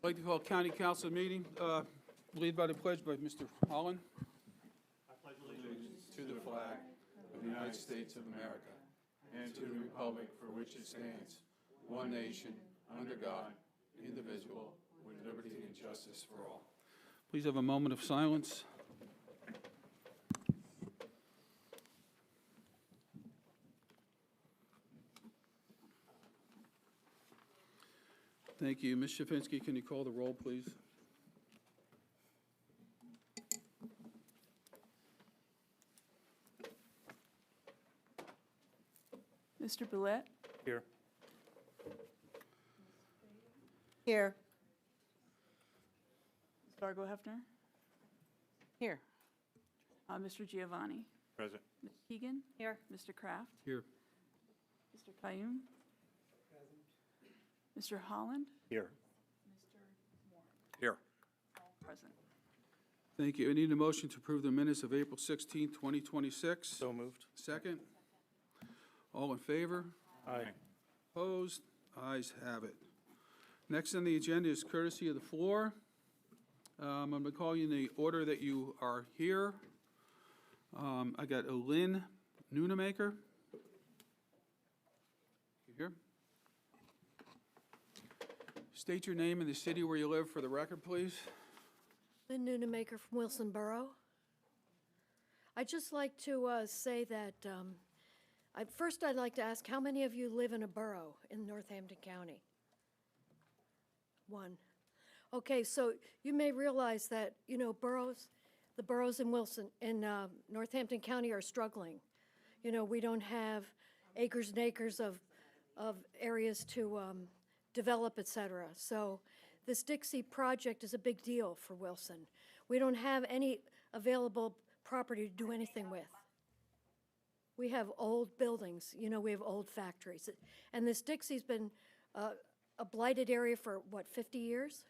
I'd like to call County Council meeting, lead by the pledge by Mr. Holland. I pledge allegiance to the flag of the United States of America and to the republic for which it stands, one nation, under God, indivisible, with liberty and justice for all. Please have a moment of silence. Thank you. Ms. Shafinsky, can you call the roll, please? Mr. Boulette? Here. Here. Ms. Fargo Hefner? Here. Mr. Giovanni? Present. Ms. Keegan? Here. Mr. Kraft? Here. Mr. Kayoum? Mr. Holland? Here. Mr. Moore? Here. All present. Thank you. I need a motion to approve the minutes of April 16, 2026. So moved. Second. All in favor? Aye. Opposed? Ayes have it. Next on the agenda is courtesy of the floor. I'm going to call you in the order that you are here. I got Lynn Nunemaker. You here? State your name and the city where you live for the record, please. Lynn Nunemaker from Wilson Borough. I'd just like to say that, first I'd like to ask, how many of you live in a borough in Northampton County? One. Okay, so you may realize that, you know, the boroughs in Northampton County are struggling. You know, we don't have acres and acres of areas to develop, et cetera. So this Dixie project is a big deal for Wilson. We don't have any available property to do anything with. We have old buildings, you know, we have old factories. And this Dixie's been a blighted area for, what, 50 years?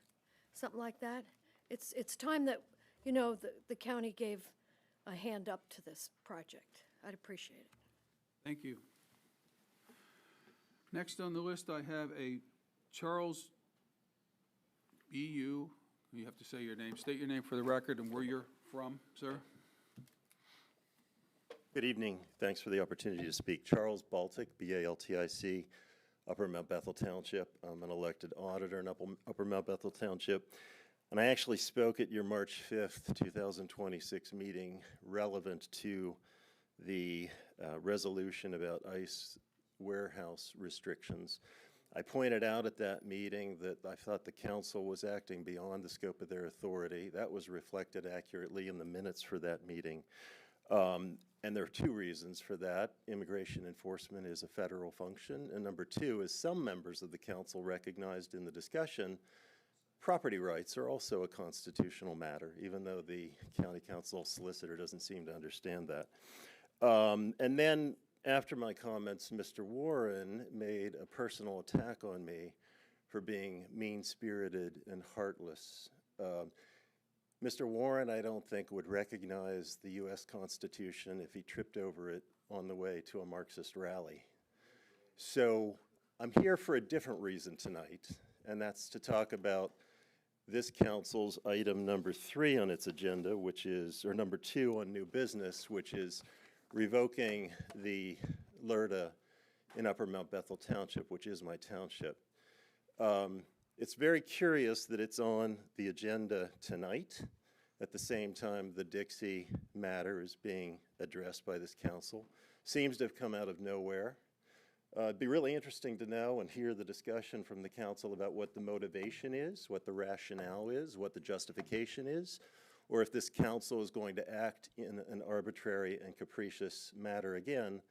Something like that. It's time that, you know, the county gave a hand up to this project. I'd appreciate it. Thank you. Next on the list, I have a Charles B.U. You have to say your name. State your name for the record and where you're from, sir. Good evening. Thanks for the opportunity to speak. Charles Baltic, B-A-L-T-I-C, Upper Mount Bethel Township. I'm an elected auditor in Upper Mount Bethel Township. And I actually spoke at your March 5th, 2026 meeting relevant to the resolution about ICE warehouse restrictions. I pointed out at that meeting that I thought the council was acting beyond the scope of their authority. That was reflected accurately in the minutes for that meeting. And there are two reasons for that. Immigration enforcement is a federal function. And number two, as some members of the council recognized in the discussion, property rights are also a constitutional matter, even though the county council solicitor doesn't seem to understand that. And then after my comments, Mr. Warren made a personal attack on me for being mean-spirited and heartless. Mr. Warren, I don't think, would recognize the U.S. Constitution if he tripped over it on the way to a Marxist rally. So I'm here for a different reason tonight, and that's to talk about this council's item number 3 on its agenda, which is, or number 2 on new business, which is revoking the LRTA in Upper Mount Bethel Township, which is my township. It's very curious that it's on the agenda tonight. At the same time, the Dixie matter is being addressed by this council. Seems to have come out of nowhere. It'd be really interesting to know and hear the discussion from the council about what the motivation is, what the rationale is, what the justification is, or if this council is going to act in an arbitrary and capricious matter again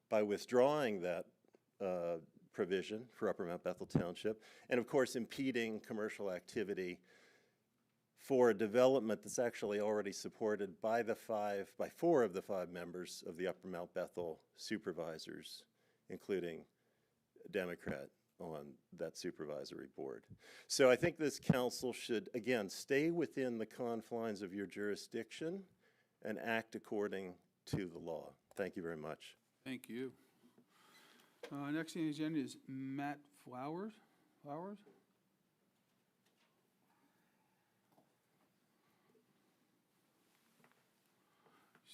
by withdrawing that provision for Upper Mount Bethel Township, and of course impeding commercial activity for a development that's actually already supported by 4 of the 5 members of the Upper Mount Bethel supervisors, including a Democrat on that supervisory board. So I think this council should, again, stay within the confines of your jurisdiction and act according to the law. Thank you very much. Thank you. Next on the agenda is Matt Flowers.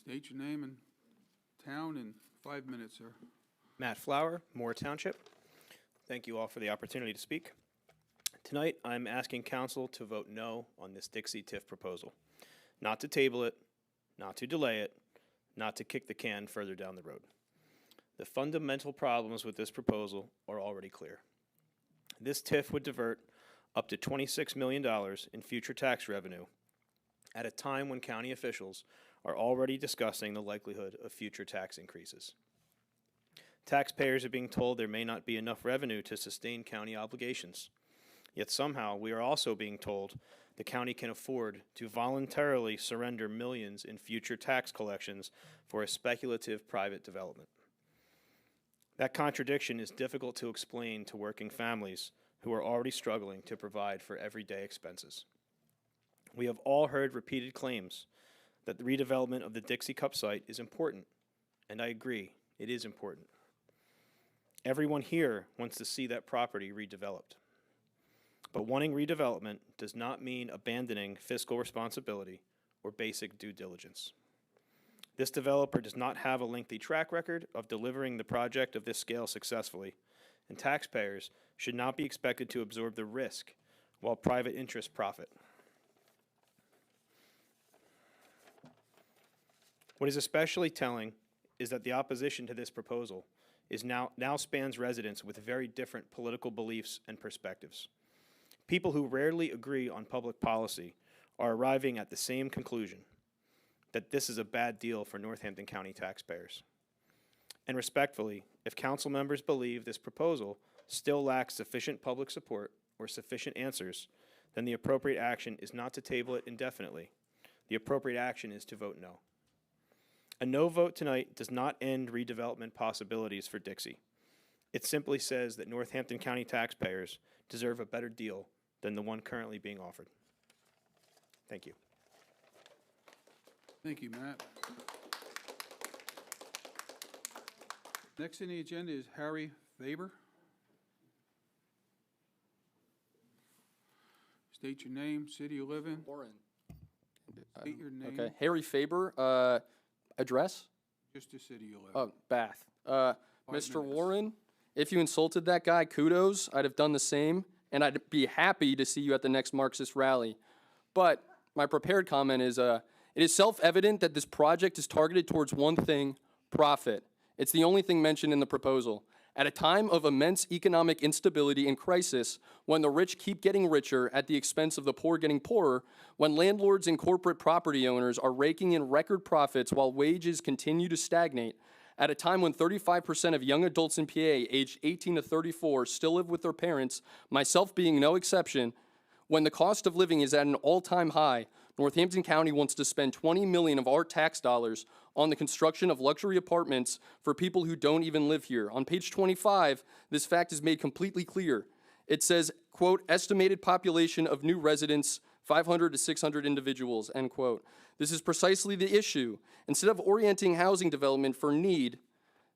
State your name and town in 5 minutes, sir. Matt Flower, Moore Township. Thank you all for the opportunity to speak. Tonight, I'm asking council to vote no on this Dixie TIF proposal. Not to table it, not to delay it, not to kick the can further down the road. The fundamental problems with this proposal are already clear. This TIF would divert up to $26 million in future tax revenue at a time when county officials are already discussing the likelihood of future tax increases. Taxpayers are being told there may not be enough revenue to sustain county obligations. Yet somehow we are also being told the county can afford to voluntarily surrender millions in future tax collections for a speculative private development. That contradiction is difficult to explain to working families who are already struggling to provide for everyday expenses. We have all heard repeated claims that the redevelopment of the Dixie Cup site is important, and I agree, it is important. Everyone here wants to see that property redeveloped. But wanting redevelopment does not mean abandoning fiscal responsibility or basic due diligence. This developer does not have a lengthy track record of delivering the project of this scale successfully, and taxpayers should not be expected to absorb the risk while private interests profit. What is especially telling is that the opposition to this proposal is now spans residents with very different political beliefs and perspectives. People who rarely agree on public policy are arriving at the same conclusion, that this is a bad deal for Northampton County taxpayers. And respectfully, if council members believe this proposal still lacks sufficient public support or sufficient answers, then the appropriate action is not to table it indefinitely. The appropriate action is to vote no. A no vote tonight does not end redevelopment possibilities for Dixie. It simply says that Northampton County taxpayers deserve a better deal than the one currently being offered. Thank you. Thank you, Matt. Next on the agenda is Harry Faber. State your name, city you live in. Warren. State your name. Okay, Harry Faber, address? Just the city you live in. Oh, Bath. Mr. minutes. Warren, if you insulted that guy, kudos. I'd have done the same, and I'd be happy to see you at the next Marxist rally. But my prepared comment is, it is self-evident that this project is targeted towards one thing, profit. It's the only thing mentioned in the proposal. At a time of immense economic instability and crisis, when the rich keep getting richer at the expense of the poor getting poorer, when landlords and corporate property owners are raking in record profits while wages continue to stagnate, at a time when 35% of young adults in PA aged 18 to 34 still live with their parents, myself being no exception, when the cost of living is at an all-time high, Northampton County wants to spend $20 million of our tax dollars on the construction of luxury apartments for people who don't even live here. On page 25, this fact is made completely clear. It says, quote, estimated population of new residents, 500 to 600 individuals, end quote. This is precisely the issue. Instead of orienting housing development for need,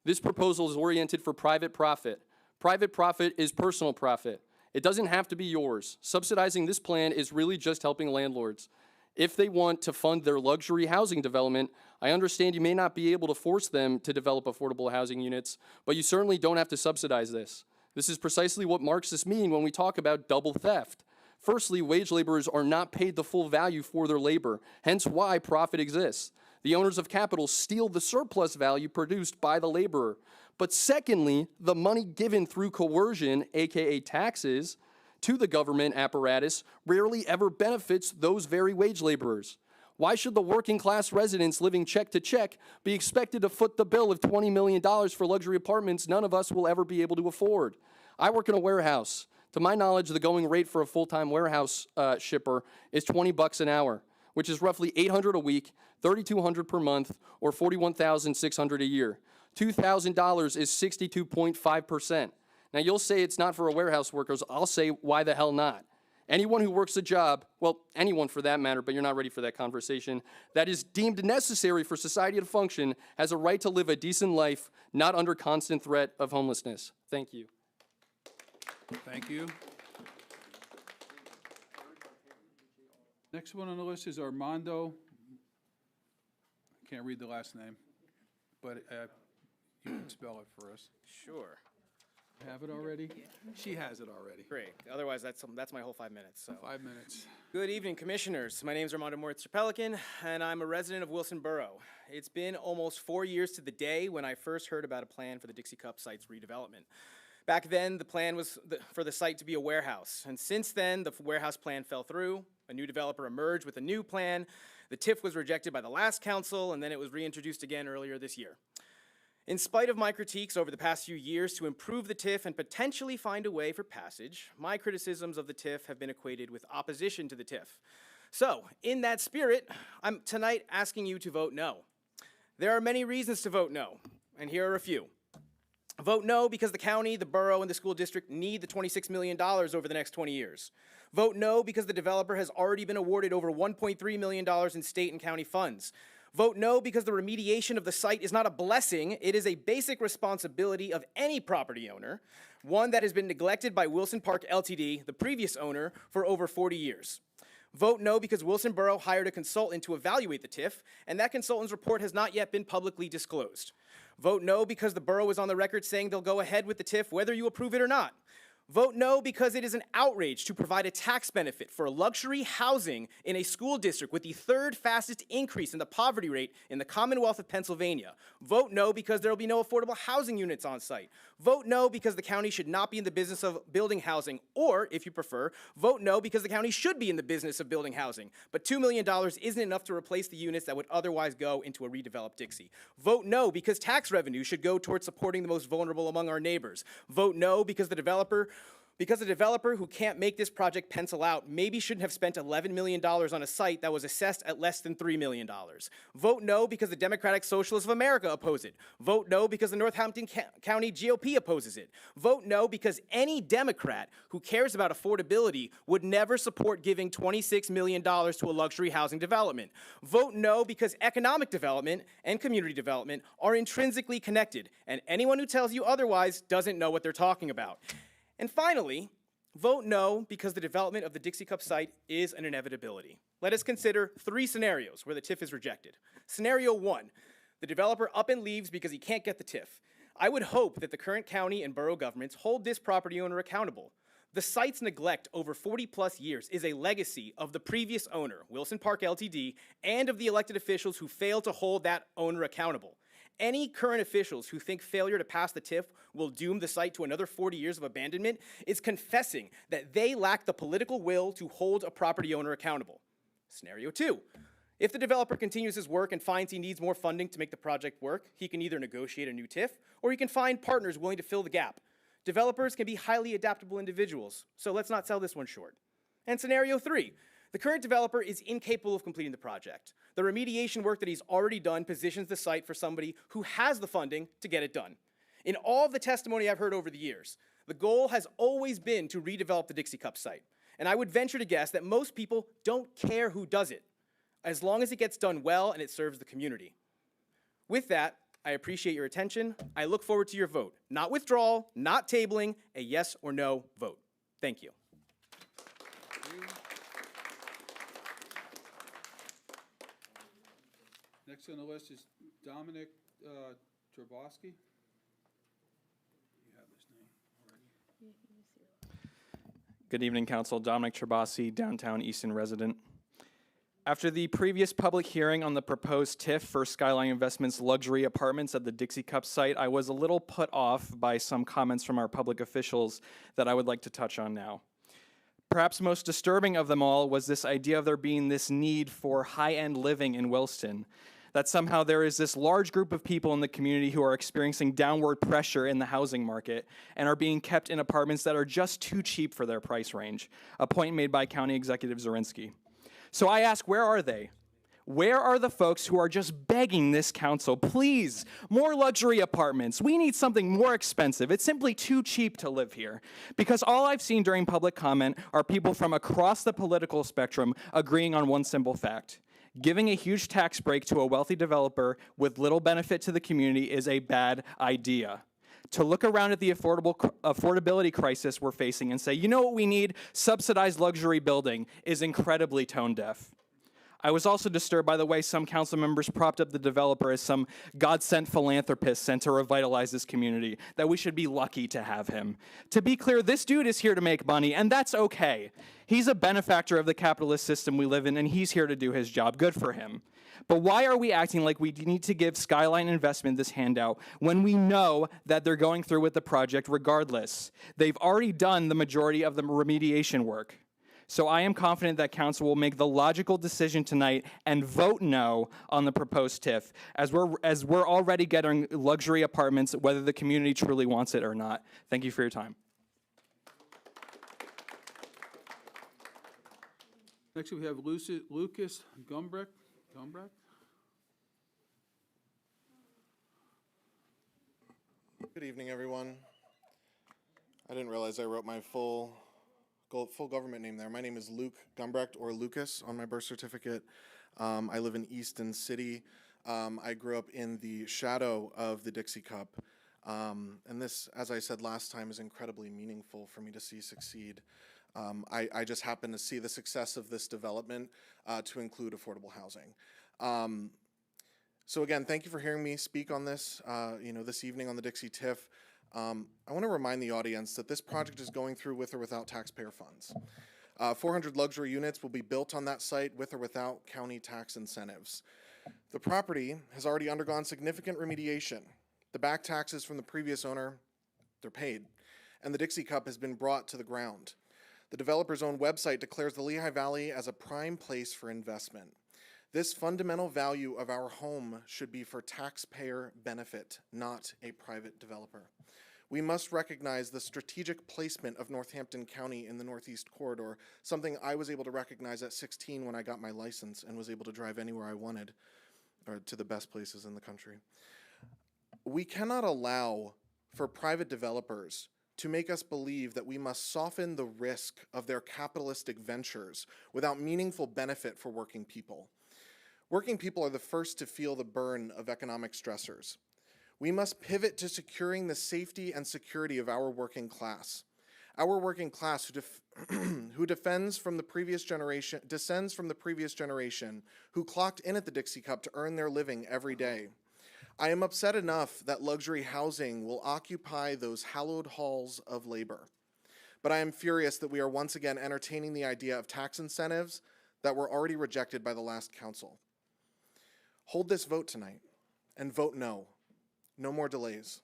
this proposal is oriented for private profit. Private profit is personal profit. It doesn't have to be yours. Subsidizing this plan is really just helping landlords. If they want to fund their luxury housing development, I understand you may not be able to force them to develop affordable housing units, but you certainly don't have to subsidize this. This is precisely what Marxists mean when we talk about double theft. Firstly, wage laborers are not paid the full value for their labor, hence why profit exists. The owners of capital steal the surplus value produced by the laborer. But secondly, the money given through coercion, aka taxes, to the government apparatus rarely ever benefits those very wage laborers. Why should the working class residents living check to check be expected to foot the bill of $20 million for luxury apartments none of us will ever be able to afford? I work in a warehouse. To my knowledge, the going rate for a full-time warehouse shipper is $20 an hour, which is roughly $800 a week, $3,200 per month, or $41,600 a year. $2,000 is 62.5%. Now, you'll say it's not for a warehouse workers. I'll say, why the hell not? Anyone who works a job, well, anyone for that matter, but you're not ready for that conversation, that is deemed necessary for society to function has a right to live a decent life, not under constant threat of homelessness. Thank you. Thank you. Next one on the list is Armando. I can't read the last name, but you can spell it for us. Sure. Have it already? She has it already. Great. Otherwise, that's my whole 5 minutes. So. 5 minutes. Good evening, commissioners. My name is Armando Moritz Pelican, and I'm a resident of Wilson Borough. It's been almost 4 years to the day when I first heard about a plan for the Dixie Cup site's redevelopment. Back then, the plan was for the site to be a warehouse, and since then, the warehouse plan fell through. A new developer emerged with a new plan. The TIF was rejected by the last council, and then it was reintroduced again earlier this year. In spite of my critiques over the past few years to improve the TIF and potentially find a way for passage, my criticisms of the TIF have been equated with opposition to the TIF. So, in that spirit, I'm tonight asking you to vote no. There are many reasons to vote no, and here are a few. Vote no because the county, the borough, and the school district need the $26 million over the next 20 years. Vote no because the developer has already been awarded over $1.3 million in state and county funds. Vote no because the remediation of the site is not a blessing, it is a basic responsibility of any property owner, one that has been neglected by Wilson Park Ltd., the previous owner, for over 40 years. Vote no because Wilson Borough hired a consultant to evaluate the TIF, and that consultant's report has not yet been publicly disclosed. Vote no because the borough is on the record saying they'll go ahead with the TIF whether you approve it or not. Vote no because it is an outrage to provide a tax benefit for luxury housing in a school district with the third fastest increase in the poverty rate in the Commonwealth of Pennsylvania. Vote no because there will be no affordable housing units on site. Vote no because the county should not be in the business of building housing, or, if you prefer, vote no because the county should be in the business of building housing. But $2 million isn't enough to replace the units that would otherwise go into a redeveloped Dixie. Vote no because tax revenue should go towards supporting the most vulnerable among our neighbors. Vote no because the developer who can't make this project pencil out maybe shouldn't have spent $11 million on a site that was assessed at less than $3 million. Vote no because the Democratic Socialists of America oppose it. Vote no because the Northampton County GOP opposes it. Vote no because any Democrat who cares about affordability would never support giving $26 million to a luxury housing development. Vote no because economic development and community development are intrinsically connected, and anyone who tells you otherwise doesn't know what they're talking about. And finally, vote no because the development of the Dixie Cup site is an inevitability. Let us consider 3 scenarios where the TIF is rejected. Scenario 1, the developer up and leaves because he can't get the TIF. I would hope that the current county and borough governments hold this property owner accountable. The site's neglect over 40+ years is a legacy of the previous owner, Wilson Park Ltd., and of the elected officials who failed to hold that owner accountable. Any current officials who think failure to pass the TIF will doom the site to another 40 years of abandonment is confessing that they lack the political will to hold a property owner accountable. Scenario 2. If the developer continues his work and finds he needs more funding to make the project work, he can either negotiate a new TIF or he can find partners willing to fill the gap. Developers can be highly adaptable individuals, so let's not sell this one short. And scenario 3. The current developer is incapable of completing the project. The remediation work that he's already done positions the site for somebody who has the funding to get it done. In all of the testimony I've heard over the years, the goal has always been to redevelop the Dixie Cup site. And I would venture to guess that most people don't care who does it, as long as it gets done well and it serves the community. With that, I appreciate your attention. I look forward to your vote. Not withdrawal, not tabling, a yes or no vote. Thank you. Next on the list is Dominic Trabowski. You have his name already. Good evening, Council. Dominic Trabowski, downtown Easton resident. After the previous public hearing on the proposed TIF for Skyline Investments luxury apartments at the Dixie Cup site, I was a little put off by some comments from our public officials that I would like to touch on now. Perhaps most disturbing of them all was this idea of there being this need for high-end living in Williston, that somehow there is this large group of people in the community who are experiencing downward pressure in the housing market and are being kept in apartments that are just too cheap for their price range, a point made by County Executive Zorinsky. So I ask, where are they? Where are the folks who are just begging this council, please, more luxury apartments. We need something more expensive. It's simply too cheap to live here. Because all I've seen during public comment are people from across the political spectrum agreeing on one simple fact. Giving a huge tax break to a wealthy developer with little benefit to the community is a bad idea. To look around at the affordability crisis we're facing and say, you know what we need? Subsidized luxury building is incredibly tone deaf. I was also disturbed by the way some council members propped up the developer as some God-sent philanthropist sent to revitalize this community, that we should be lucky to have him. To be clear, this dude is here to make money, and that's okay. He's a benefactor of the capitalist system we live in, and he's here to do his job. Good for him. But why are we acting like we need to give Skyline Investment this handout when we know that they're going through with the project regardless? They've already done the majority of the remediation work. So I am confident that council will make the logical decision tonight and vote no on the proposed TIF, as we're already getting luxury apartments, whether the community truly wants it or not. Thank you for your time. Next, we have Lucas Gumbrecht. Good evening, everyone. I didn't realize I wrote my full government name there. My name is Luke Gumbrecht, or Lucas, on my birth certificate. I live in Easton City. I grew up in the shadow of the Dixie Cup. And this, as I said last time, is incredibly meaningful for me to see succeed. I just happen to see the success of this development to include affordable housing. So again, thank you for hearing me speak on this, this evening on the Dixie TIF. I want to remind the audience that this project is going through with or without taxpayer funds. 400 luxury units will be built on that site with or without county tax incentives. The property has already undergone significant remediation. The back taxes from the previous owner, they're paid, and the Dixie Cup has been brought to the ground. The developer's own website declares the Lehigh Valley as a prime place for investment. This fundamental value of our home should be for taxpayer benefit, not a private developer. We must recognize the strategic placement of Northampton County in the Northeast Corridor, something I was able to recognize at 16 when I got my license and was able to drive anywhere I wanted, or to the best places in the country. We cannot allow for private developers to make us believe that we must soften the risk of their capitalistic ventures without meaningful benefit for working people. Working people are the first to feel the burn of economic stressors. We must pivot to securing the safety and security of our working class. Our working class who descends from the previous generation, who clocked in at the Dixie Cup to earn their living every day. I am upset enough that luxury housing will occupy those hallowed halls of labor. But I am furious that we are once again entertaining the idea of tax incentives that were already rejected by the last council. Hold this vote tonight and vote no. No more delays.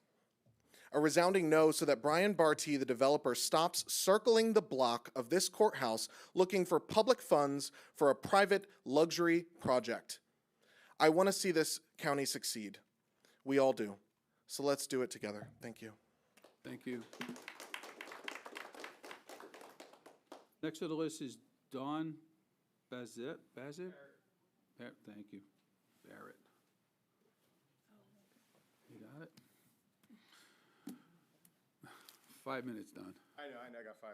A resounding no so that Brian Barty, the developer, stops circling the block of this courthouse looking for public funds for a private luxury project. I want to see this county succeed. We all do. So let's do it together. Thank you. Thank you. Next on the list is Don Bazet? Thank you. Barrett. You got it? 5 minutes, Don. I know, I got 5.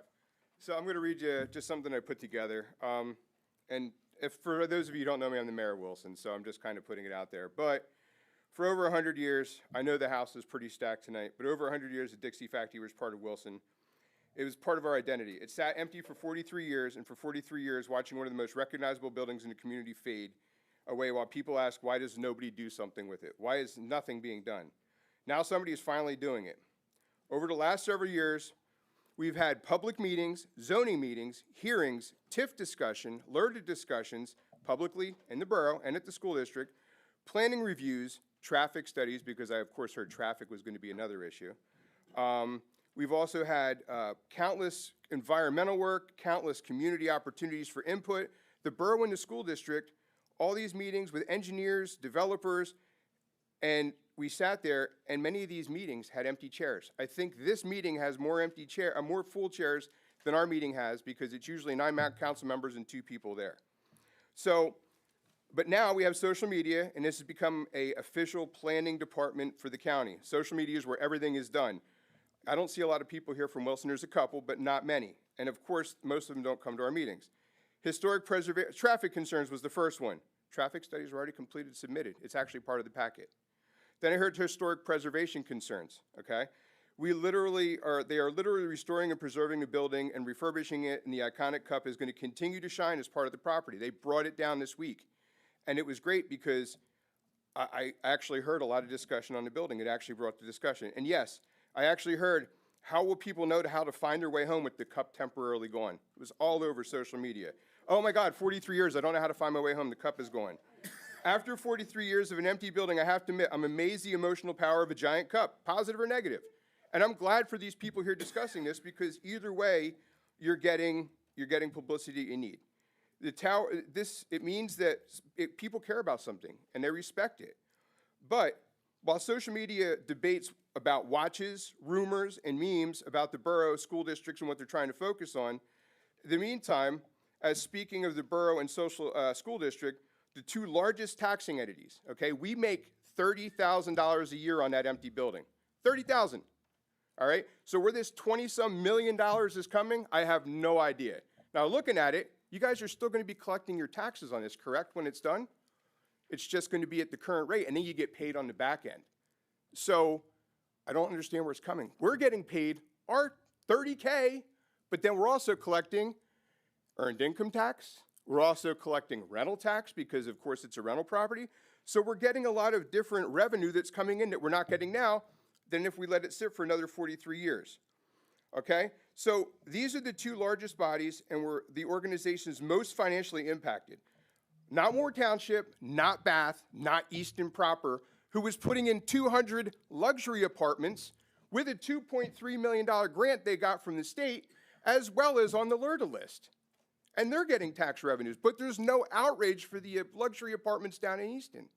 So I'm going to read you just something I put together. And if for those of you who don't know me, I'm the mayor of Wilson, so I'm just kind of putting it out there. But for over 100 years, I know the house is pretty stacked tonight, but over 100 years, the Dixie Factory was part of Wilson. It was part of our identity. It sat empty for 43 years, and for 43 years, watching one of the most recognizable buildings in the community fade away while people ask, why does nobody do something with it? Why is nothing being done? Now somebody is finally doing it. Over the last several years, we've had public meetings, zoning meetings, hearings, TIF discussion, LERTA discussions, publicly in the borough and at the school district, planning reviews, traffic studies, because I, of course, heard traffic was going to be another issue. We've also had countless environmental work, countless community opportunities for input. The borough and the school district, all these meetings with engineers, developers, and we sat there, and many of these meetings had empty chairs. I think this meeting has more more full chairs than our meeting has, because it's usually 9 council members and 2 people there. So, but now we have social media, and this has become an official planning department for the county. Social media is where everything is done. I don't see a lot of people here from Wilson. There's a couple, but not many. And of course, most of them don't come to our meetings. Historic preservation, traffic concerns was the first one. Traffic studies were already completed, submitted. It's actually part of the packet. Then I heard historic preservation concerns, okay? They are literally restoring and preserving the building and refurbishing it, and the iconic cup is going to continue to shine as part of the property. They brought it down this week. And it was great because I actually heard a lot of discussion on the building. It actually brought the discussion. And yes, I actually heard, how will people know how to find their way home with the cup temporarily gone? It was all over social media. Oh my God, 43 years, I don't know how to find my way home, the cup is gone. After 43 years of an empty building, I have to admit, I'm amazed the emotional power of a giant cup, positive or negative. And I'm glad for these people here discussing this, because either way, you're getting publicity you need. The tower, it means that people care about something and they respect it. But while social media debates about watches, rumors, and memes about the borough, school districts, and what they're trying to focus on, in the meantime, as speaking of the borough and school district, the two largest taxing entities, okay, we make $30,000 a year on that empty building. $30,000, all right? So where this 20-some million dollars is coming, I have no idea. Now, looking at it, you guys are still going to be collecting your taxes on this, correct, when it's done? It's just going to be at the current rate, and then you get paid on the back end. So I don't understand where it's coming. We're getting paid our $30K, but then we're also collecting earned income tax. We're also collecting rental tax because, of course, it's a rental property. So we're getting a lot of different revenue that's coming in that we're not getting now than if we let it sit for another 43 years. Okay? So these are the two largest bodies, and we're the organizations most financially impacted. Not Moore Township, not Bath, not Easton proper, who was putting in 200 luxury apartments with a $2.3 million grant they got from the state, as well as on the LERTA list. And they're getting tax revenues, but there's no outrage for the luxury apartments down in Easton.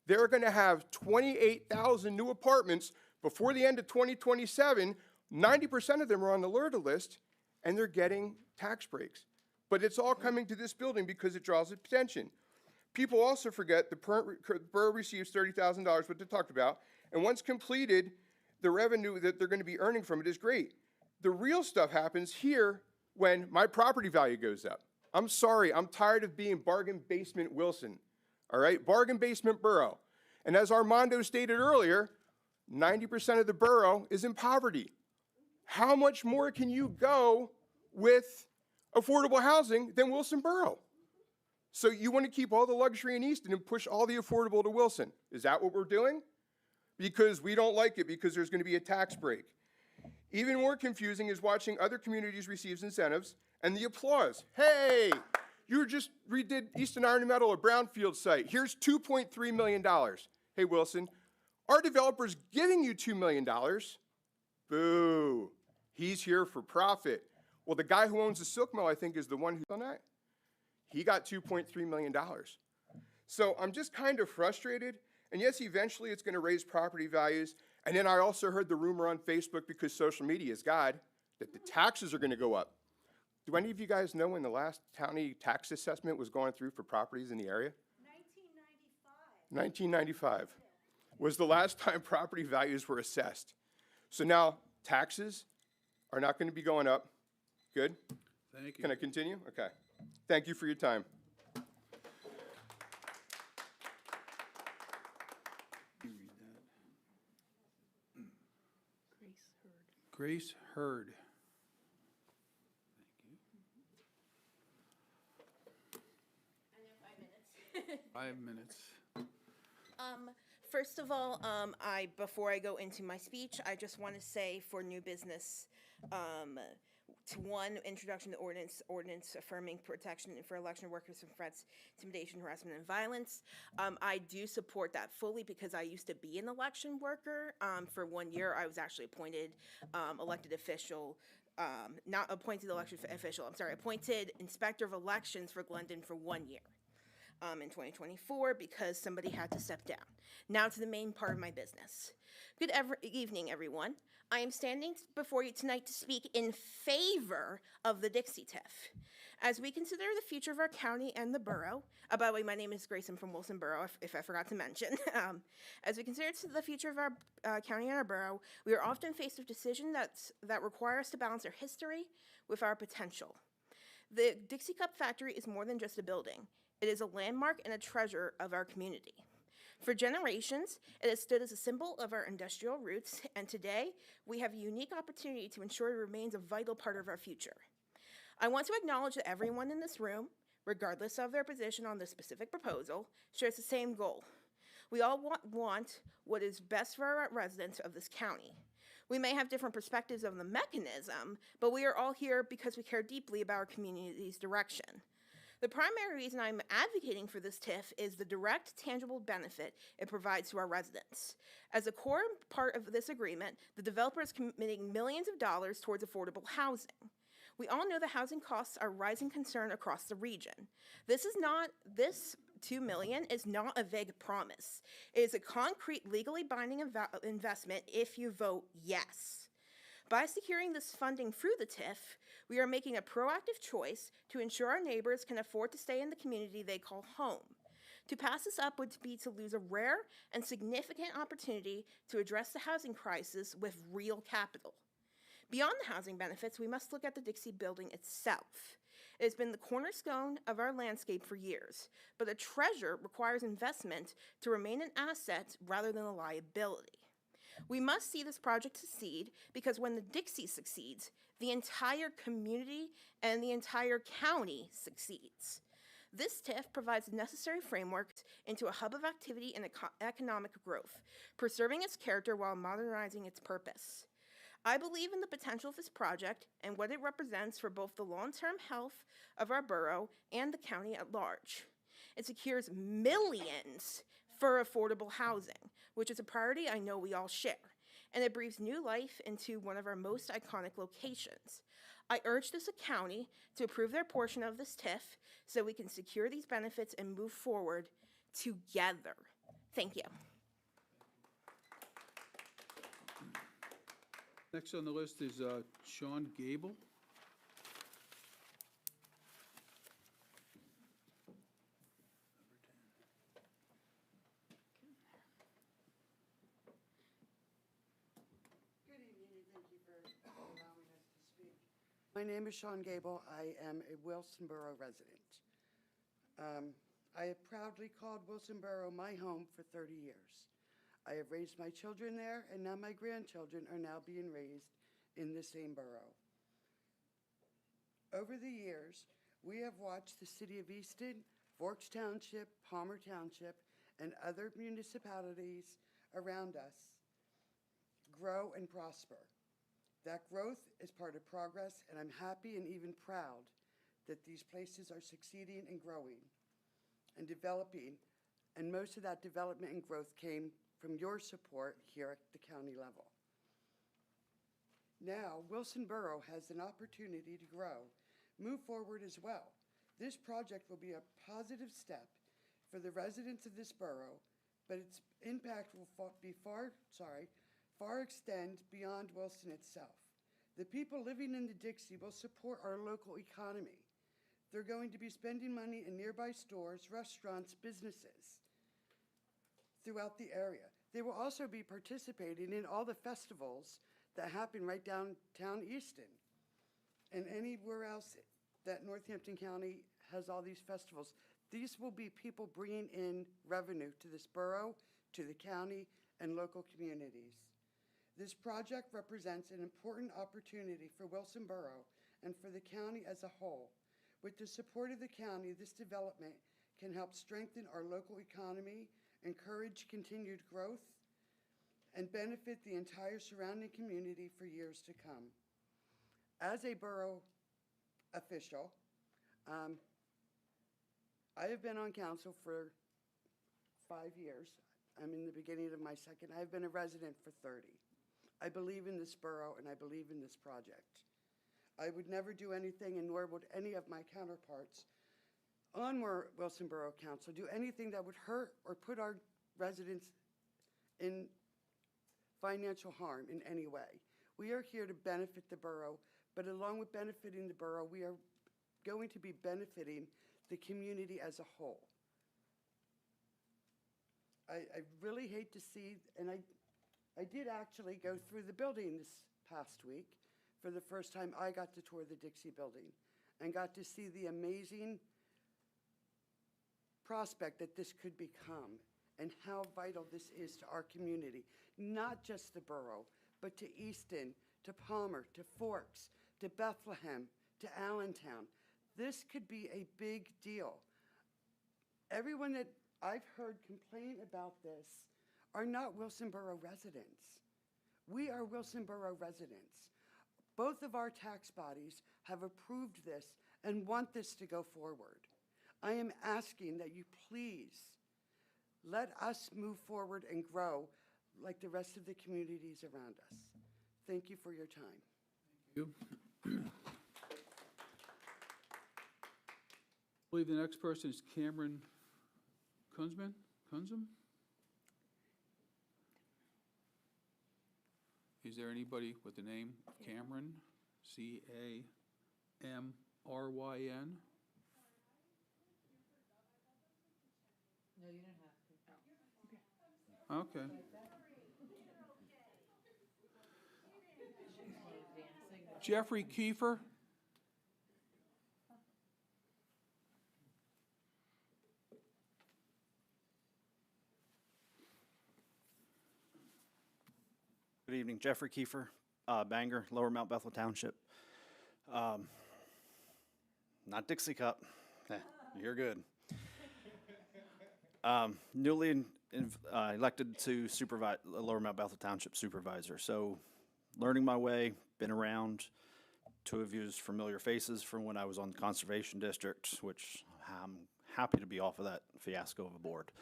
They're going to have 28,000 new apartments before the end of 2027. 90% of them are on the LERTA list, and they're getting tax breaks. But it's all coming to this building because it draws attention. People also forget the borough receives $30,000, what they talked about, and once completed, the revenue that they're going to be earning from it is great. The real stuff happens here when my property value goes up. I'm sorry, I'm tired of being bargain basement Wilson, all right? Bargain basement borough. And as Armando stated earlier, 90% of the borough is in poverty. How much more can you go with affordable housing than Wilson Borough? So you want to keep all the luxury in Easton and push all the affordable to Wilson. Is that what we're doing? Because we don't like it, because there's going to be a tax break. Even more confusing is watching other communities receive incentives and the applause. Hey, you just redid Easton Iron and Metal, a brownfield site. Here's $2.3 million. Hey, Wilson, our developer's giving you $2 million. Boo. He's here for profit. Well, the guy who owns the silk mill, I think, is the one who's on that. He got $2.3 million. So I'm just kind of frustrated. And yes, eventually it's going to raise property values. And then I also heard the rumor on Facebook, because social media is God, that the taxes are going to go up. Do any of you guys know when the last county tax assessment was going through for properties in the area? 1995 was the last time property values were assessed. So now taxes are not going to be going up. Good? Thank you. Can I continue? Okay. Thank you for your time. Grace Hurd. Thank you. 5 minutes. First of all, before I go into my speech, I just want to say for new business, introduction to ordinance affirming protection for election workers from threats, intimidation, harassment, and violence. I do support that fully because I used to be an election worker. For 1 year, I was actually appointed elected official, not appointed election official, appointed inspector of elections for Glendon for 1 year. In 2024, because somebody had to step down. Now to the main part of my business. Good evening, everyone. I am standing before you tonight to speak in favor of the Dixie TIF. As we consider the future of our county and the borough, by the way, my name is Grace, I'm from Wilson Borough, if I forgot to mention. As we consider the future of our county and our borough, we are often faced with decisions that require us to balance our history with our potential. The Dixie Cup factory is more than just a building. It is a landmark and a treasure of our community. For generations, it has stood as a symbol of our industrial roots, and today, we have a unique opportunity to ensure it remains a vital part of our future. I want to acknowledge that everyone in this room, regardless of their position on the specific proposal, shares the same goal. We all want what is best for our residents of this county. We may have different perspectives of the mechanism, but we are all here because we care deeply about our community's direction. The primary reason I'm advocating for this TIF is the direct, tangible benefit it provides to our residents. As a core part of this agreement, the developer is committing millions of dollars towards affordable housing. We all know the housing costs are a rising concern across the region. This $2 million is not a vague promise. It is a concrete, legally binding investment if you vote yes. By securing this funding through the TIF, we are making a proactive choice to ensure our neighbors can afford to stay in the community they call home. To pass this up would be to lose a rare and significant opportunity to address the housing crisis with real capital. Beyond the housing benefits, we must look at the Dixie building itself. It has been the cornerstone of our landscape for years, but a treasure requires investment to remain an asset rather than a liability. We must see this project succeed because when the Dixie succeeds, the entire community and the entire county succeeds. This TIF provides the necessary framework into a hub of activity and economic growth, preserving its character while modernizing its purpose. I believe in the potential of this project and what it represents for both the long-term health of our borough and the county at large. It secures millions for affordable housing, which is a priority I know we all share, and it breathes new life into one of our most iconic locations. I urge this county to approve their portion of this TIF so we can secure these benefits and move forward together. Thank you. Next on the list is Sean Gable. Good evening, and thank you for allowing us to speak. My name is Sean Gable. I am a Wilson Borough resident. I have proudly called Wilson Borough my home for 30 years. I have raised my children there, and now my grandchildren are now being raised in the same borough. Over the years, we have watched the city of Easton, Forks Township, Palmer Township, and other municipalities around us grow and prosper. That growth is part of progress, and I'm happy and even proud that these places are succeeding and growing and developing, and most of that development and growth came from your support here at the county level. Now, Wilson Borough has an opportunity to grow, move forward as well. This project will be a positive step for the residents of this borough, but its impact will far extend beyond Wilson itself. The people living in the Dixie will support our local economy. They're going to be spending money in nearby stores, restaurants, businesses throughout the area. They will also be participating in all the festivals that happen right downtown Easton and anywhere else that Northampton County has all these festivals. These will be people bringing in revenue to this borough, to the county, and local communities. This project represents an important opportunity for Wilson Borough and for the county as a whole. With the support of the county, this development can help strengthen our local economy, encourage continued growth, and benefit the entire surrounding community for years to come. As a borough official, I have been on council for 5 years. I'm in the beginning of my second. I've been a resident for 30. I believe in this borough and I believe in this project. I would never do anything, and nor would any of my counterparts on Wilson Borough Council do anything that would hurt or put our residents in financial harm in any way. We are here to benefit the borough, but along with benefiting the borough, we are going to be benefiting the community as a whole. I really hate to see, and I did actually go through the building this past week. For the first time, I got to tour the Dixie building and got to see the amazing prospect that this could become and how vital this is to our community, not just the borough, but to Easton, to Palmer, to Forks, to Bethlehem, to Allentown. This could be a big deal. Everyone that I've heard complain about this are not Wilson Borough residents. We are Wilson Borough residents. Both of our tax bodies have approved this and want this to go forward. I am asking that you please let us move forward and grow like the rest of the communities around us. Thank you for your time. You. I believe the next person is Cameron Kunzum? Is there anybody with the name Cameron, Camryn? No, you don't have to. Okay. Jeffrey Kiefer? Good evening, Jeffrey Kiefer, Bangor, Lower Mount Bethel Township. Not Dixie Cup. You're good. Newly elected to supervise Lower Mount Bethel Township supervisor. So, learning my way, been around. Two of you's familiar faces from when I was on the Conservation District, which I'm happy to be off of that fiasco of a board.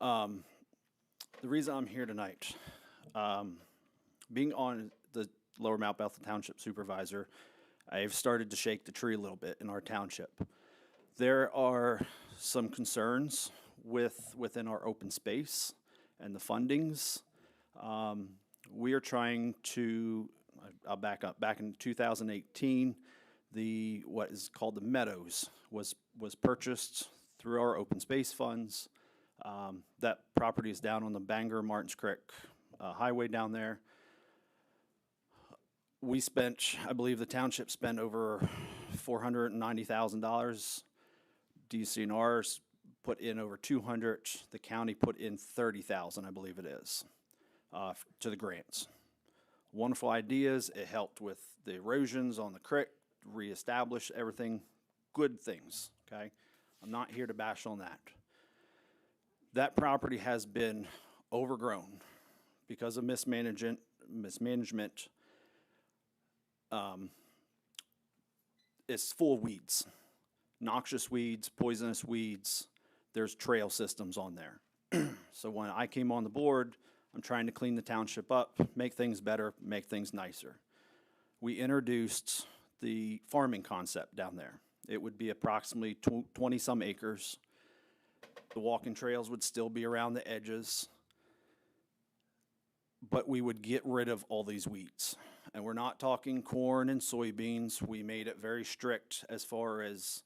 The reason I'm here tonight, being on the Lower Mount Bethel Township supervisor, I've started to shake the tree a little bit in our township. There are some concerns within our open space and the fundings. We are trying to, I'll back up, back in 2018, what is called the Meadows was purchased through our open space funds. That property is down on the Bangor Martins Creek highway down there. We spent, I believe the township spent over $490,000. DCNR's put in over 200. The county put in 30,000, I believe it is, to the grants. Wonderful ideas. It helped with the erosions on the creek, reestablish everything. Good things, okay? I'm not here to bash on that. That property has been overgrown because of mismanagement. It's full of weeds, noxious weeds, poisonous weeds. There's trail systems on there. So when I came on the board, I'm trying to clean the township up, make things better, make things nicer. We introduced the farming concept down there. It would be approximately 20-some acres. The walking trails would still be around the edges, but we would get rid of all these weeds. And we're not talking corn and soybeans. We made it very strict as far as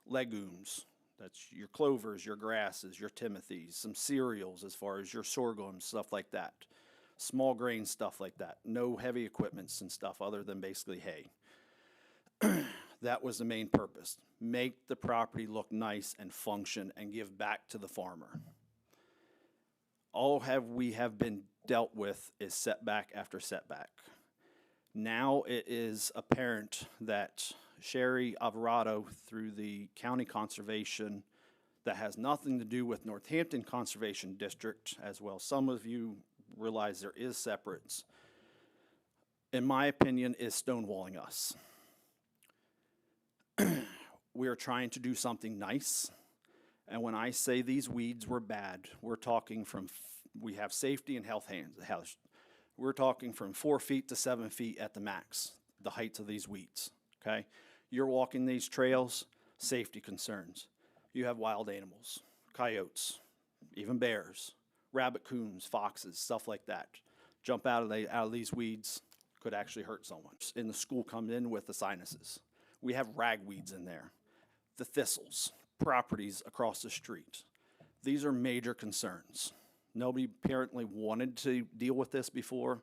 legumes. That's your clovers, your grasses, your timothys, some cereals as far as your sorghum, stuff like that. Small grain stuff like that. No heavy equipments and stuff other than basically hay. That was the main purpose. Make the property look nice and function and give back to the farmer. All we have been dealt with is setback after setback. Now it is apparent that Sherry Alvarado, through the county conservation, that has nothing to do with Northampton Conservation District, as well. Some of you realize there is separates. In my opinion, is stonewalling us. We are trying to do something nice. And when I say these weeds were bad, we're talking from, we have safety and health hands. We're talking from 4 feet to 7 feet at the max, the heights of these weeds, okay? You're walking these trails, safety concerns. You have wild animals, coyotes, even bears, rabbit coons, foxes, stuff like that. Jump out of these weeds, could actually hurt someone. In the school come in with the sinuses. We have ragweeds in there, the thistles, properties across the street. These are major concerns. Nobody apparently wanted to deal with this before,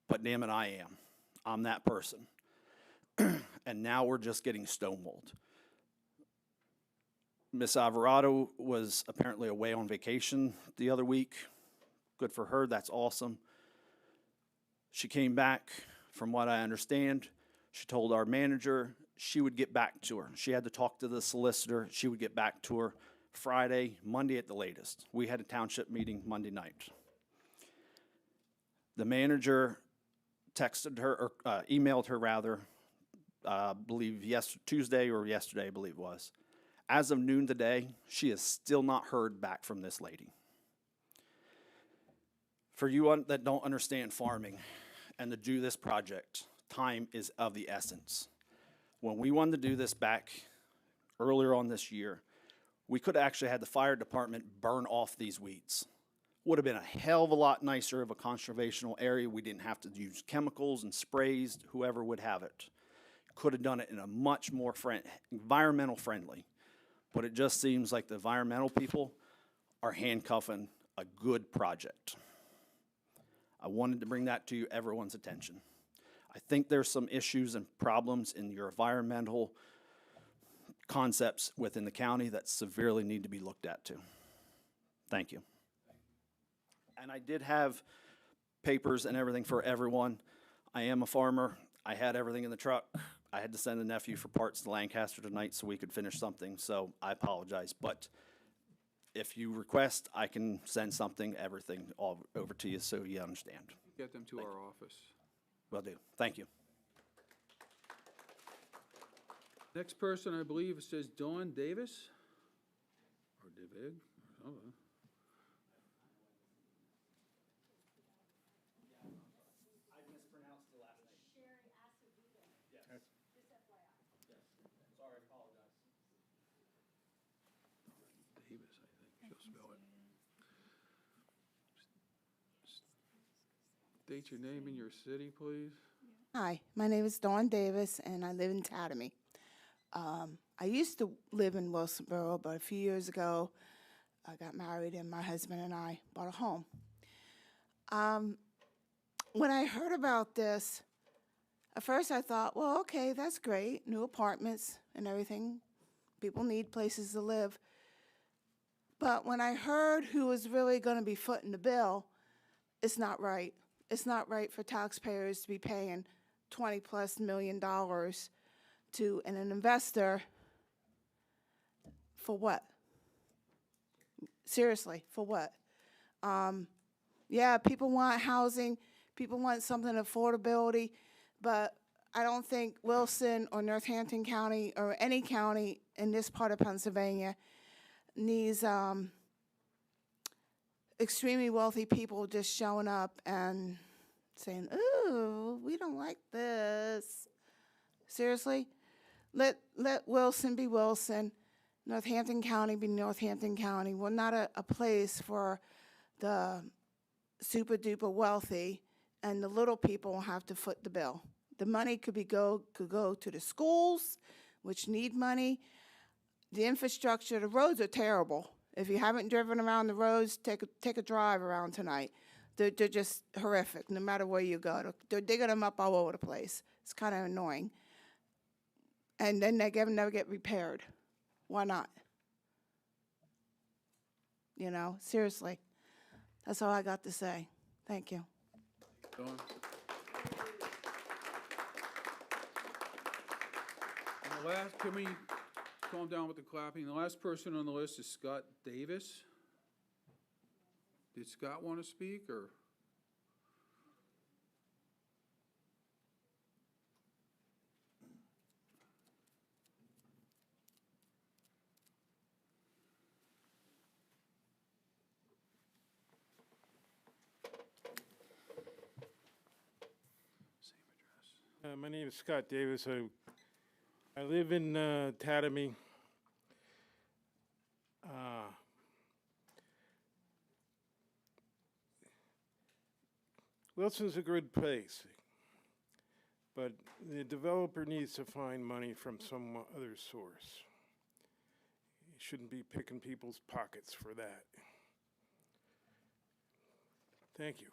but damn it, I am. I'm that person. And now we're just getting stonewalled. Miss Alvarado was apparently away on vacation the other week. Good for her, that's awesome. She came back, from what I understand, she told our manager she would get back to her. She had to talk to the solicitor. She would get back to her Friday, Monday at the latest. We had a township meeting Monday night. The manager texted her, or emailed her rather, believe Tuesday or yesterday, I believe it was. As of noon today, she has still not heard back from this lady. For you that don't understand farming and to do this project, time is of the essence. When we wanted to do this back earlier on this year, we could have actually had the fire department burn off these weeds. Would have been a hell of a lot nicer of a conservational area. We didn't have to use chemicals and sprays, whoever would have it. Could have done it in a much more environmental friendly. But it just seems like the environmental people are handcuffing a good project. I wanted to bring that to everyone's attention. I think there's some issues and problems in your environmental concepts within the county that severely need to be looked at too. Thank you. And I did have papers and everything for everyone. I am a farmer. I had everything in the truck. I had to send a nephew for parts to Lancaster tonight so we could finish something, so I apologize. But if you request, I can send everything all over to you so you understand. Get them to our office. Will do. Thank you. Next person, I believe, it says Dawn Davis, or David, or something. I mispronounced the last name. Yes. Sorry, I apologize. Davis, I think she'll spell it. State your name and your city, please. Hi, my name is Dawn Davis, and I live in Tatamy. I used to live in Wilsonboro, but a few years ago, I got married, and my husband and I bought a home. When I heard about this, at first I thought, well, okay, that's great, new apartments and everything. People need places to live. But when I heard who was really going to be footing the bill, it's not right. It's not right for taxpayers to be paying $20+ million to an investor for what? Seriously, for what? Yeah, people want housing, people want something affordability, but I don't think Wilson or Northampton County or any county in this part of Pennsylvania needs extremely wealthy people just showing up and saying, ooh, we don't like this. Seriously? Let Wilson be Wilson, Northampton County be Northampton County. We're not a place for the super duper wealthy, and the little people have to foot the bill. The money could go to the schools, which need money. The infrastructure, the roads are terrible. If you haven't driven around the roads, take a drive around tonight. They're just horrific, no matter where you go. They're digging them up all over the place. It's kind of annoying. And then they never get repaired. Why not? You know, seriously. That's all I got to say. Thank you. Dawn? And the last, can we calm down with the clapping? The last person on the list is Scott Davis. Did Scott want to speak, or? My name is Scott Davis. I live in Tatamy. Wilson's a good place, but the developer needs to find money from some other source. He shouldn't be picking people's pockets for that. Thank you.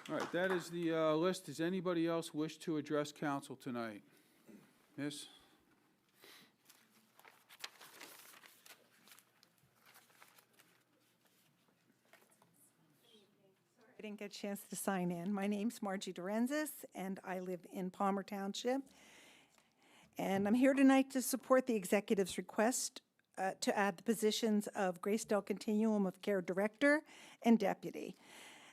All right, that is the list. Does anybody else wish to address council tonight? Miss? Good didn't get a chance to sign in. My name's Margie Dorenzis, and I live in Palmer Township. And I'm here tonight to support the executive's request to add the positions of Gracedale Continuum of Care Director and Deputy.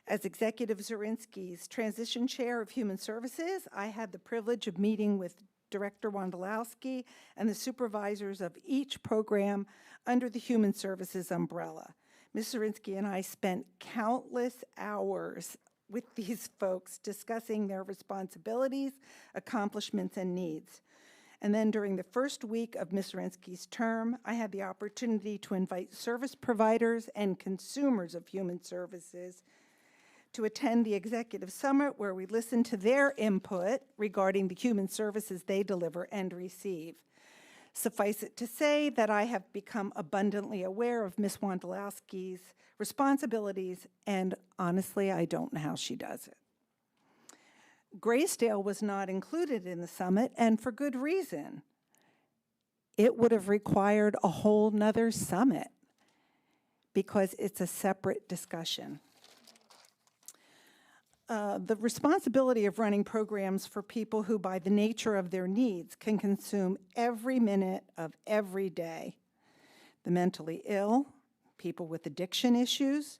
As Executive Zorinsky's Transition Chair of Human Services, I had the privilege of meeting with Director Wondolowski and the supervisors of each program under the Human Services umbrella. Ms. Zorinsky and I spent countless hours with these folks discussing their responsibilities, accomplishments, and needs. And then during the first week of Ms. Zorinsky's term, I had the opportunity to invite service providers and consumers of human services to attend the Executive Summit, where we listened to their input regarding the human services they deliver and receive. Suffice it to say that I have become abundantly aware of Ms. Wondolowski's responsibilities, and honestly, I don't know how she does it. Gracedale was not included in the summit, and for good reason. It would have required a whole nother summit because it's a separate discussion. The responsibility of running programs for people who, by the nature of their needs, can consume every minute of every day. The mentally ill, people with addiction issues,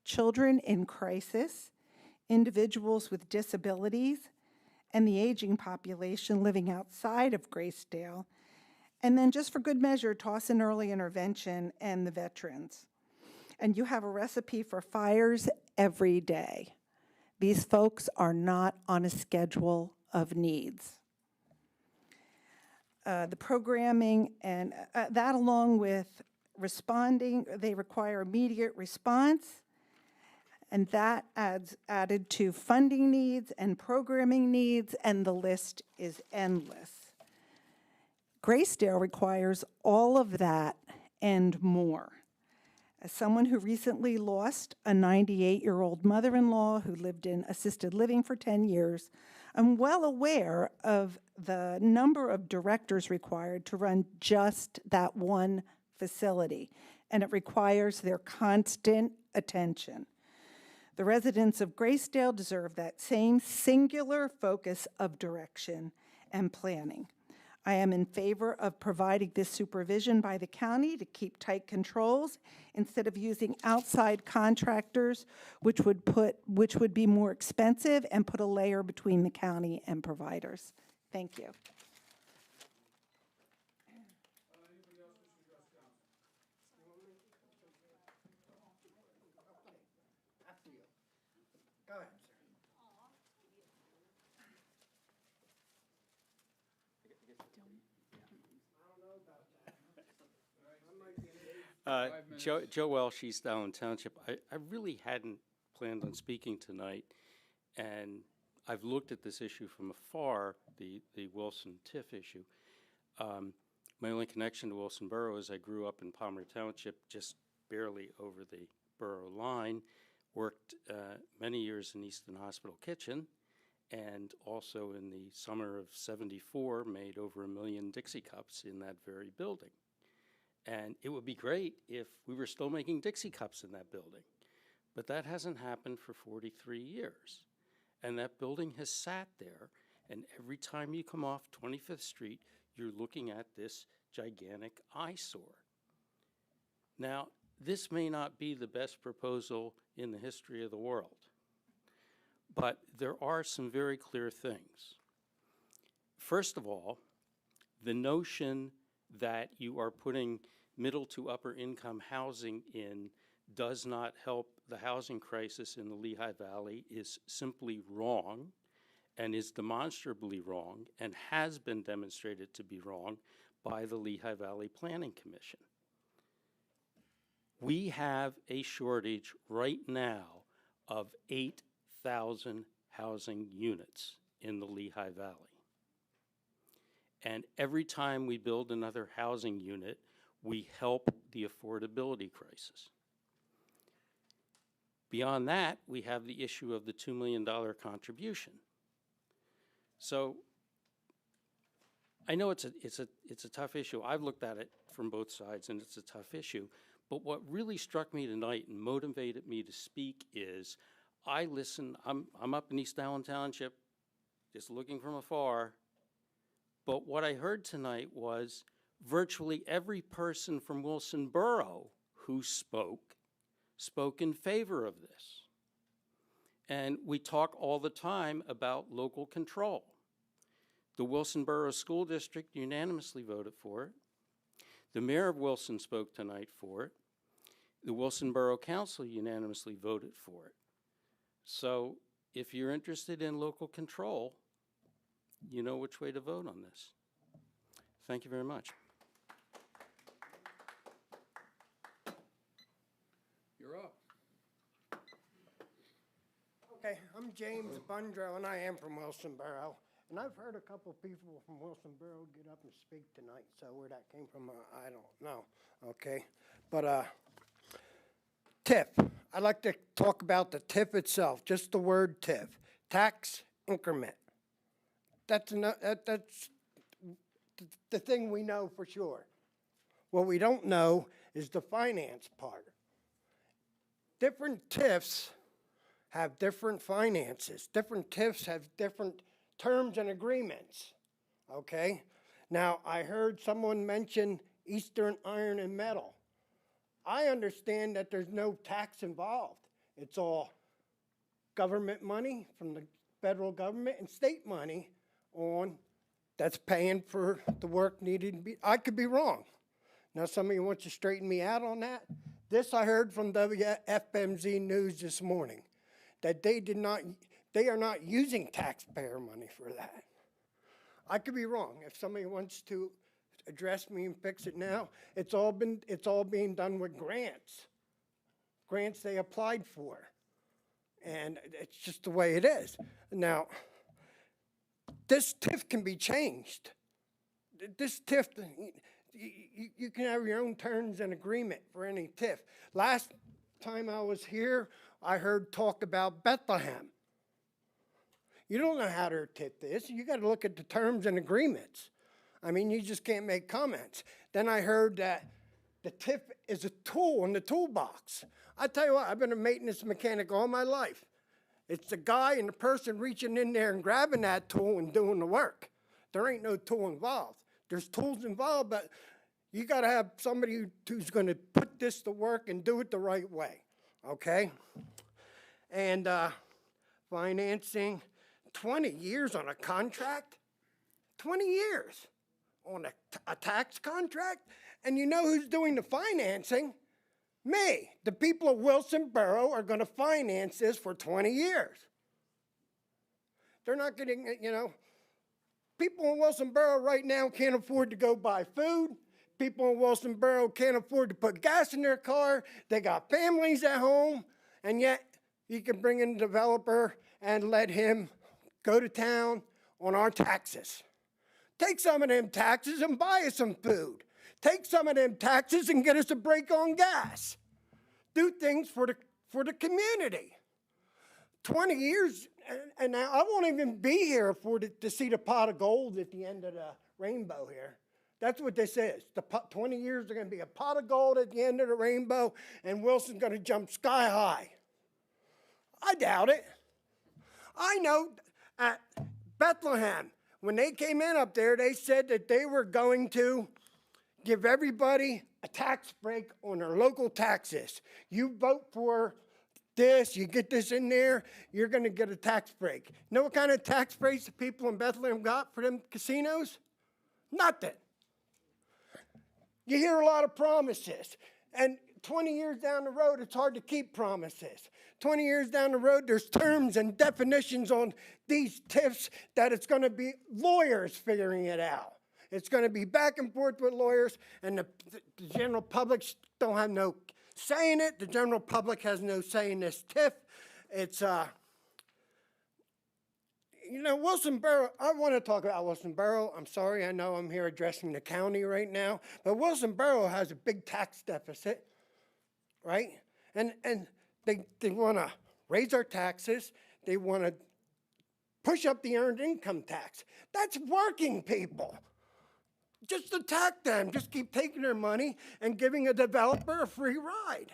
children in crisis, individuals with disabilities, and the aging population living outside of Gracedale, and then just for good measure, toss in early intervention and the veterans. And you have a recipe for fires every day. These folks are not on a schedule of needs. The programming and that, along with responding, they require immediate response, and that added to funding needs and programming needs, and the list is endless. Gracedale requires all of that and more. As someone who recently lost a 98-year-old mother-in-law who lived in assisted living for 10 years, I'm well aware of the number of directors required to run just that one facility, and it requires their constant attention. The residents of Gracedale deserve that same singular focus of direction and planning. I am in favor of providing this supervision by the county to keep tight controls instead of using outside contractors, which would be more expensive and put a layer between the county and providers. Thank you. Joe Welsh, East Allen Township. I really hadn't planned on speaking tonight, and I've looked at this issue from afar, the Wilson TIF issue. My only connection to Wilson Borough is I grew up in Palmer Township, just barely over the borough line, worked many years in Easton Hospital Kitchen, and also in the summer of '74 made over 1 million Dixie cups in that very building. And it would be great if we were still making Dixie cups in that building. But that hasn't happened for 43 years. And that building has sat there, and every time you come off 25th Street, you're looking at this gigantic eyesore. Now, this may not be the best proposal in the history of the world, but there are some very clear things. First of all, the notion that you are putting middle to upper income housing in does not help the housing crisis in the Lehigh Valley is simply wrong, and is demonstrably wrong, and has been demonstrated to be wrong by the Lehigh Valley Planning Commission. We have a shortage right now of 8,000 housing units in the Lehigh Valley. And every time we build another housing unit, we help the affordability crisis. Beyond that, we have the issue of the $2 million contribution. So I know it's a tough issue. I've looked at it from both sides, and it's a tough issue. But what really struck me tonight and motivated me to speak is I listen, I'm up in East Allen Township, just looking from afar. But what I heard tonight was virtually every person from Wilson Borough who spoke in favor of this. And we talk all the time about local control. The Wilson Borough School District unanimously voted for it. The mayor of Wilson spoke tonight for it. The Wilson Borough Council unanimously voted for it. So if you're interested in local control, you know which way to vote on this. Thank you very much. You're up. Okay, I'm James Bundro, and I am from Wilson Borough. And I've heard a couple people from Wilson Borough get up and speak tonight, so where that came from, I don't know, okay? But, TIF, I'd like to talk about the TIF itself, just the word TIF, tax increment. That's the thing we know for sure. What we don't know is the finance part. Different TIFs have different finances. Different TIFs have different terms and agreements, okay? Now, I heard someone mention Eastern Iron and Metal. I understand that there's no tax involved. It's all government money from the federal government and state money that's paying for the work needed to be. I could be wrong. Now, somebody wants to straighten me out on that. This I heard from WFMZ News this morning, that they are not using taxpayer money for that. I could be wrong. If somebody wants to address me and fix it now, it's all being done with grants they applied for, and it's just the way it is. Now, this TIF can be changed. This TIF, you can have your own terms and agreement for any TIF. Last time I was here, I heard talk about Bethlehem. You don't know how their TIF is. You got to look at the terms and agreements. I mean, you just can't make comments. Then I heard that the TIF is a tool in the toolbox. I tell you what, I've been a maintenance mechanic all my life. It's the guy and the person reaching in there and grabbing that tool and doing the work. There ain't no tool involved. There's tools involved, but you got to have somebody who's going to put this to work and do it the right way, okay? And financing, 20 years on a contract? 20 years on a tax contract? And you know who's doing the financing? Me. The people of Wilson Borough are going to finance this for 20 years. They're not getting, people in Wilson Borough right now can't afford to go buy food. People in Wilson Borough can't afford to put gas in their car. They got families at home, and yet you can bring in a developer and let him go to town on our taxes. Take some of them taxes and buy us some food. Take some of them taxes and get us a break on gas. Do things for the community. 20 years, and now I won't even be here to see the pot of gold at the end of the rainbow here. That's what this is. 20 years are going to be a pot of gold at the end of the rainbow, and Wilson's going to jump sky high. I doubt it. I know at Bethlehem, when they came in up there, they said that they were going to give everybody a tax break on their local taxes. You vote for this, you get this in there, you're going to get a tax break. You know what kind of tax breaks the people in Bethlehem got for them casinos? Nothing. You hear a lot of promises, and 20 years down the road, it's hard to keep promises. 20 years down the road, there's terms and definitions on these TIFs that it's going to be lawyers figuring it out. It's going to be back and forth with lawyers, and the general public don't have no say in it. The general public has no say in this TIF. It's, Wilson Borough, I want to talk about Wilson Borough. I'm sorry, I know I'm here addressing the county right now, but Wilson Borough has a big tax deficit, right? And they want to raise our taxes. They want to push up the earned income tax. That's working people. Just attack them. Just keep taking their money and giving a developer a free ride.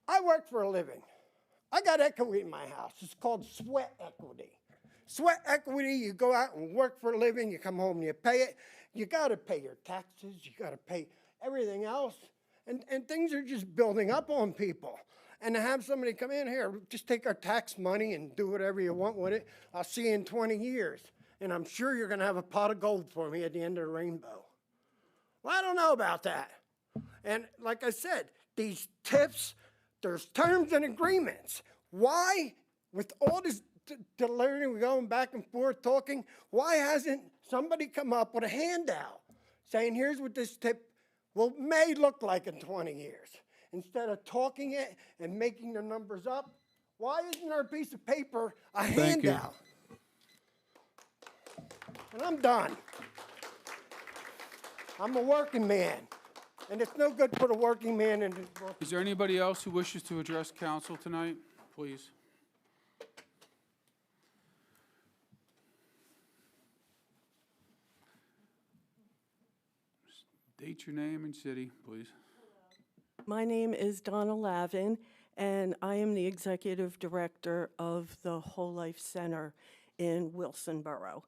I work for a living. I got equity in my house. It's called sweat equity. Sweat equity, you go out and work for a living, you come home and you pay it. You got to pay your taxes, you got to pay everything else. And things are just building up on people. And to have somebody come in here, just take our tax money and do whatever you want with it. I'll see you in 20 years. And I'm sure you're going to have a pot of gold for me at the end of the rainbow. Well, I don't know about that. And like I said, these TIFs, there's terms and agreements. Why, with all this delirium, we're going back and forth talking, why hasn't somebody come up with a handout saying, here's what this TIF may look like in 20 years? Instead of talking it and making the numbers up, why isn't there a piece of paper, a handout? And I'm done. I'm a working man, and it's no good to put a working man in. Is there anybody else who wishes to address council tonight? Please. State your name and city, please. My name is Donna Lavin, and I am the executive director of the Whole Life Center in Wilson Borough.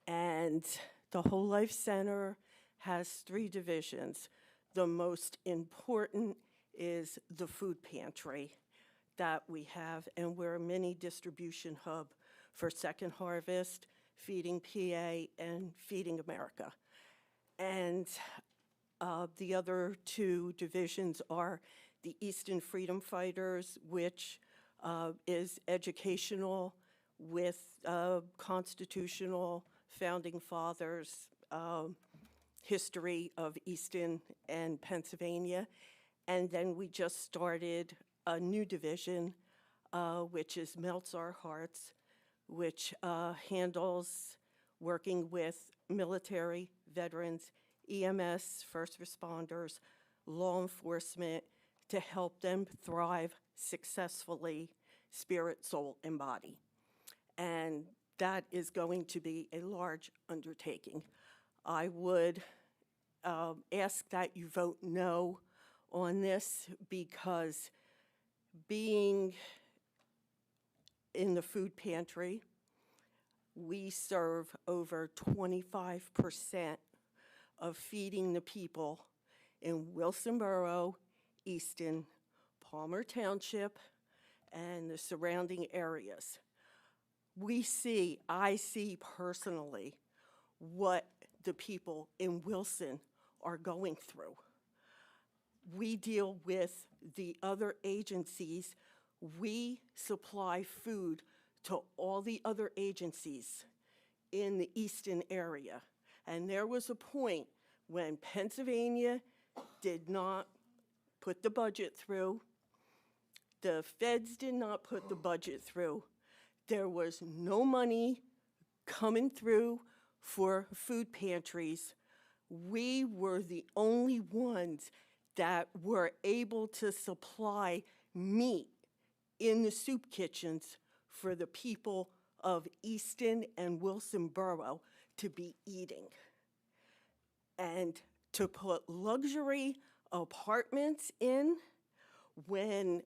And the Whole Life Center has 3 divisions. The most important is the food pantry that we have, and we're a mini distribution hub for Second Harvest, Feeding PA, and Feeding America. And the other 2 divisions are the Easton Freedom Fighters, which is educational with constitutional founding fathers, history of Easton and Pennsylvania. And then we just started a new division, which is Melts Our Hearts, which handles working with military, veterans, EMS, first responders, law enforcement, to help them thrive successfully, spirit, soul, and body. And that is going to be a large undertaking. I would ask that you vote no on this, because being in the food pantry, we serve over 25% of feeding the people in Wilson Borough, Easton, Palmer Township, and the surrounding areas. I see personally what the people in Wilson are going through. We deal with the other agencies. We supply food to all the other agencies in the Easton area. And there was a point when Pennsylvania did not put the budget through, the feds did not put the budget through, there was no money coming through for food pantries. We were the only ones that were able to supply meat in the soup kitchens for the people of Easton and Wilson Borough to be eating. And to put luxury apartments in when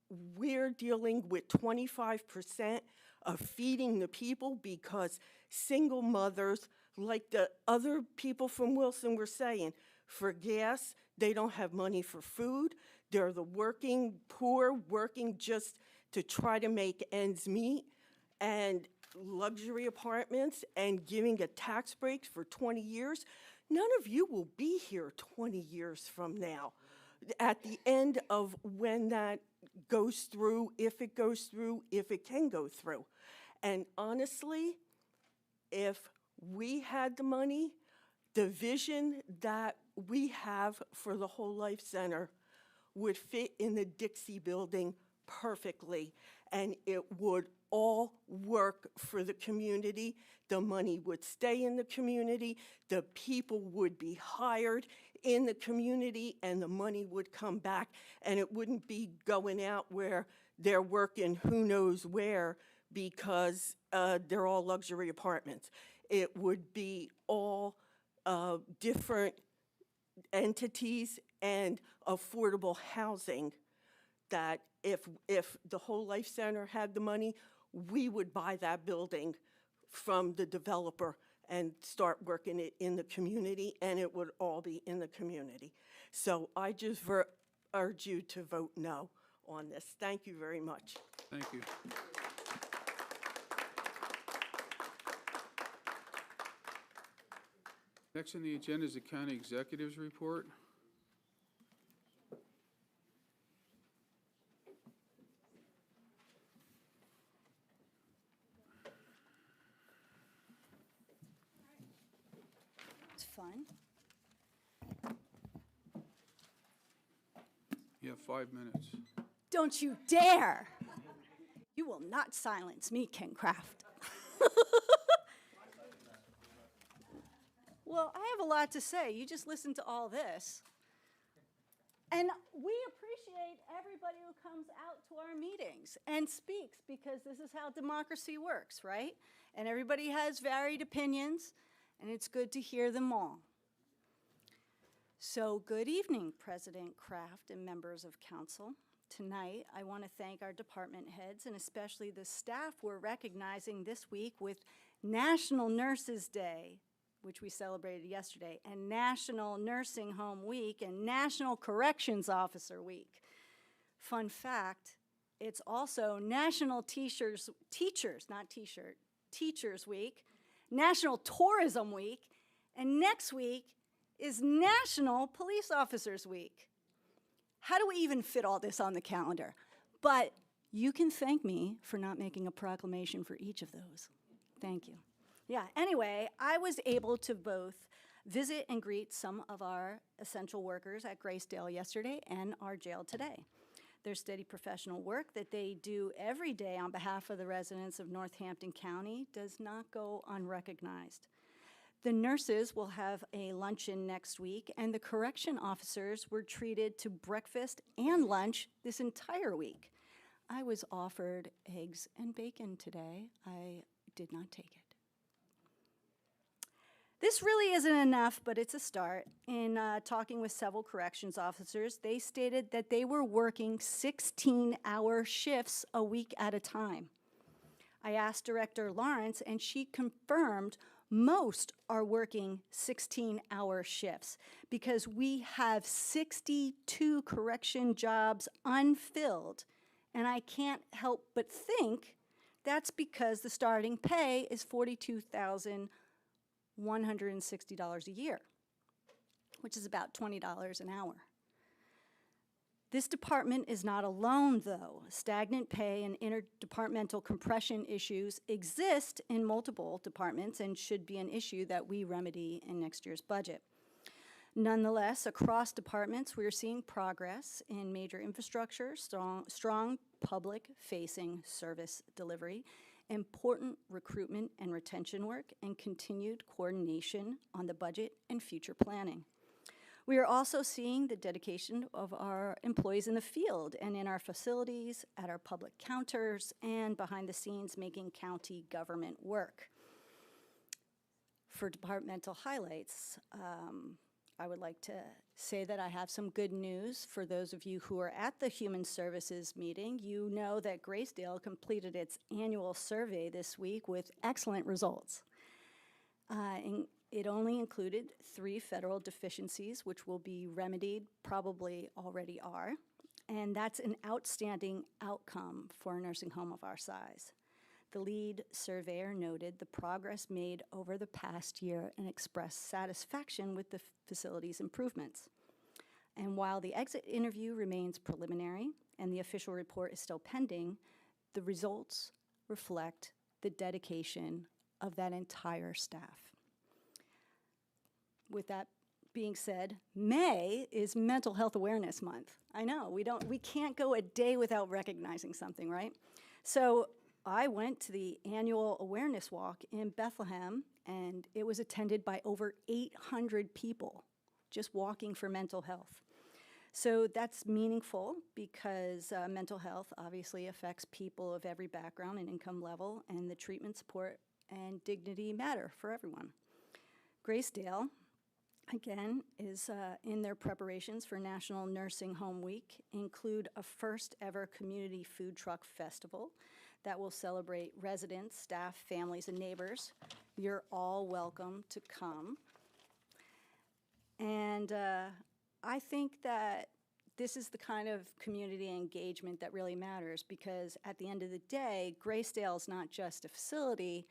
we're dealing with 25% of feeding the people, because single mothers, like the other people from Wilson were saying, for gas, they don't have money for food. They're the working poor, working just to try to make ends meet, and luxury apartments and giving a tax break for 20 years. None of you will be here 20 years from now. At the end of when that goes through, if it goes through, if it can go through. And honestly, if we had the money, the vision that we have for the Whole Life Center would fit in the Dixie building perfectly, and it would all work for the community. The money would stay in the community, the people would be hired in the community, and the money would come back, and it wouldn't be going out where they're working who knows where, because they're all luxury apartments. It would be all different entities and affordable housing that if the Whole Life Center had the money, we would buy that building from the developer and start working it in the community, and it would all be in the community. So I just urge you to vote no on this. Thank you very much. Thank you. Next on the agenda is the county executive's report. It's fun. You have 5 minutes. Don't you dare! You will not silence me, Ken Kraft. Well, I have a lot to say. You just listen to all this. And we appreciate everybody who comes out to our meetings and speaks, because this is how democracy works, right? And everybody has varied opinions, and it's good to hear them all. So good evening, President Kraft and members of council. Tonight, I want to thank our department heads and especially the staff we're recognizing this week with National Nurses Day, which we celebrated yesterday, and National Nursing Home Week, and National Corrections Officer Week. Fun fact, it's also National Teachers Week, National Tourism Week, and next week is National Police Officers Week. How do we even fit all this on the calendar? But you can thank me for not making a proclamation for each of those. Thank you. Yeah, anyway, I was able to both visit and greet some of our essential workers at Grace-Dale yesterday and our jail today. Their steady professional work that they do every day on behalf of the residents of Northampton County does not go unrecognized. The nurses will have a luncheon next week, and the correction officers were treated to breakfast and lunch this entire week. I was offered eggs and bacon today. I did not take it. This really isn't enough, but it's a start. In talking with several corrections officers, they stated that they were working 16-hour shifts a week at a time. I asked Director Lawrence, and she confirmed most are working 16-hour shifts because we have 62 correction jobs unfilled, and I can't help but think that's because the starting pay is $42,160 a year, which is about $20 an hour. This department is not alone, though. Stagnant pay and interdepartmental compression issues exist in multiple departments and should be an issue that we remedy in next year's budget. Nonetheless, across departments, we are seeing progress in major infrastructure, strong public-facing service delivery, important recruitment and retention work, and continued coordination on the budget and future planning. We are also seeing the dedication of our employees in the field and in our facilities, at our public counters, and behind the scenes making county government work. For departmental highlights, I would like to say that I have some good news for those of you who are at the Human Services meeting. You know that Grace-Dale completed its annual survey this week with excellent results. It only included 3 federal deficiencies, which will be remedied, probably already are, and that's an outstanding outcome for a nursing home of our size. The lead surveyor noted the progress made over the past year and expressed satisfaction with the facility's improvements. And while the exit interview remains preliminary and the official report is still pending, the results reflect the dedication of that entire staff. With that being said, May is Mental Health Awareness Month. I know, we can't go a day without recognizing something, right? So I went to the annual awareness walk in Bethlehem, and it was attended by over 800 people just walking for mental health. So that's meaningful because mental health obviously affects people of every background and income level, and the treatment, support, and dignity matter for everyone. Grace-Dale again, is in their preparations for National Nursing Home Week, include a first-ever community food truck festival that will celebrate residents, staff, families, and neighbors. You're all welcome to come. And I think that this is the kind of community engagement that really matters, because at the end of the day, Graysdale is not just a facility,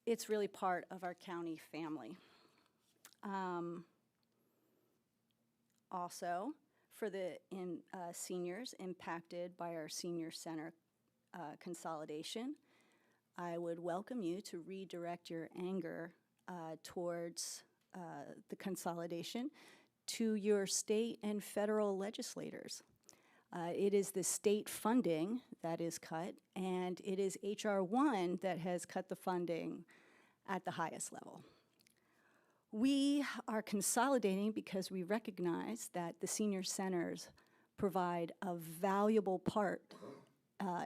it's really part of our county family. Also, for the seniors impacted by our senior center consolidation, I would welcome you to redirect your anger towards the consolidation to your state and federal legislators. It is the state funding that is cut, and it is H.R. 1 that has cut the funding at the highest level. We are consolidating because we recognize that the senior centers provide a valuable part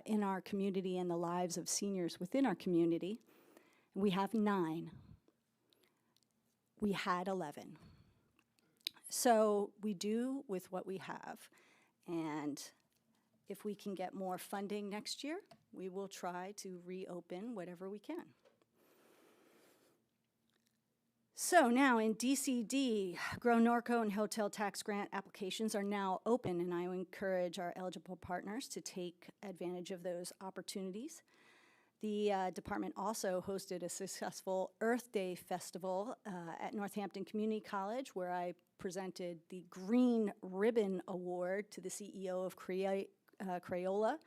in our community and the lives of seniors within our community. We have 9. We had 11. So we do with what we have, and if we can get more funding next year, we will try to reopen whatever we can. So now in DCD, Grow Norco and hotel tax grant applications are now open, and I encourage our eligible partners to take advantage of those opportunities. The department also hosted a successful Earth Day Festival at Northampton Community College, where I presented the Green Ribbon Award to the CEO of Crayola,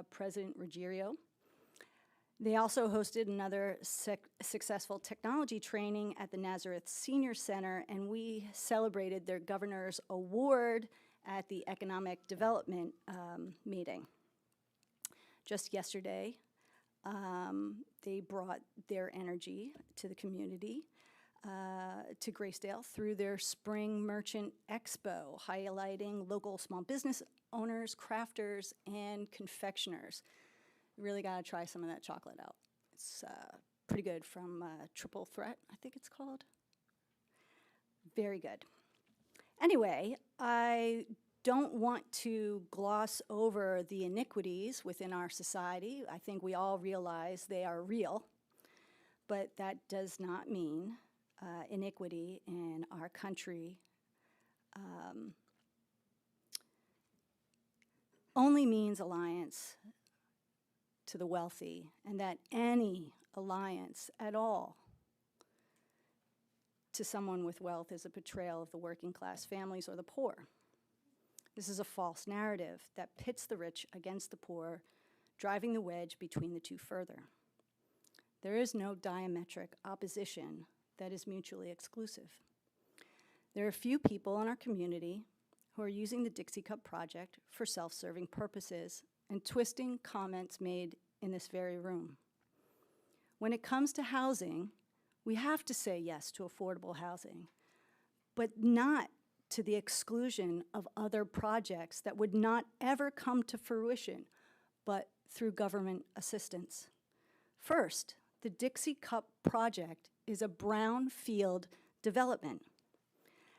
President Ruggiero. They also hosted another successful technology training at the Nazareth Senior Center, and we celebrated their governor's award at the Economic Development meeting. Just yesterday, they brought their energy to the community, to Graysdale, through their Spring Merchant Expo, highlighting local small business owners, crafters, and confectioners. You really got to try some of that chocolate out. It's pretty good, from Triple Threat, I think it's called. Very good. Anyway, I don't want to gloss over the iniquities within our society. I think we all realize they are real, but that does not mean iniquity in our country only means alliance to the wealthy, and that any alliance at all to someone with wealth is a betrayal of the working class families or the poor. This is a false narrative that pits the rich against the poor, driving the wedge between the two further. There is no diametric opposition that is mutually exclusive. There are few people in our community who are using the Dixie Cup project for self-serving purposes and twisting comments made in this very room. When it comes to housing, we have to say yes to affordable housing, but not to the exclusion of other projects that would not ever come to fruition, but through government assistance. First, the Dixie Cup project is a brownfield development.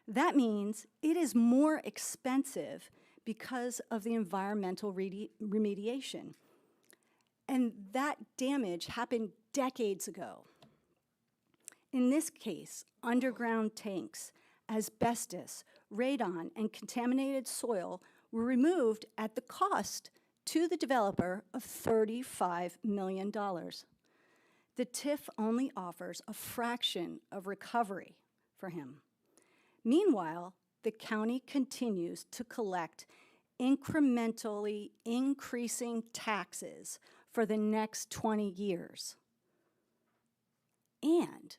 That means it is more expensive because of the environmental remediation. And that damage happened decades ago. In this case, underground tanks, asbestos, radon, and contaminated soil were removed at the cost to the developer of $35 million. The TIF only offers a fraction of recovery for him. Meanwhile, the county continues to collect incrementally increasing taxes for the next 20 years. And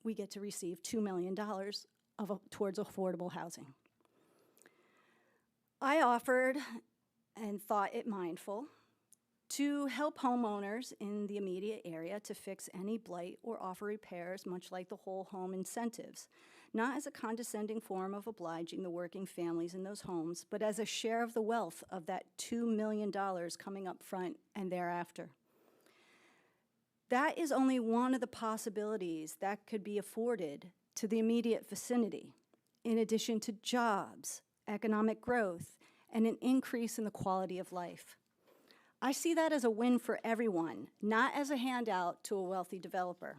we get to receive $2 million towards affordable housing. I offered and thought it mindful to help homeowners in the immediate area to fix any blight or offer repairs, much like the whole home incentives, not as a condescending form of obliging the working families in those homes, but as a share of the wealth of that $2 million coming up front and thereafter. That is only one of the possibilities that could be afforded to the immediate vicinity, in addition to jobs, economic growth, and an increase in the quality of life. I see that as a win for everyone, not as a handout to a wealthy developer.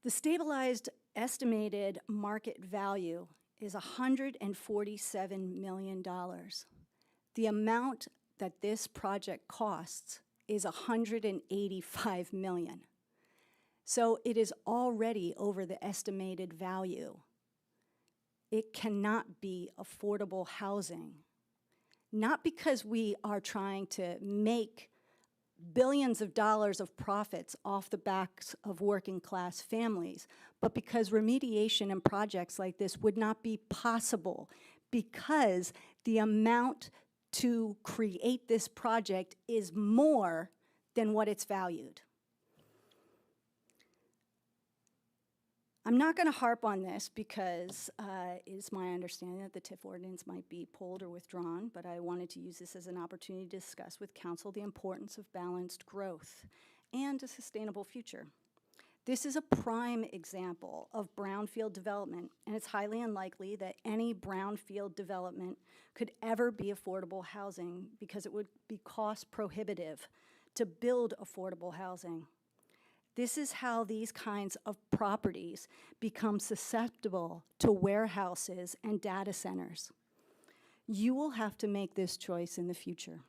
The stabilized estimated market value is $147 million. The amount that this project costs is $185 million. So it is already over the estimated value. It cannot be affordable housing. Not because we are trying to make billions of dollars of profits off the backs of working class families, but because remediation and projects like this would not be possible because the amount to create this project is more than what it's valued. I'm not going to harp on this because it is my understanding that the TIF ordinance might be pulled or withdrawn, but I wanted to use this as an opportunity to discuss with Council the importance of balanced growth and a sustainable future. This is a prime example of brownfield development, and it's highly unlikely that any brownfield development could ever be affordable housing because it would be cost prohibitive to build affordable housing. This is how these kinds of properties become susceptible to warehouses and data centers. You will have to make this choice in the future.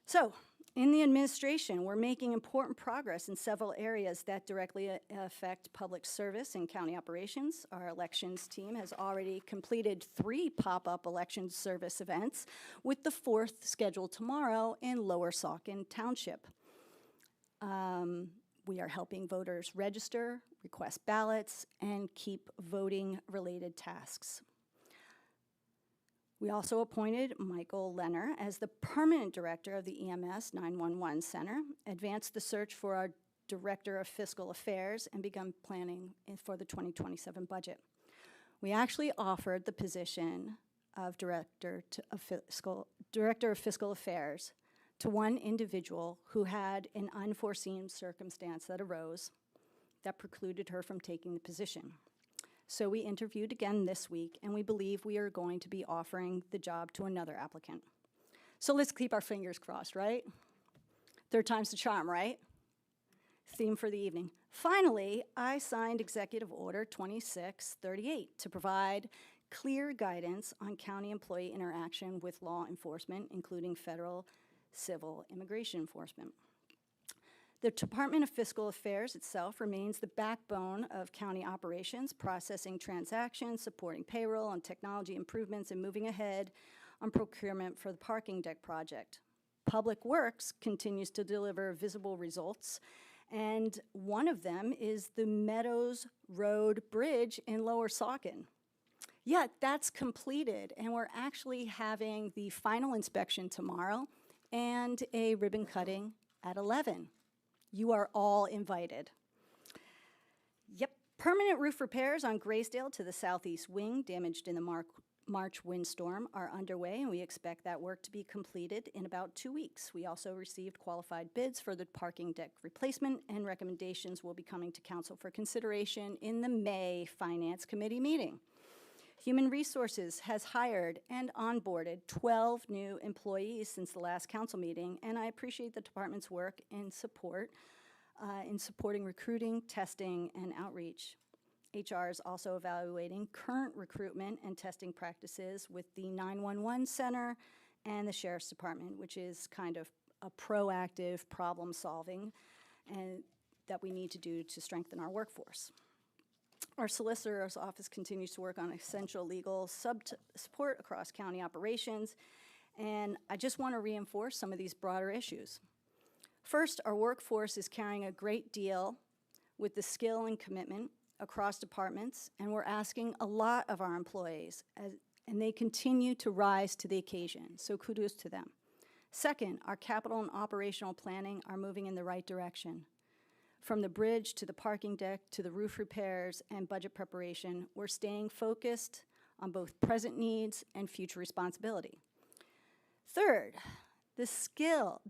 So, in the administration, we're making important progress in several areas that directly affect public service and county operations. Our elections team has already completed 3 pop-up election service events, with the 4th scheduled tomorrow in Lower Saucon Township. We are helping voters register, request ballots, and keep voting-related tasks. We also appointed Michael Lenner as the permanent director of the EMS 911 Center, advanced the search for our director of fiscal affairs, and begun planning for the 2027 budget. We actually offered the position of director of fiscal affairs to one individual who had an unforeseen circumstance that arose that precluded her from taking the position. So we interviewed again this week, and we believe we are going to be offering the job to another applicant. So let's keep our fingers crossed, right? 3rd time's the charm, right? Theme for the evening. Finally, I signed Executive Order 2638 to provide clear guidance on county employee interaction with law enforcement, including federal civil immigration enforcement. The Department of Fiscal Affairs itself remains the backbone of county operations, processing transactions, supporting payroll and technology improvements, and moving ahead on procurement for the parking deck project. Public Works continues to deliver visible results, and one of them is the Meadows Road Bridge in Lower Saucon. Yeah, that's completed, and we're actually having the final inspection tomorrow and a ribbon cutting at 11. You are all invited. Yep, permanent roof repairs on Graysdale to the southeast wing, damaged in the March windstorm, are underway, and we expect that work to be completed in about 2 weeks. We also received qualified bids for the parking deck replacement, and recommendations will be coming to council for consideration in the May Finance Committee meeting. Human Resources has hired and onboarded 12 new employees since the last council meeting, and I appreciate the department's work in supporting recruiting, testing, and outreach. HR is also evaluating current recruitment and testing practices with the 911 Center and the Sheriff's Department, which is kind of a proactive problem solving and that we need to do to strengthen our workforce. Our solicitor's office continues to work on essential legal support across county operations, and I just want to reinforce some of these broader issues. First, our workforce is carrying a great deal with the skill and commitment across departments, and we're asking a lot of our employees, and they continue to rise to the occasion, so kudos to them. Second, our capital and operational planning are moving in the right direction. From the bridge to the parking deck to the roof repairs and budget preparation, we're staying focused on both present needs and future responsibility. Third, The scale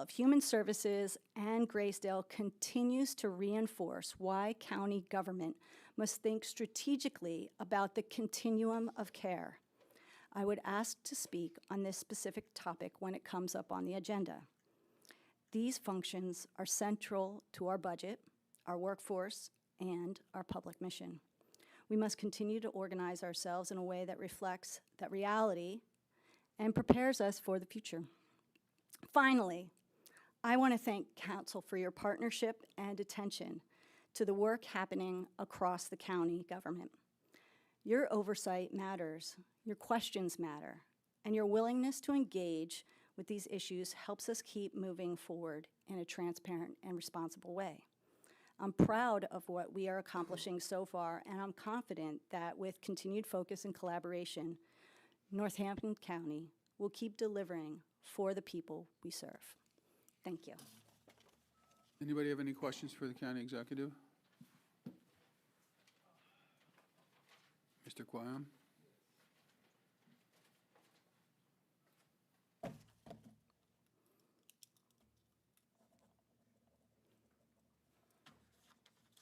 of human services and Graysdale continues to reinforce why county government must think strategically about the continuum of care. I would ask to speak on this specific topic when it comes up on the agenda. These functions are central to our budget, our workforce, and our public mission. We must continue to organize ourselves in a way that reflects that reality and prepares us for the future. Finally, I want to thank Council for your partnership and attention to the work happening across the county government. Your oversight matters, your questions matter, and your willingness to engage with these issues helps us keep moving forward in a transparent and responsible way. I'm proud of what we are accomplishing so far, and I'm confident that with continued focus and collaboration, Northampton County will keep delivering for the people we serve. Thank you. Anybody have any questions for the county executive? Mr. Quam?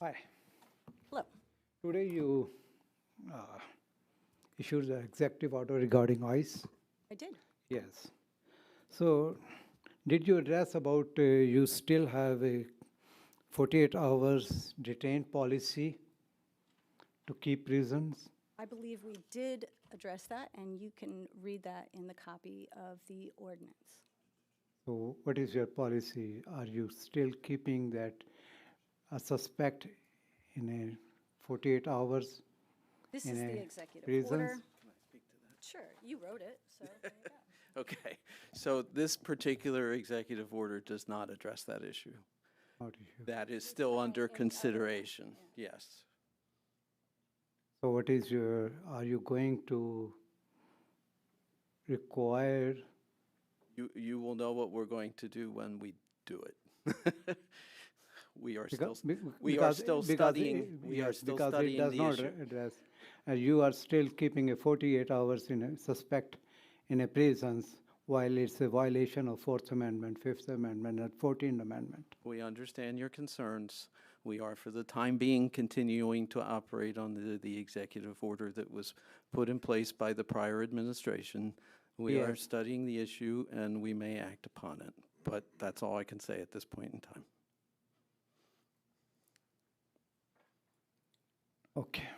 Hi. Hello. Today you issued the executive order regarding ICE. I did. Yes. So did you address about you still have a 48 hours detained policy to keep prisons? I believe we did address that, and you can read that in the copy of the ordinance. So what is your policy? Are you still keeping that a suspect in a 48 hours This in is a the executive prisons? order. Sure, you wrote it, so there you go. Okay, so this particular executive order does not address that issue. Not issue. That is still under consideration, yes. So what is your, are you going to require? You will know what we're going to do when we do it. We are still, we are still studying, we are still studying the issue. Because it does not address, you are still keeping a 48 hours in a suspect in a prisons while it's a violation of Fourth Amendment, Fifth Amendment, and 14th Amendment. We understand your concerns. We are, for the time being, continuing to operate on the executive order that was put in place by the prior administration. We are Yes. studying the issue, and we may act upon it, but that's all I can say at this point in time. Okay.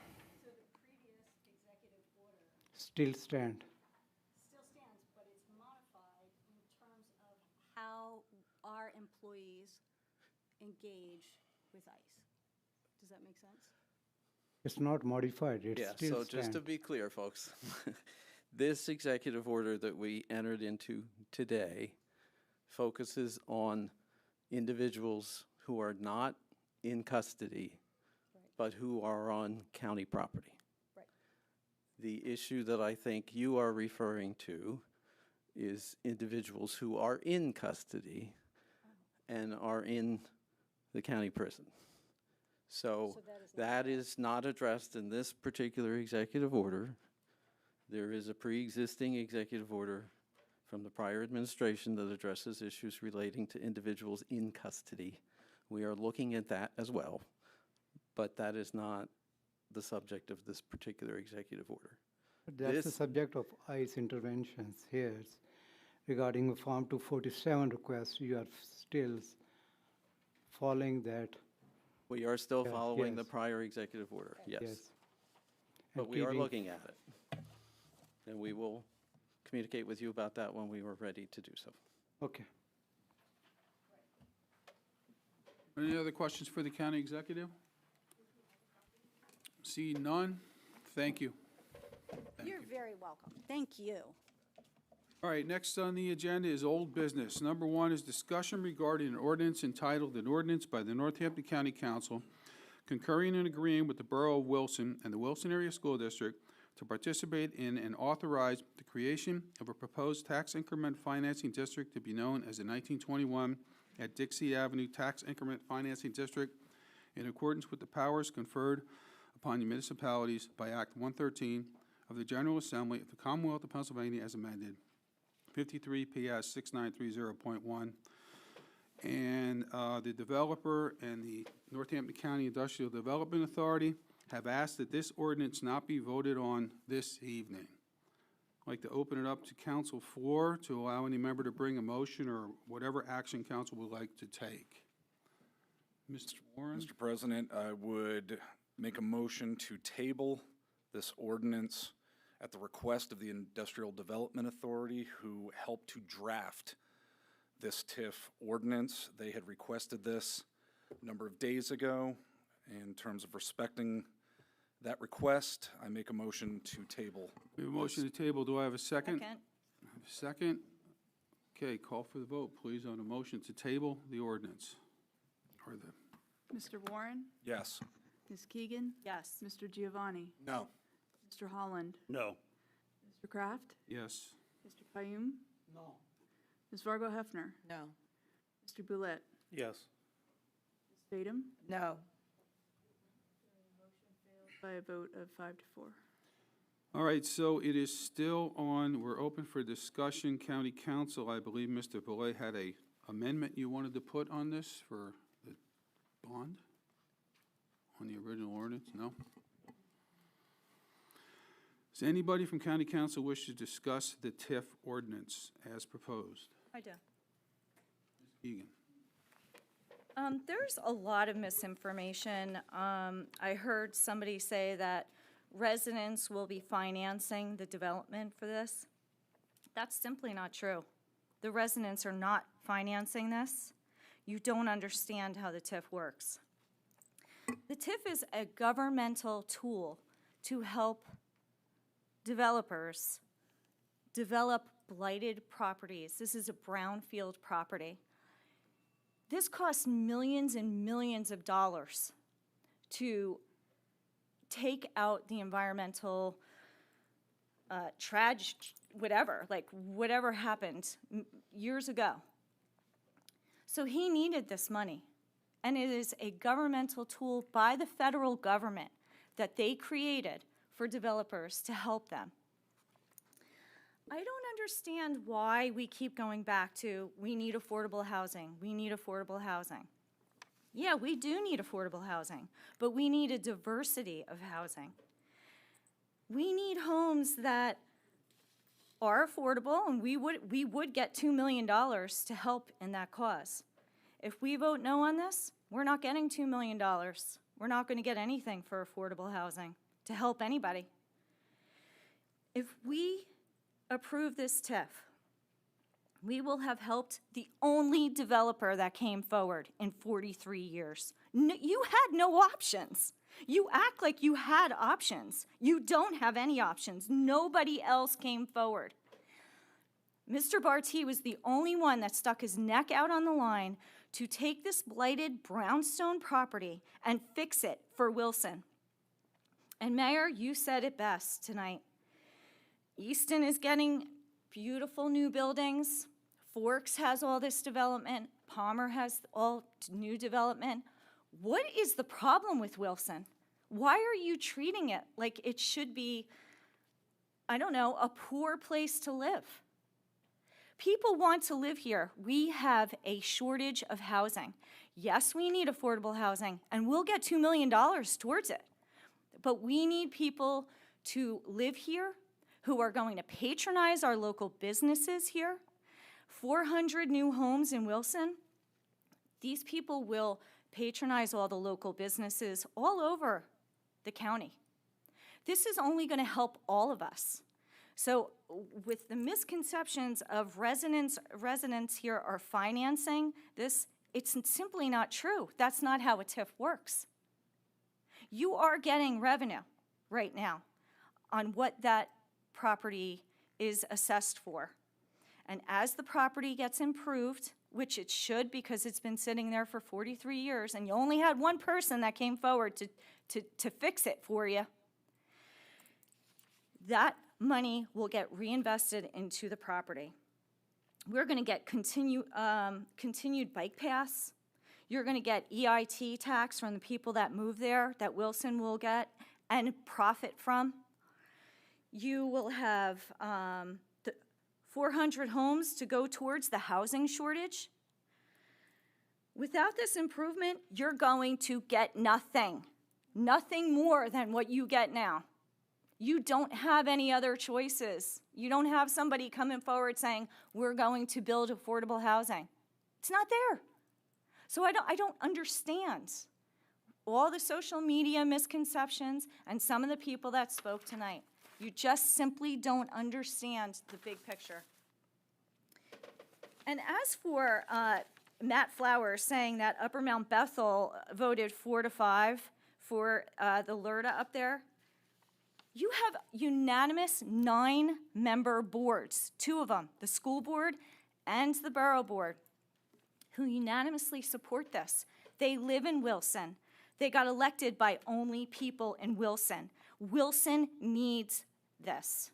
So the previous executive order Still stand. still stands, but it's modified in terms of how our employees engage with ICE. Does that make sense? It's not modified, it Yeah, still so stands. just to be clear, folks, this executive order that we entered into today focuses on individuals who are not in custody, but who are on county property. Right. The issue that I think you are referring to is individuals who are in custody and are in the county prison. So that is not addressed in this particular executive order. There is a pre-existing executive order from the prior administration that addresses issues relating to individuals in custody. We are looking at that as well, but that is not the subject of this particular executive order. But that's the subject of ICE interventions here. Regarding Form 247 request, you are still following that. We are still Yeah, following the yes. prior executive order, yes. Yes. But And we are keeping- looking at it. And we will communicate with you about that when we were ready to do so. Okay. Any other questions for the county executive? See none? Thank you. You're very welcome. Thank you. All right, next on the agenda is old business. Number one is discussion regarding an ordinance entitled, "An Ordinance by the Northampton County Council concurring and agreeing with the Borough of Wilson and the Wilson Area School District to participate in and authorize the creation of a proposed tax increment financing district to be known as the 1921 at Dixie Avenue Tax Increment Financing District in accordance with the powers conferred upon the municipalities by Act 113 of the General Assembly of the Commonwealth of Pennsylvania as amended, 53 PS 6930.1. And the developer and the Northampton County Industrial Development Authority have asked that this ordinance not be voted on this evening. I'd like to open it up to council floor to allow any member to bring a motion or whatever action council would like to take. Mr. Warren? Mr. President, I would make a motion to table this ordinance at the request of the Industrial Development Authority, who helped to draft this TIF ordinance. They had requested this a number of days ago. In terms of respecting that request, I make a motion to table. We have a motion to table. Do I have a second? Second. I have a second. Okay, call for the vote, please, on a motion to table the ordinance. Or the, Mr. Warren? Yes. Ms. Keegan? Yes. Mr. Giovanni? No. Mr. Holland? No. Mr. Kraft? yes. Mr. Fayum? No. Ms. Fargo Hefner? No. Mr. Boulette? Yes. Ms. Tatum? No. By a vote of 5 to 4. All right, so it is still on, we're open for discussion. County Council, I believe Mr. Belay had a amendment you wanted to put on this for the bond? On the original ordinance, no? Does anybody from County Council wish to discuss the TIF ordinance as proposed? I do. Egan. There's a lot of misinformation. I heard somebody say that residents will be financing the development for this. That's simply not true. The residents are not financing this. You don't understand how the TIF works. The TIF is a governmental tool to help developers develop blighted properties. This is a brownfield property. This costs millions and millions of dollars to take out the environmental whatever happened years ago. So he needed this money. And it is a governmental tool by the federal government that they created for developers to help them. I don't understand why we keep going back to, we need affordable housing, we need affordable housing. Yeah, we do need affordable housing, but we need a diversity of housing. We need homes that are affordable, and we would get $2 million to help in that cause. If we vote no on this, we're not getting $2 million. We're not going to get anything for affordable housing to help anybody. If we approve this TIF, we will have helped the only developer that came forward in 43 years. You had no options. You act like you had options. You don't have any options. Nobody else came forward. Mr. Barty was the only one that stuck his neck out on the line to take this blighted brownstone property and fix it for Wilson. And Mayor, you said it best tonight. Easton is getting beautiful new buildings. Forks has all this development. Palmer has all new development. What is the problem with Wilson? Why are you treating it like it should be, I don't know, a poor place to live? People want to live here. We have a shortage of housing. Yes, we need affordable housing, and we'll get $2 million towards it. But we need people to live here who are going to patronize our local businesses here. 400 new homes in Wilson. These people will patronize all the local businesses all over the county. This is only going to help all of us. So with the misconceptions of residents here are financing this, it's simply not true. That's not how a TIF works. You are getting revenue right now on what that property is assessed for. And as the property gets improved, which it should because it's been sitting there for 43 years, and you only had one person that came forward to fix it for you, that money will get reinvested into the property. We're going to get continued bike paths. You're going to get EIT tax from the people that move there that Wilson will get and profit from. You will have 400 homes to go towards the housing shortage. Without this improvement, you're going to get nothing. Nothing more than what you get now. You don't have any other choices. You don't have somebody coming forward saying, we're going to build affordable housing. It's not there. So I don't understand all the social media misconceptions and some of the people that spoke tonight. You just simply don't understand the big picture. And as for Matt Flowers saying that Upper Mount Bethel voted 4-5 for the LRTA up there, you have unanimous 9-member boards, 2 of them, the school board and the borough board, who unanimously support this. They live in Wilson. They got elected by only people in Wilson. Wilson needs this.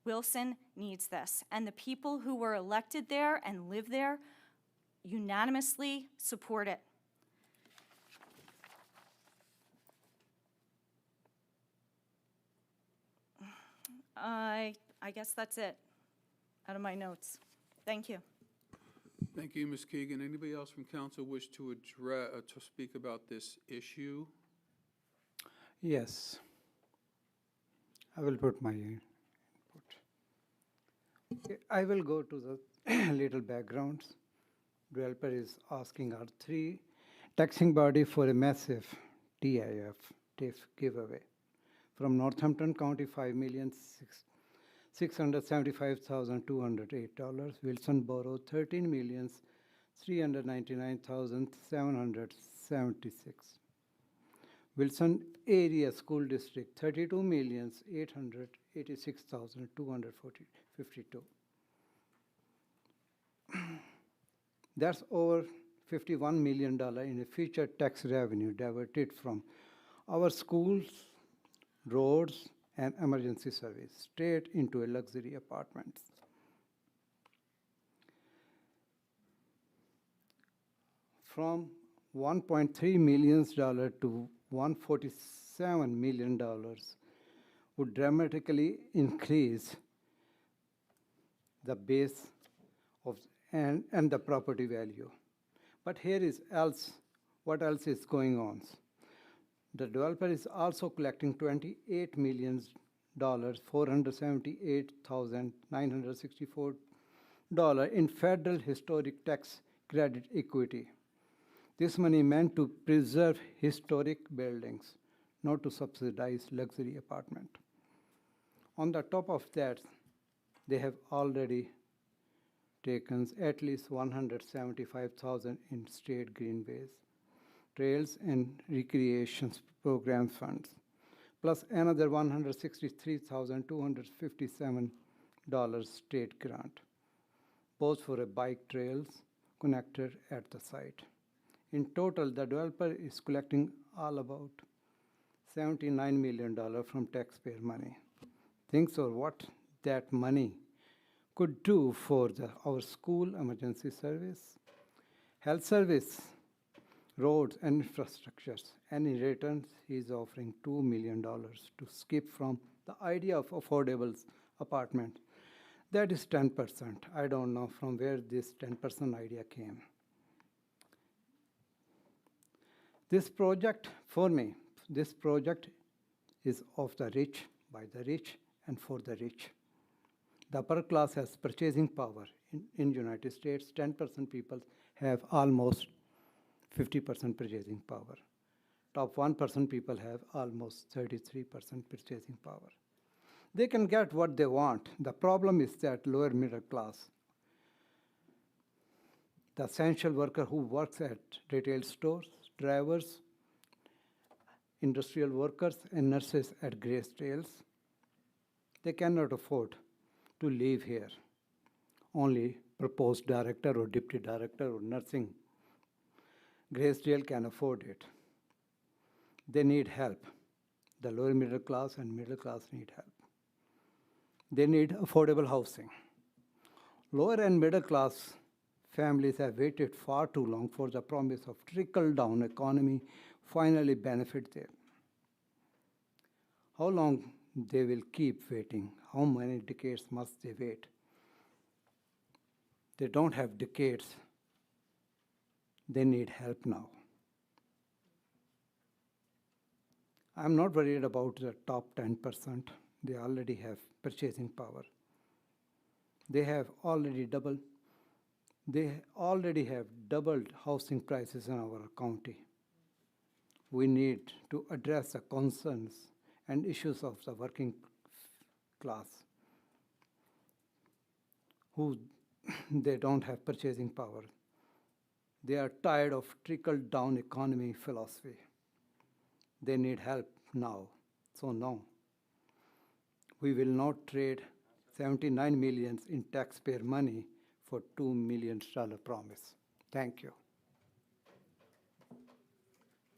Wilson needs this. And the people who were elected there and live there unanimously support it. I guess that's it out of my notes. Thank you. Thank you, Ms. Keegan. Anybody else from council wish to address, to speak about this issue? Yes. I will put my input. I will go to the little backgrounds. Developer is asking our 3 taxing body for a massive TIF giveaway. From Northampton County, $5,675,208. Wilson Borough, $13,399,776. Wilson Area School District, $32,886,252. That's over $51 million in a future tax revenue diverted from our schools, roads, and emergency service straight into a luxury apartments. From $1.3 million to $147 million would dramatically increase the base of and the property value. But here is what else is going on. The developer is also collecting $28 million, $478,964 in federal historic tax credit equity. This money meant to preserve historic buildings, not to subsidize luxury apartment. On the top of that, they have already taken at least $175,000 in state greenways, trails and recreation program funds, plus another $163,257 state grant, both for a bike trails connector at the site. In total, the developer is collecting all about $79 million from taxpayer money. Think so what that money could do for our school emergency service, health service, roads and infrastructures. And in return, he is offering $2 million to skip from the idea of affordable apartment. That is 10%. I don't know from where this 10% idea came. This project, for me, this project is of the rich, by the rich, and for the rich. The upper class has purchasing power. In United States, 10% people have almost 50% purchasing power. Top 1% people have almost 33% purchasing power. They can get what they want. The problem is that lower middle class, the essential worker who works at retail stores, drivers, industrial workers, and nurses at Grace Trails, they cannot afford to live here. Only proposed director or deputy director or nursing Grace-Trail can afford it. They need help. The lower middle class and middle class need help. They need affordable housing. Lower and middle class families have waited far too long for the promise of trickle-down economy finally benefit them. How long they will keep waiting? How many decades must they wait? They don't have decades. They need help now. I'm not worried about the top 10%. They already have purchasing power. They already have doubled housing prices in our county. We need to address the concerns and issues of the working class who they don't have purchasing power. They are tired of trickle-down economy philosophy. They need help now. So no, we will not trade 79 million in taxpayer money for $2 million promise. Thank you.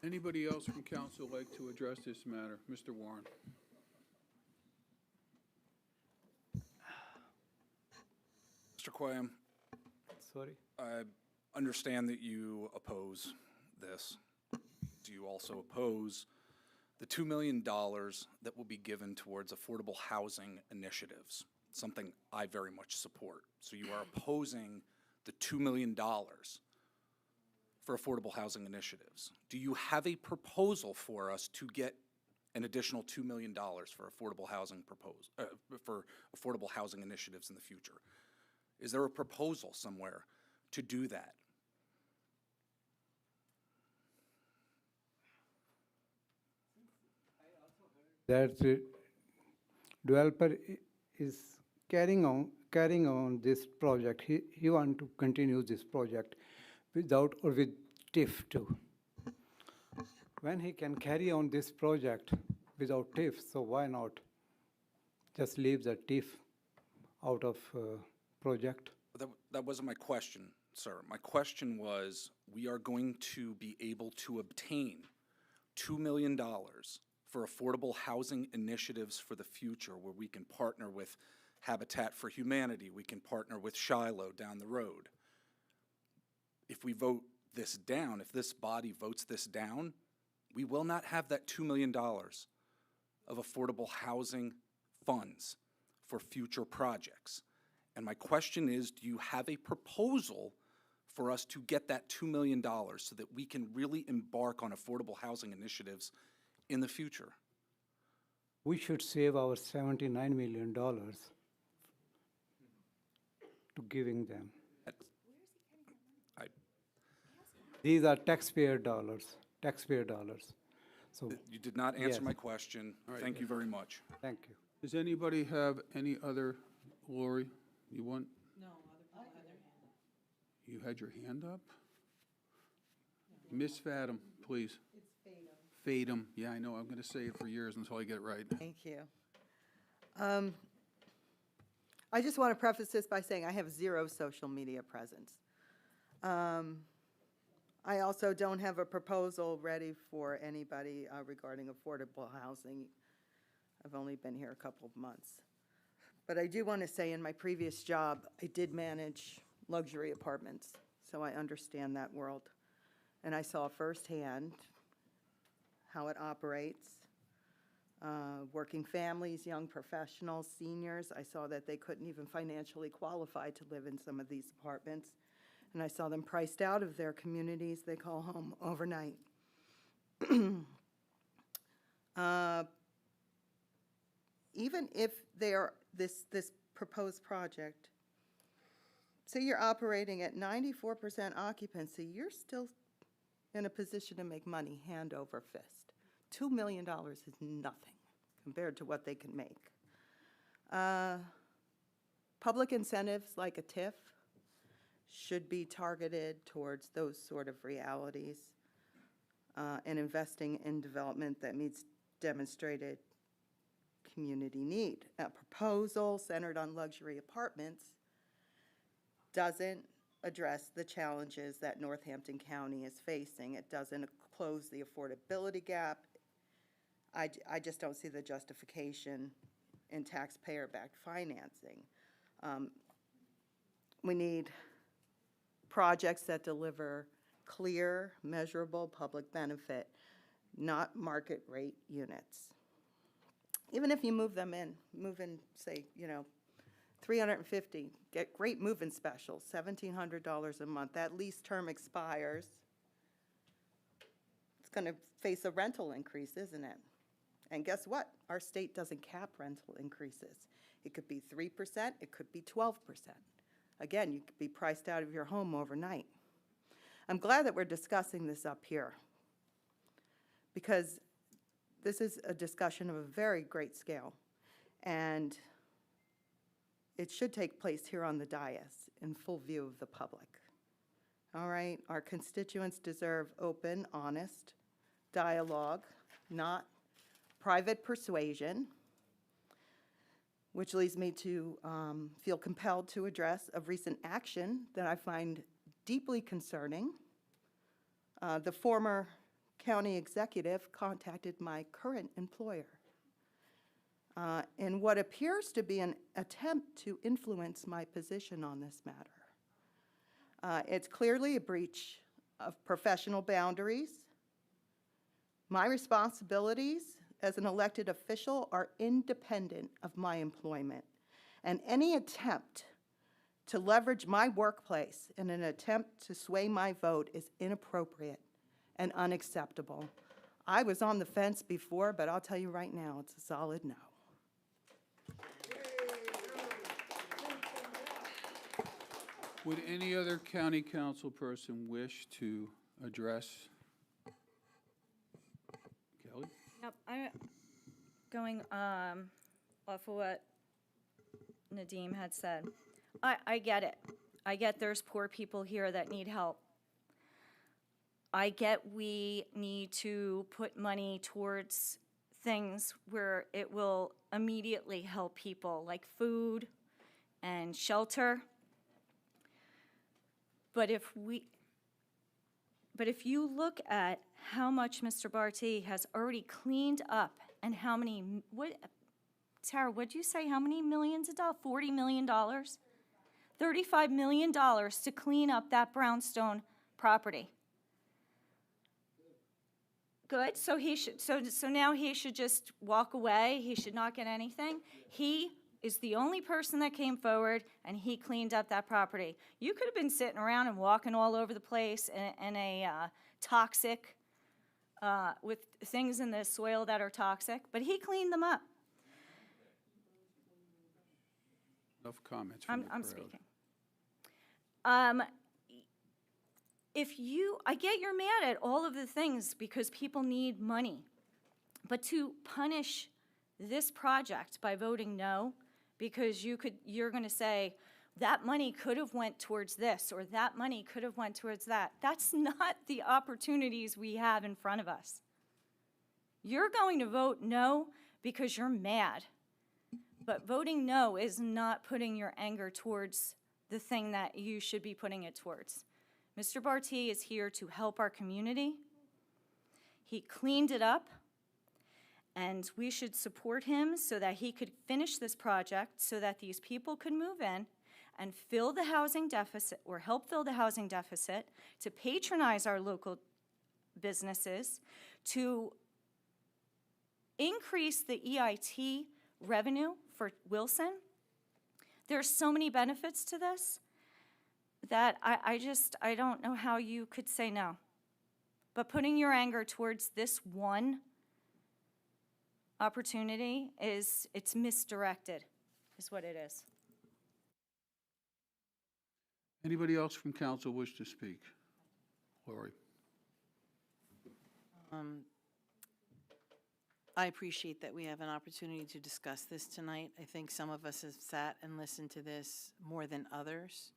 Anybody else from council like to address this matter? Mr. Warren. Mr. Quam, Sorry? I understand that you oppose this. Do you also oppose the $2 million that will be given towards affordable housing initiatives? Something I very much support. So you are opposing the $2 million for affordable housing initiatives. Do you have a proposal for us to get an additional $2 million for affordable housing initiatives in the future? Is there a proposal somewhere to do that? That developer is carrying on this project. He want to continue this project without or with TIF too. When he can carry on this project without TIF, so why not just leave the TIF out of project? That wasn't my question, sir. My question was, we are going to be able to obtain $2 million for affordable housing initiatives for the future, where we can partner with Habitat for Humanity, we can partner with Shiloh down the road. If we vote this down, if this body votes this down, we will not have that $2 million of affordable housing funds for future projects. And my question is, do you have a proposal for us to get that $2 million so that we can really embark on affordable housing initiatives in the future? We should save our $79 million to giving them. These are taxpayer dollars. So You did not answer yes. my question. Thank you very much. Thank you. Does anybody have any other, Lori, you want? No, other people had their hand up. You had your hand up? Miss Fadum, please. It's Fadum. Fadum, yeah, I know, I'm gonna say it for years until I get it right. Thank you. I just want to preface this by saying I have zero social media presence. I also don't have a proposal ready for anybody regarding affordable housing. I've only been here a couple of months. But I do want to say in my previous job, I did manage luxury apartments, so I understand that world. And I saw firsthand how it operates. Working families, young professionals, seniors, I saw that they couldn't even financially qualify to live in some of these apartments. And I saw them priced out of their communities they call home overnight. Even if they are this proposed project, say you're operating at 94% occupancy, you're still in a position to make money hand over fist. $2 million is nothing compared to what they can make. Public incentives like a TIF should be targeted towards those sort of realities and investing in development that meets demonstrated community need. A proposal centered on luxury apartments doesn't address the challenges that Northampton County is facing. It doesn't close the affordability gap. I just don't see the justification in taxpayer-backed financing. We need projects that deliver clear, measurable public benefit, not market rate units. Even if you move in, say, $350, get great move-in specials, $1,700 a month. That lease term expires. It's going to face a rental increase, isn't it? And guess what? Our state doesn't cap rental increases. It could be 3%, it could be 12%. Again, you could be priced out of your home overnight. I'm glad that we're discussing this up here, because this is a discussion of a very great scale, and it should take place here on the dais in full view of the public. All right, our constituents deserve open, honest dialogue, not private persuasion, which leads me to feel compelled to address a recent action that I find deeply concerning. The former county executive contacted my current employer in what appears to be an attempt to influence my position on this matter. It's clearly a breach of professional boundaries. My responsibilities as an elected official are independent of my employment, and any attempt to leverage my workplace in an attempt to sway my vote is inappropriate and unacceptable. I was on the fence before, but I'll tell you right now, it's a solid no. Would any other county council person wish to address? Kelly? Yep, I'm going off of what Nadeem had said. I get it. I get there's poor people here that need help. I get we need to put money towards things where it will immediately help people, like food and shelter. But if you look at how much Mr. Barty has already cleaned up and how many, Tara, what'd you say, how many millions of dollars? $40 million? $35 million to clean up that brownstone property. Good, so he should, so now he should just walk away, he should not get anything? He is the only person that came forward and he cleaned up that property. You could have been sitting around and walking all over the place in a toxic, with things in the soil that are toxic, but he cleaned them up. Enough comments from the I'm crowd. speaking. I get you're mad at all of the things because people need money, but to punish this project by voting no, because you're going to say that money could have went towards this or that money could have went towards that. That's not the opportunities we have in front of us. You're going to vote no because you're mad, but voting no is not putting your anger towards the thing that you should be putting it towards. Mr. Barty is here to help our community. He cleaned it up, and we should support him so that he could finish this project so that these people could move in and fill the housing deficit, or help fill the housing deficit, to patronize our local businesses, to increase the EIT revenue for Wilson. There's so many benefits to this that I don't know how you could say no. But putting your anger towards this one opportunity it's misdirected, is what it is. Anybody else from council wish to speak? Lori? I appreciate that we have an opportunity to discuss this tonight. I think some of us have sat and listened to this more than others.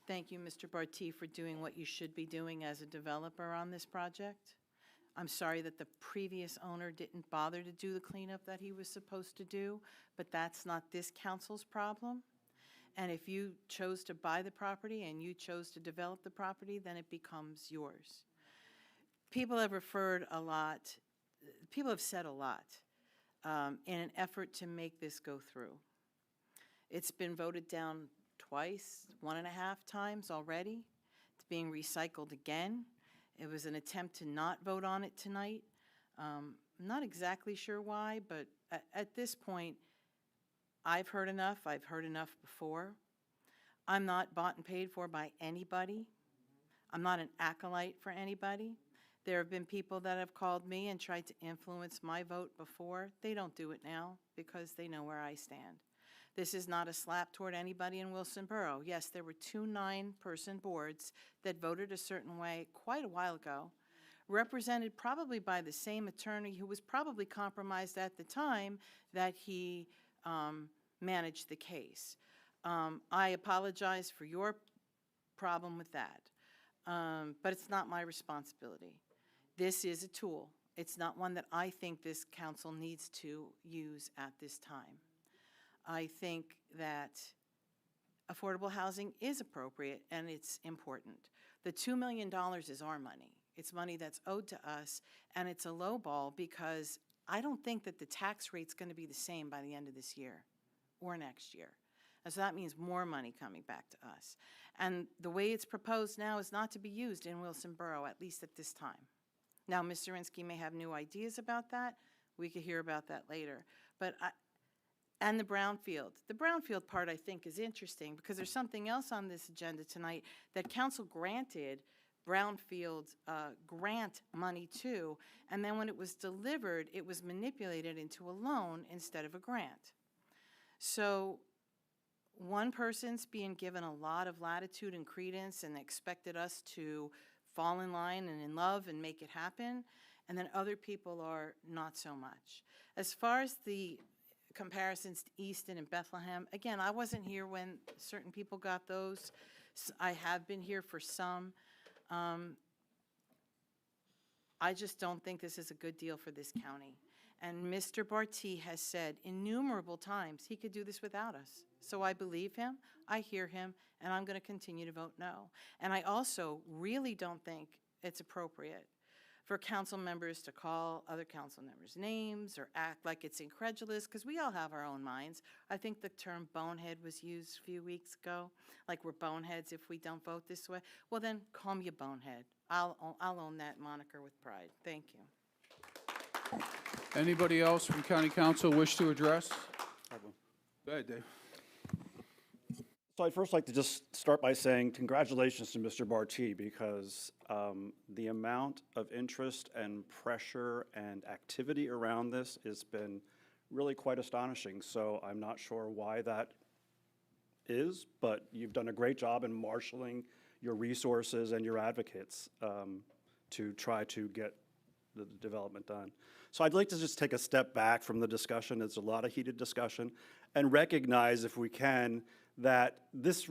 Thank you, Mr. Barty, for doing what you should be doing as a developer on this project. I'm sorry that the previous owner didn't bother to do the cleanup that he was supposed to do, but that's not this council's problem. And if you chose to buy the property and you chose to develop the property, then it becomes yours. People have referred a lot, people have said a lot in an effort to make this go through. It's been voted down twice, 1.5 times already. It's being recycled again. It was an attempt to not vote on it tonight. I'm not exactly sure why, but at this point, I've heard enough. I've heard enough before. I'm not bought and paid for by anybody. I'm not an acolyte for anybody. There have been people that have called me and tried to influence my vote before. They don't do it now because they know where I stand. This is not a slap toward anybody in Wilson Borough. Yes, there were 2 9-person boards that voted a certain way quite a while ago, represented probably by the same attorney who was probably compromised at the time that he managed the case. I apologize for your problem with that, but it's not my responsibility. This is a tool. It's not one that I think this council needs to use at this time. I think that affordable housing is appropriate and it's important. The $2 million is our money. It's money that's owed to us, and it's a low ball because I don't think that the tax rate's going to be the same by the end of this year or next year. And so that means more money coming back to us. And the way it's proposed now is not to be used in Wilson Borough, at least at this time. Now, Ms. Zirinsky may have new ideas about that. We could hear about that later. But and the brownfield. The brownfield part, I think, is interesting because there's something else on this agenda tonight that council granted brownfield grant money to, and then when it was delivered, it was manipulated into a loan instead of a grant. So one person's being given a lot of latitude and credence and expected us to fall in line and in love and make it happen, and then other people are not so much. As far as the comparisons to Easton and Bethlehem, again, I wasn't here when certain people got those. I have been here for some. I just don't think this is a good deal for this county. And Mr. Barty has said innumerable times he could do this without us. So I believe him, I hear him, and I'm going to continue to vote no. And I also really don't think it's appropriate for council members to call other council members names or act like it's incredulous, because we all have our own minds. I think the term bonehead was used a few weeks ago, like we're boneheads if we don't vote this way. Well, then call me a bonehead. I'll own that moniker with pride. Thank you. Anybody else from county council wish to address? Go ahead, Dave. So I'd first like to just start by saying congratulations to Mr. Barty, because the amount of interest and pressure and activity around this has been really quite astonishing. So I'm not sure why that is, but you've done a great job in marshaling your resources and your advocates to try to get the development done. So I'd like to just take a step back from the discussion. It's a lot of heated discussion, and recognize, if we can, that this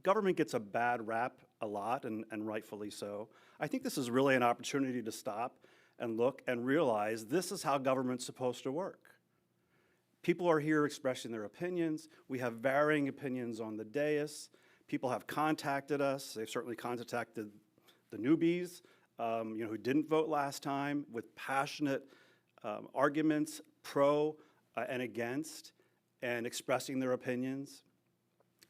government gets a bad rap a lot, and rightfully so. I think this is really an opportunity to stop and look and realize this is how government's supposed to work. People are here expressing their opinions. We have varying opinions on the dais. People have contacted us. They've certainly contacted the newbies, who didn't vote last time, with passionate arguments pro and against, and expressing their opinions.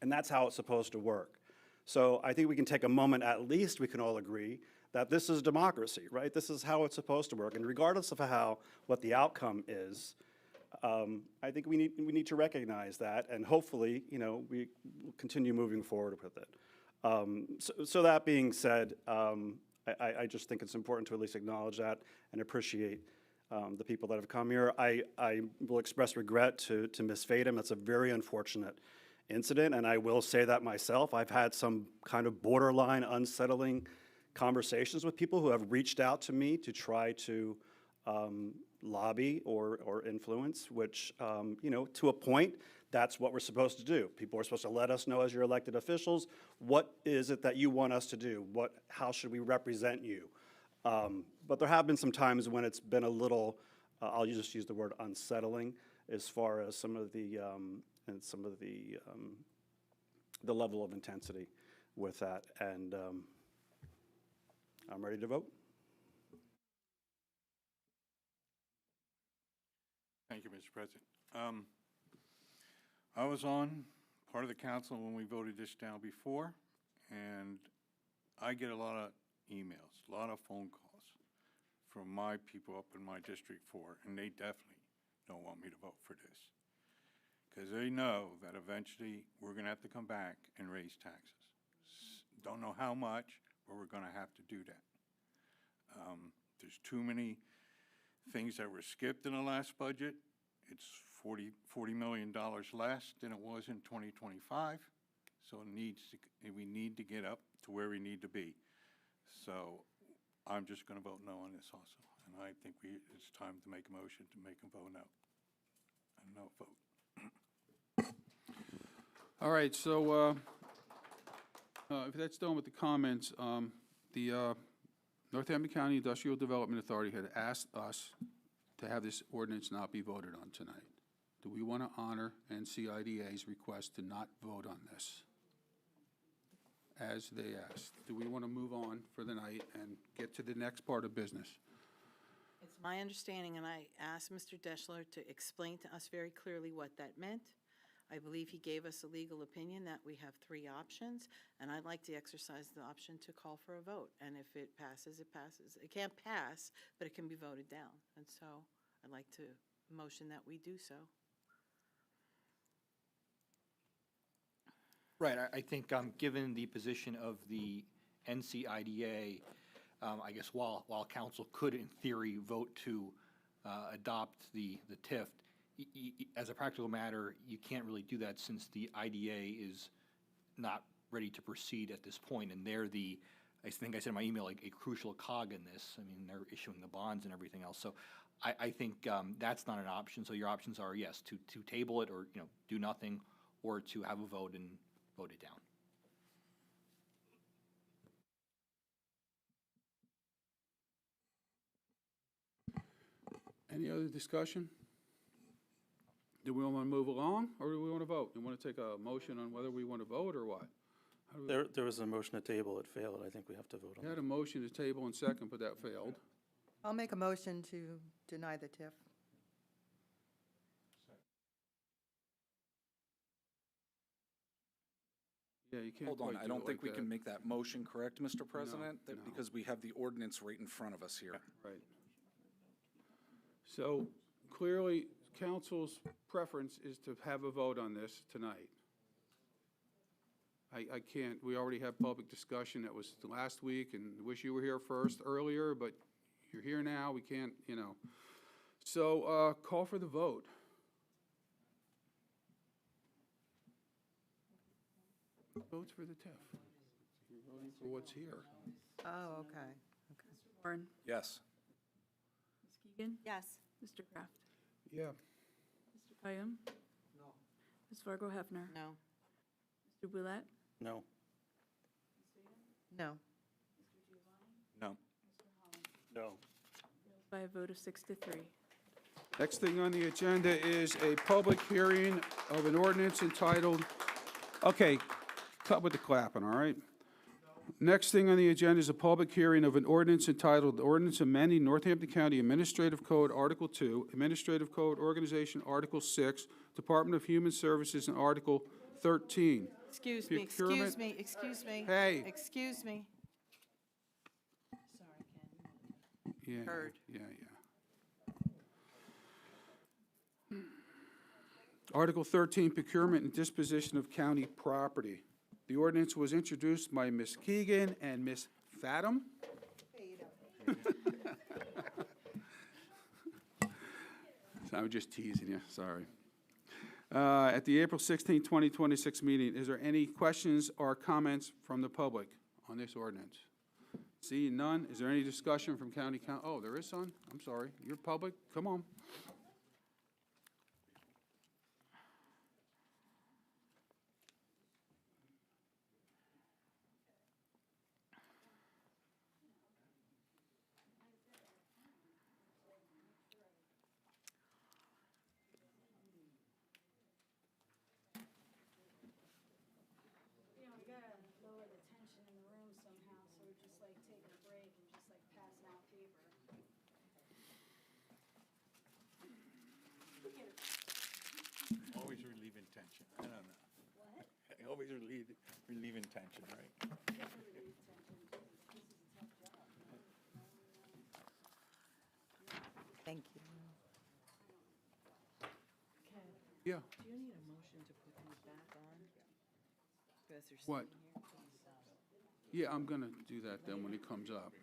And that's how it's supposed to work. So I think we can take a moment, at least we can all agree, that this is democracy, right? This is how it's supposed to work. And regardless of what the outcome is, I think we need to recognize that, and hopefully, we will continue moving forward with it. So that being said, I just think it's important to at least acknowledge that and appreciate the people that have come here. I will express regret to Ms. Fadem. That's a very unfortunate incident, and I will say that myself. I've had some kind of borderline unsettling conversations with people who have reached out to me to try to lobby or influence, which, to a point, that's what we're supposed to do. People are supposed to let us know, as your elected officials, what is it that you want us to do? How should we represent you? But there have been some times when it's been a little, I'll just use the word unsettling, as far as some of the level of intensity with that. And I'm ready to vote. Thank you, Mr. President. I was on part of the council when we voted this down before, and I get a lot of emails, a lot of phone calls from my people up in my District 4, and they definitely don't want me to vote for this. because they know that eventually we're gonna have to come back and raise taxes. Don't know how much, but we're gonna have to do that. There's too many things that were skipped in the last budget. It's $40 million less than it was in 2025. So we need to get up to where we need to be. So I'm just going to vote no on this also. And I think it's time to make a motion to make a vote no. A no vote. All right, so if that's done with the comments, the Northampton County Industrial Development Authority had asked us to have this ordinance not be voted on tonight. Do we want to honor NCIDA's request to not vote on this as they asked? Do we want to move on for the night and get to the next part of business? It's my understanding, and I asked Mr. Deschler to explain to us very clearly what that meant. I believe he gave us a legal opinion that we have 3 options, and I'd like to exercise the option to call for a vote. And if it passes, it passes. It can't pass, but it can be voted down. And so I'd like to motion that we do so. Right, I think given the position of the NCIDA, I guess while council could in theory vote to adopt the TIF, as a practical matter, you can't really do that since the IDA is not ready to proceed at this point, and they're I think I said in my email, like a crucial cog in this. I mean, they're issuing the bonds and everything else. So I think that's not an option. So your options are, yes, to table it or, do nothing, or to have a vote and vote it down. Any other discussion? Do we want to move along, or do we want to vote? You want to take a motion on whether we want to vote, or what? There was a motion to table, it failed. I think we have to vote on We it. had a motion to table and second, but that failed. I'll make a motion to deny the TIF. Yeah, you can't Hold on, quite I do don't it think like we that. can make that motion, correct, Mr. President? no. Because we have the ordinance right in front of us here. Right. So clearly, council's preference is to have a vote on this tonight. I can't, we already have public discussion. That was last week, and I wish you were here first earlier, but you're here now. We can't, So call for the vote. Votes for the TIF. You're voting for what's here. Oh, okay. Mr. Warren? Yes. Ms. Keegan? Yes. Mr. Kraft? Yeah. Mr. Payam? No. Ms. Fargo Hefner? No. Mr. Boulette? No. No. No. No. By a vote of 6 to 3. Next thing on the agenda is a public hearing of an ordinance entitled, okay, cut with the clapping, all right? Next thing on the agenda is a public hearing of an ordinance entitled Ordinance Amending Northampton County Administrative Code Article 2, Administrative Code Organization Article 6, Department of Human Services, and Article 13. Excuse me, Procurement- excuse me, excuse me. Hey. Excuse me. Yeah, Heard. Yeah. Article 13, Procurement and Disposition of County Property. The ordinance was introduced by Ms. Keegan and Ms. Fathom. I was just teasing you, sorry. At the April 16, 2026 meeting, is there any questions or comments from the public on this ordinance? Seeing none, is there any discussion from county oh, there is some? I'm sorry. You're public, come on. Always relieving tension. I don't know. What? Always relieving tension, right? Thank you. Yeah. Do you need a guys are What? sitting here, please. Yeah, I'm gonna do that then when it comes up.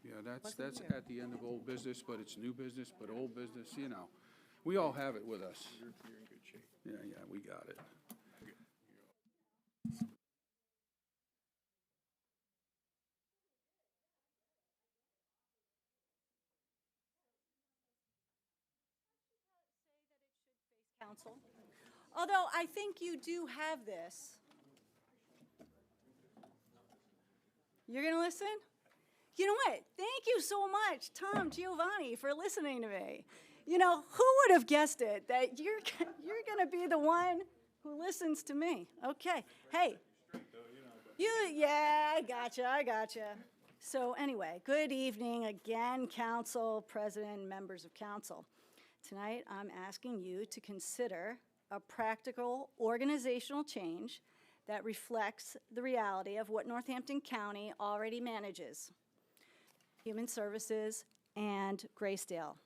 Yeah, that's at the end of old business, but it's new business, but old business, you know. We all have it with us. You're in good shape. Yeah, we got it. Council. Although I think you do have this. You're going to listen? You know what? Thank you so much, Tom Giovanni, for listening to me. You know, who would have guessed it, that you're going to be the one who listens to me? Okay. Hey. Yeah, I gotcha. So anyway, good evening again, council, president, members of council. Tonight, I'm asking you to consider a practical organizational change that reflects the reality of what Northampton County already manages: Human Services and Graysdale.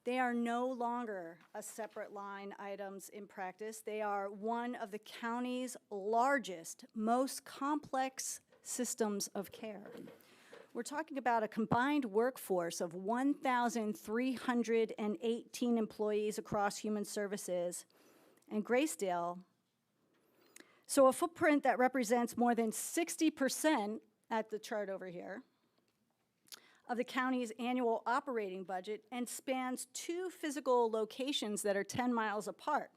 They are no longer a separate line items in practice. They are one of the county's largest, most complex systems of care. We're talking about a combined workforce of 1,318 employees across Human Services and Graysdale. So a footprint that represents more than 60% at the chart over here of the county's annual operating budget and spans 2 physical locations that are 10 miles apart.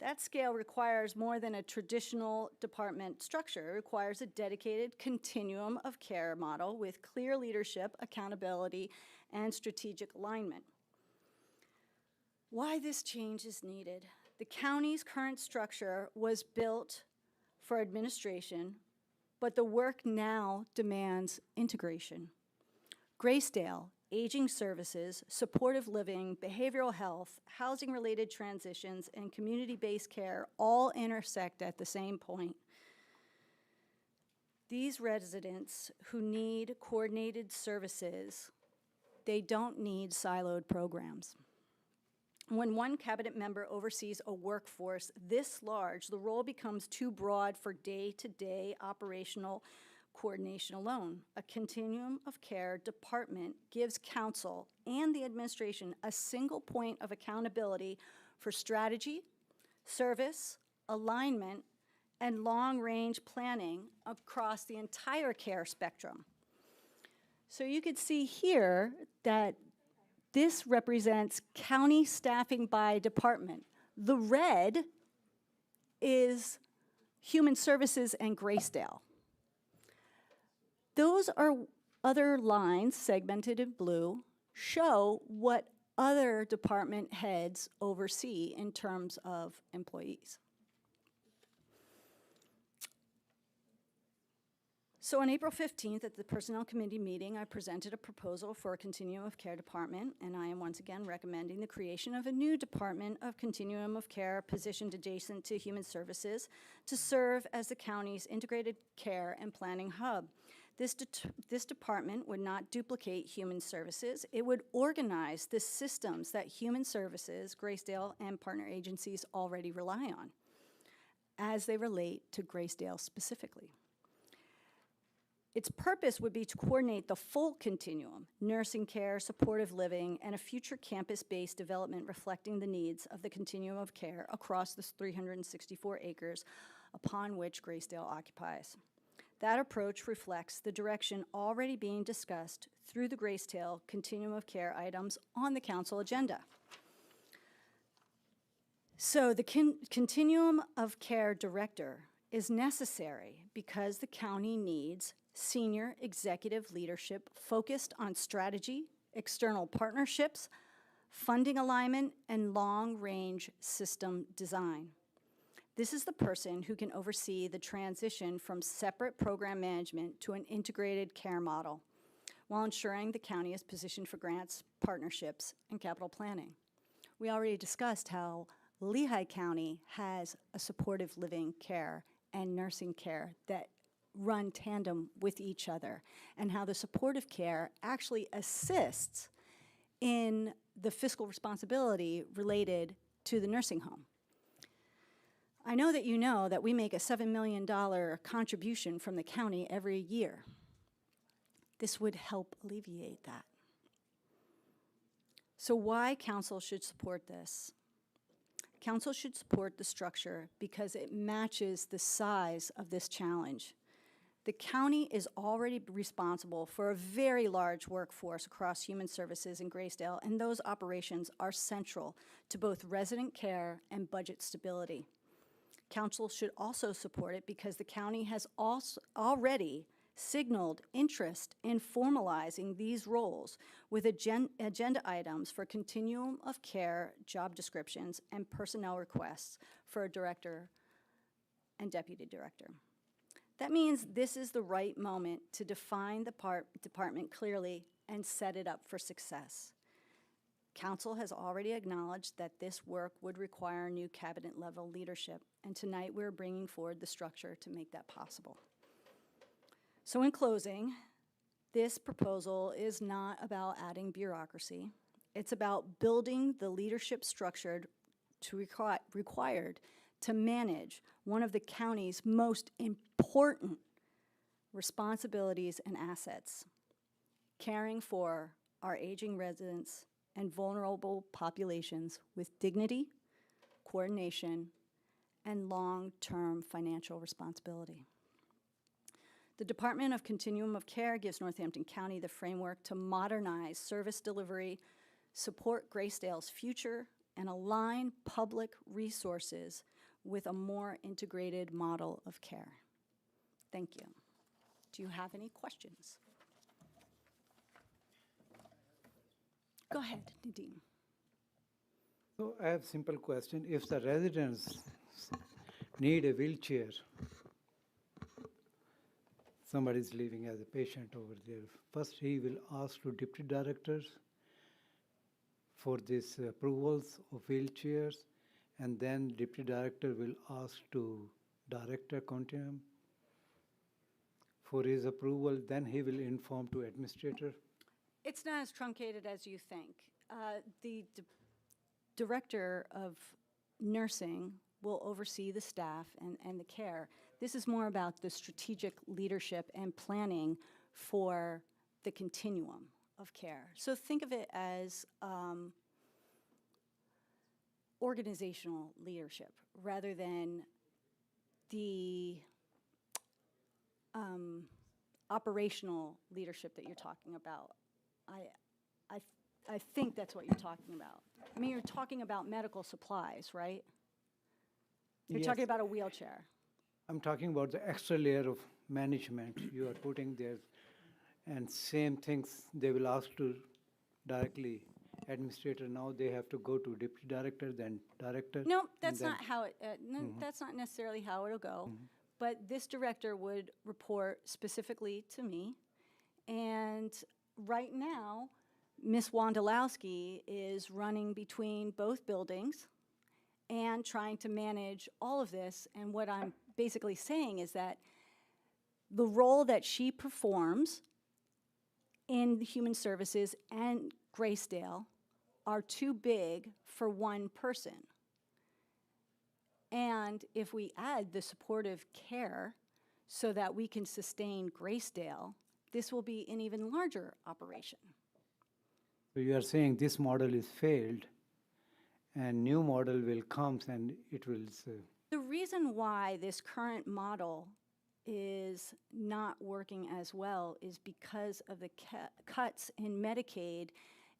That scale requires more than a traditional department structure. It requires a dedicated continuum of care model with clear leadership, accountability, and strategic alignment. Why this change is needed? The county's current structure was built for administration, but the work now demands integration. Graysdale, aging services, supportive living, behavioral health, housing-related transitions, and community-based care all intersect at the same point. These residents who need coordinated services, they don't need siloed programs. When one cabinet member oversees a workforce this large, the role becomes too broad for day-to-day operational coordination alone. A continuum of care department gives council and the administration a single point of accountability for strategy, service, alignment, and long-range planning across the entire care spectrum. So you could see here that this represents county staffing by department. The red is Human Services and Graysdale. Those are other lines segmented in blue, show what other department heads oversee in terms of employees. So on April 15th at the Personnel Committee meeting, I presented a proposal for a Continuum of Care department, and I am once again recommending the creation of a new Department of Continuum of Care positioned adjacent to Human Services to serve as the county's integrated care and planning hub. This department would not duplicate Human Services. It would organize the systems that Human Services, Graysdale, and partner agencies already rely on as they relate to Graysdale specifically. Its purpose would be to coordinate the full continuum: nursing care, supportive living, and a future campus-based development reflecting the needs of the continuum of care across the 364 acres upon which Graysdale occupies. That approach reflects the direction already being discussed through the Graysdale continuum of care items on the council agenda. So the continuum of care director is necessary because the county needs senior executive leadership focused on strategy, external partnerships, funding alignment, and long-range system design. This is the person who can oversee the transition from separate program management to an integrated care model while ensuring the county is positioned for grants, partnerships, and capital planning. We already discussed how Lehigh County has a supportive living care and nursing care that run tandem with each other, and how the supportive care actually assists in the fiscal responsibility related to the nursing home. I know that you know that we make a $7 million contribution from the county every year. This would help alleviate that. So why council should support this? Council should support the structure because it matches the size of this challenge. The county is already responsible for a very large workforce across human services in Graysdale, and those operations are central to both resident care and budget stability. Council should also support it because the county has also already signaled interest in formalizing these roles with agenda items for continuum of care job descriptions and personnel requests for a director and deputy director. That means this is the right moment to define the department clearly and set it up for success. Council has already acknowledged that this work would require new cabinet level leadership, and tonight we're bringing forward the structure to make that possible. So in closing, this proposal is not about adding bureaucracy. It's about building the leadership structure required to manage one of the county's most important responsibilities and assets, caring for our aging residents and vulnerable populations with dignity, coordination, and long-term financial responsibility. The Department of Continuum of Care gives Northampton County the framework to modernize service delivery, support Graysdale's future, and align public resources with a more integrated model of care. Thank you. Do you have any questions? Go ahead, Nadeem. So I have a simple question. If the residents need a wheelchair, somebody is living as a patient over there, first he will ask to deputy directors for these approvals of wheelchairs, and then deputy director will ask to director continuum for his approval, then he will inform to administrator. It's not as truncated as you think. The director of nursing will oversee the staff and the care. This is more about the strategic leadership and planning for the continuum of care. So think of it as organizational leadership rather than the operational leadership that you're talking about. I think that's what you're talking about. I mean, you're talking about medical supplies, right? You're talking about a wheelchair. I'm talking about the extra layer of management you are putting there, and same things they will ask to directly administrator. Now they have to go to deputy director, then director. No, that's then- not how it. That's not necessarily how it'll go. But this director would report specifically to me, and right now, Ms. Wondolowski is running between both buildings and trying to manage all of this. And what I'm basically saying is that the role that she performs in human services and Graysdale are too big for one person. And if we add the supportive care so that we can sustain Graysdale, this will be an even larger operation. So you are saying this model is failed, and new model will come and it will. The reason why this current model is not working as well is because of the cuts in Medicaid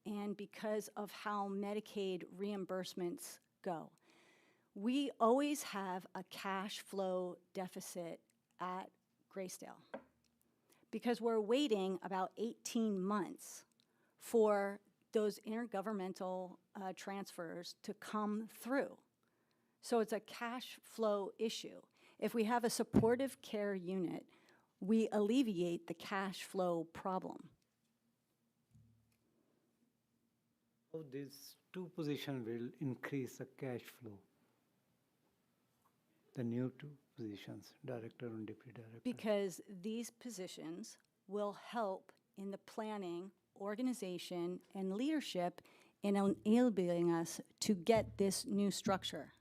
and because of how Medicaid reimbursements go. We always have a cash flow deficit at Graysdale because we're waiting about 18 months for those intergovernmental transfers to come through. So it's a cash flow issue. If we have a supportive care unit, we alleviate the cash flow problem. How these two positions will increase the cash flow? The new two positions, director and deputy director. Because these positions will help in the planning, organization, and leadership in enabling us to get this new structure.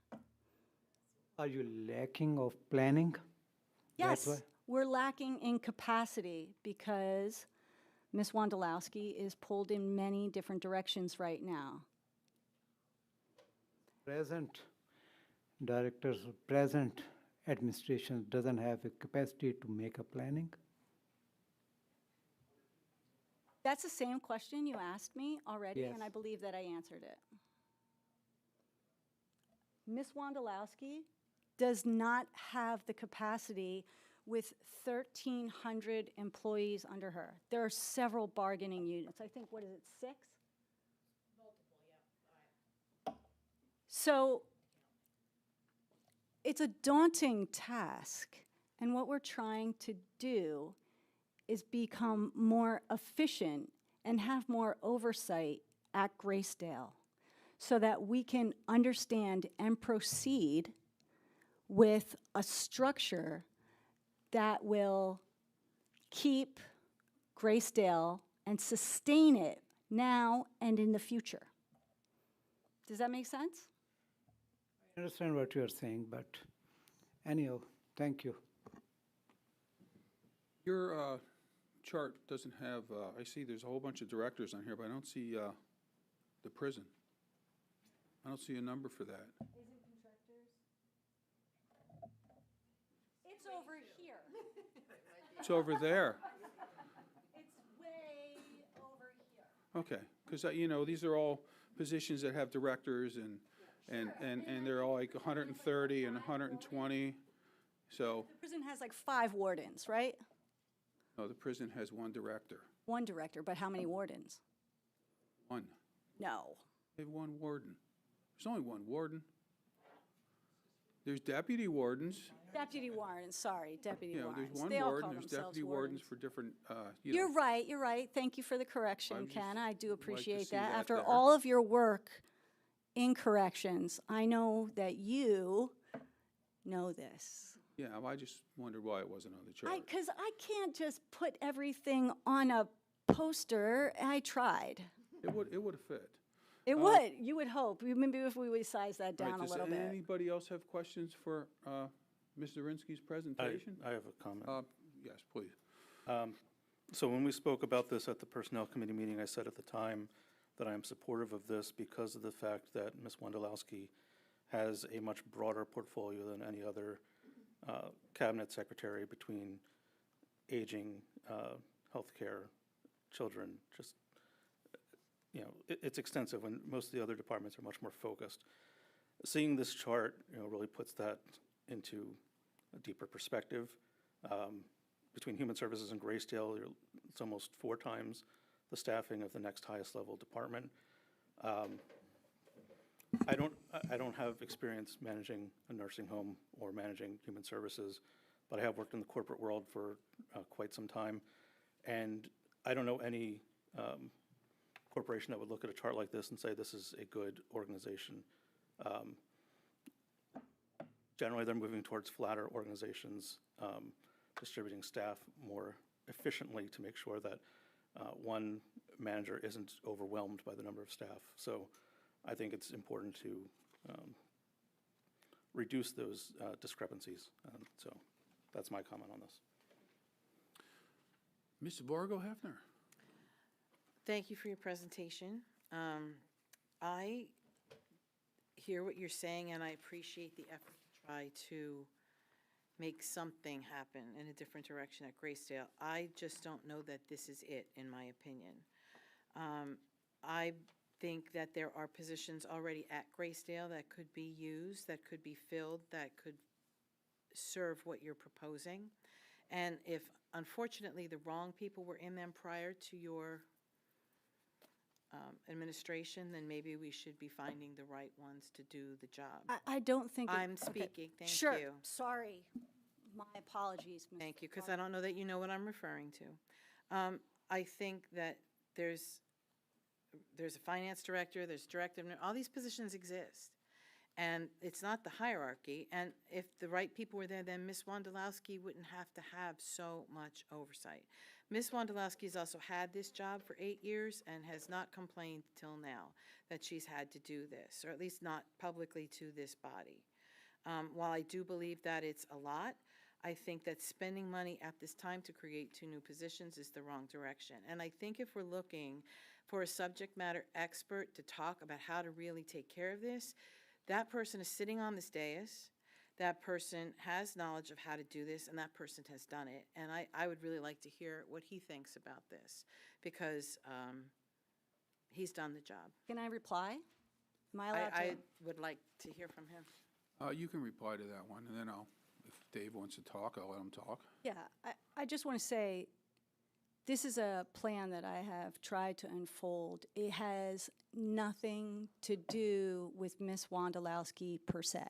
Are you lacking of planning? That's Yes, why? we're lacking in capacity because Ms. Wondolowski is pulled in many different directions right now. Present directors, present administration doesn't have a capacity to make a planning? That's the same question you asked me already, and I Yes. believe that I answered it. Ms. Wondolowski does not have the capacity with 1,300 employees under her. There are several bargaining units. I think, what is it, 6? So it's a daunting task, and what we're trying to do is become more efficient and have more oversight at Graysdale so that we can understand and proceed with a structure that will keep Graysdale and sustain it now and in the future. Does that make sense? I understand what you're saying, but anyhow, thank you. Your chart doesn't have, I see there's a whole bunch of directors on here, but I don't see the prison. I don't see a number for that. It's over here. It's over there. It's way over here. Okay, because, these are all positions that have directors and they're all like 130 and 120. So, The prison has like 5 wardens, right? no, the prison has one director. 1 director, but how many wardens? One. No. They have one warden. There's only one warden. There's deputy wardens. Deputy wardens, sorry, deputy There's wardens. one They all warden, call there's themselves deputy wardens wardens. for different, You're right. Thank you for the correction, just Ken. I do like to appreciate see that. that After there. all of your work in corrections, I know that you know this. Yeah, well, I just wondered why it wasn't on the chart. Because I can't just put everything on a poster. I tried. It would have fit. It would, you would hope. Maybe if we would size that All right, down a does little bit. anybody else have questions for Ms. Zirinsky's presentation? I have a comment. Yes, please. So when we spoke about this at the Personnel Committee meeting, I said at the time that I am supportive of this because of the fact that Ms. Wondolowski has a much broader portfolio than any other cabinet secretary between aging, healthcare, children, just, it's extensive when most of the other departments are much more focused. Seeing this chart, really puts that into a deeper perspective. Between Human Services and Graysdale, it's almost 4 times the staffing of the next highest level department. I don't have experience managing a nursing home or managing human services, but I have worked in the corporate world for quite some time. And I don't know any corporation that would look at a chart like this and say this is a good organization. Generally, they're moving towards flatter organizations, distributing staff more efficiently to make sure that one manager isn't overwhelmed by the number of staff. So I think it's important to reduce those discrepancies. So that's my comment on this. Mr. Borgo-Hefner. Thank you for your presentation. I hear what you're saying, and I appreciate the effort to try to make something happen in a different direction at Graysdale. I just don't know that this is it, in my opinion. I think that there are positions already at Graysdale that could be used, that could be filled, that could serve what you're proposing. And if, unfortunately, the wrong people were in them prior to your administration, then maybe we should be finding the right ones to do the job. I don't think. I'm okay. speaking, thank Sure, you. sorry. My apologies, Ms. Thank you, because I don't know that you know what I'm referring to. I think that there's a finance director, there's director, all these positions exist. And it's not the hierarchy, and if the right people were there, then Ms. Wondolowski wouldn't have to have so much oversight. Ms. Wondolowski's also had this job for 8 years and has not complained till now that she's had to do this, or at least not publicly to this body. While I do believe that it's a lot, I think that spending money at this time to create 2 new positions is the wrong direction. And I think if we're looking for a subject matter expert to talk about how to really take care of this, that person is sitting on this dais, that person has knowledge of how to do this, and that person has done it. And I would really like to hear what he thinks about this, because he's done the job. Can I reply? Am I allowed to? I would like to hear from him. You can reply to that one, and then if Dave wants to talk, I'll let him talk. Yeah, I just want to say, this is a plan that I have tried to unfold. It has nothing to do with Ms. Wondolowski per se.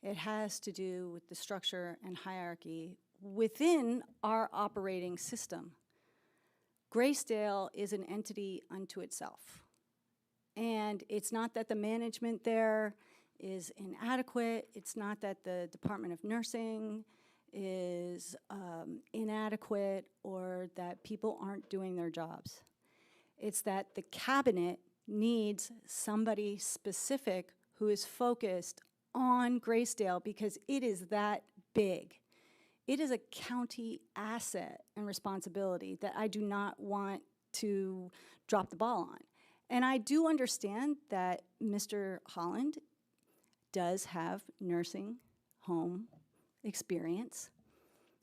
It has to do with the structure and hierarchy within our operating system. Graysdale is an entity unto itself. And it's not that the management there is inadequate. It's not that the Department of Nursing is inadequate or that people aren't doing their jobs. It's that the cabinet needs somebody specific who is focused on Graysdale because it is that big. It is a county asset and responsibility that I do not want to drop the ball on. And I do understand that Mr. Holland does have nursing home experience.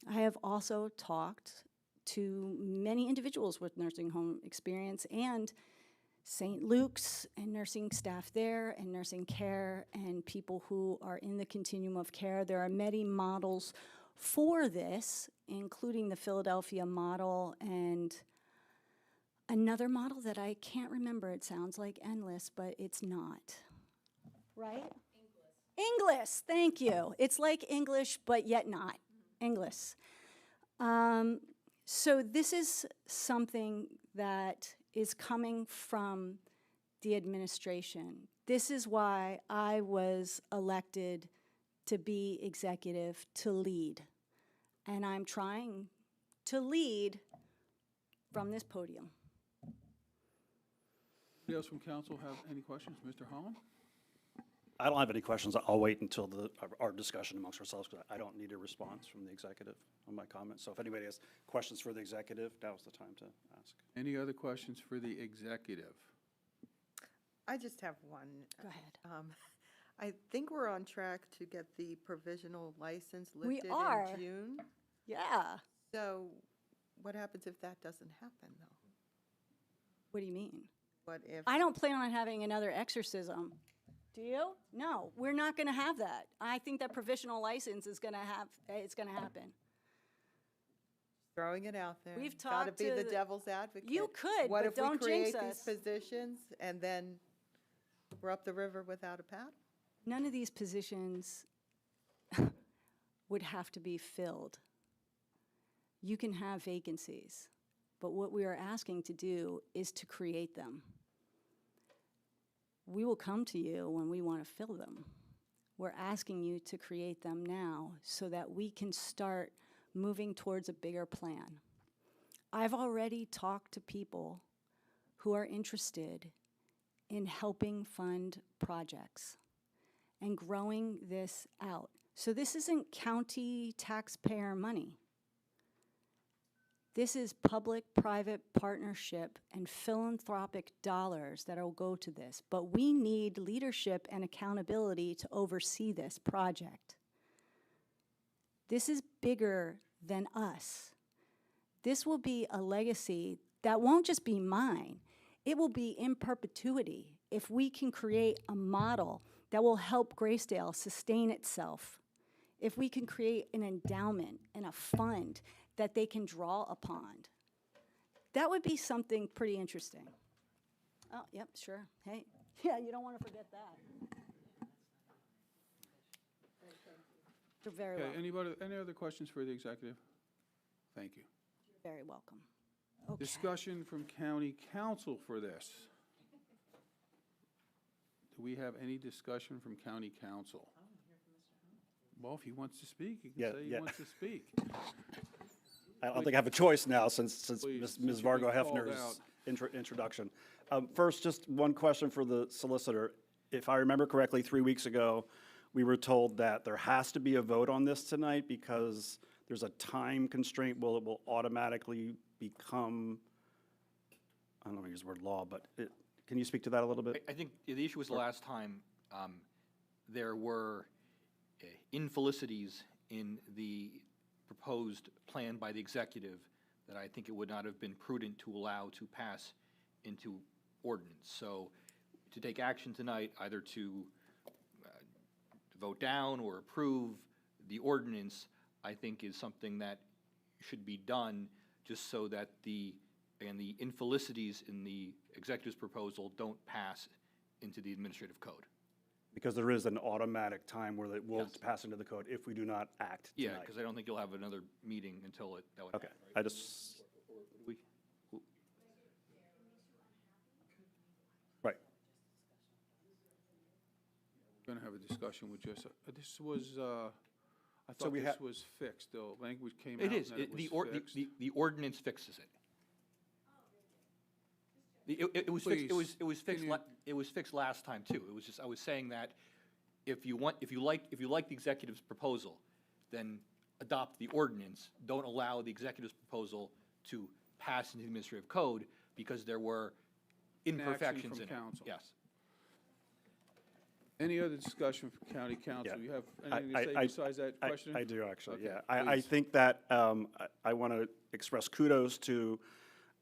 I have also talked to many individuals with nursing home experience and St. Luke's and nursing staff there and nursing care and people who are in the continuum of care. There are many models for this, including the Philadelphia model and another model that I can't remember. It sounds like endless, but it's not. Right? English, thank you. It's like English, but yet not. English. So this is something that is coming from the administration. This is why I was elected to be executive, to lead. And I'm trying to lead from this podium. Anybody else from council have any questions? Mr. Holland? I don't have any questions. I'll wait until our discussion amongst ourselves, because I don't need a response from the executive on my comments. So if anybody has questions for the executive, now's the time to ask. Any other questions for the executive? I just have one. Go ahead. I think we're on track to get the provisional license We lifted are. in June. Yeah. So what happens if that doesn't happen, though? What do you mean? What if? I don't plan on having another exorcism. Do you? No, we're not going to have that. I think that provisional license is going to it's going to happen. Throwing it out there. We've Got to talked be to the devil's advocate. You could, what but don't if we create jinx these us. positions and then we're up the river without a paddle? None of these positions would have to be filled. You can have vacancies, but what we are asking to do is to create them. We will come to you when we want to fill them. We're asking you to create them now so that we can start moving towards a bigger plan. I've already talked to people who are interested in helping fund projects and growing this out. So this isn't county taxpayer money. This is public-private partnership and philanthropic dollars that will go to this. But we need leadership and accountability to oversee this project. This is bigger than us. This will be a legacy that won't just be mine. It will be in perpetuity if we can create a model that will help Graysdale sustain itself. If we can create an endowment and a fund that they can draw upon. That would be something pretty interesting. Oh, yep, sure. Hey, yeah, you don't want to forget that. You're very Okay, welcome. any other questions for the executive? Thank you. You're very welcome. Okay. Discussion from county council for this. Do we have any discussion from county council? Well, if he wants to speak, he can say he wants to speak. I don't think I have a choice now since Please, Ms. since Vargo you've been called Hefner's introduction. First, just one question for the solicitor. If I remember correctly, 3 weeks ago, we were told that there has to be a vote on this tonight because there's a time constraint. Well, it will automatically become, I don't know if I use the word law, but can you speak to that a little bit? I think the issue was last time, there were infelicities in the proposed plan by the executive that I think it would not have been prudent to allow to pass into ordinance. So to take action tonight, either to vote down or approve the ordinance, I think is something that should be done just so that the infelicities in the executive's proposal don't pass into the administrative code. Because there is an automatic time where it will Yes. pass into the code if we do not act tonight. Yeah, because I don't think you'll have another meeting until that would Okay, happen, right? I just, We- right. Going to have a discussion with just, this was, I So thought we this ha- was fixed, the language came out It and is, then it the was fixed. ordinance fixes it. It was fixed, Please, it was fixed, can you- it was fixed last time too. It was just, I was saying that if you like the executive's proposal, then adopt the ordinance. Don't allow the executive's proposal to pass into the administrative code because there were imperfections from in it. council. Yes. Any other discussion from county council? Yeah. You have anything to say besides that question? I do, actually, Okay, yeah. I please. think that I want to express kudos to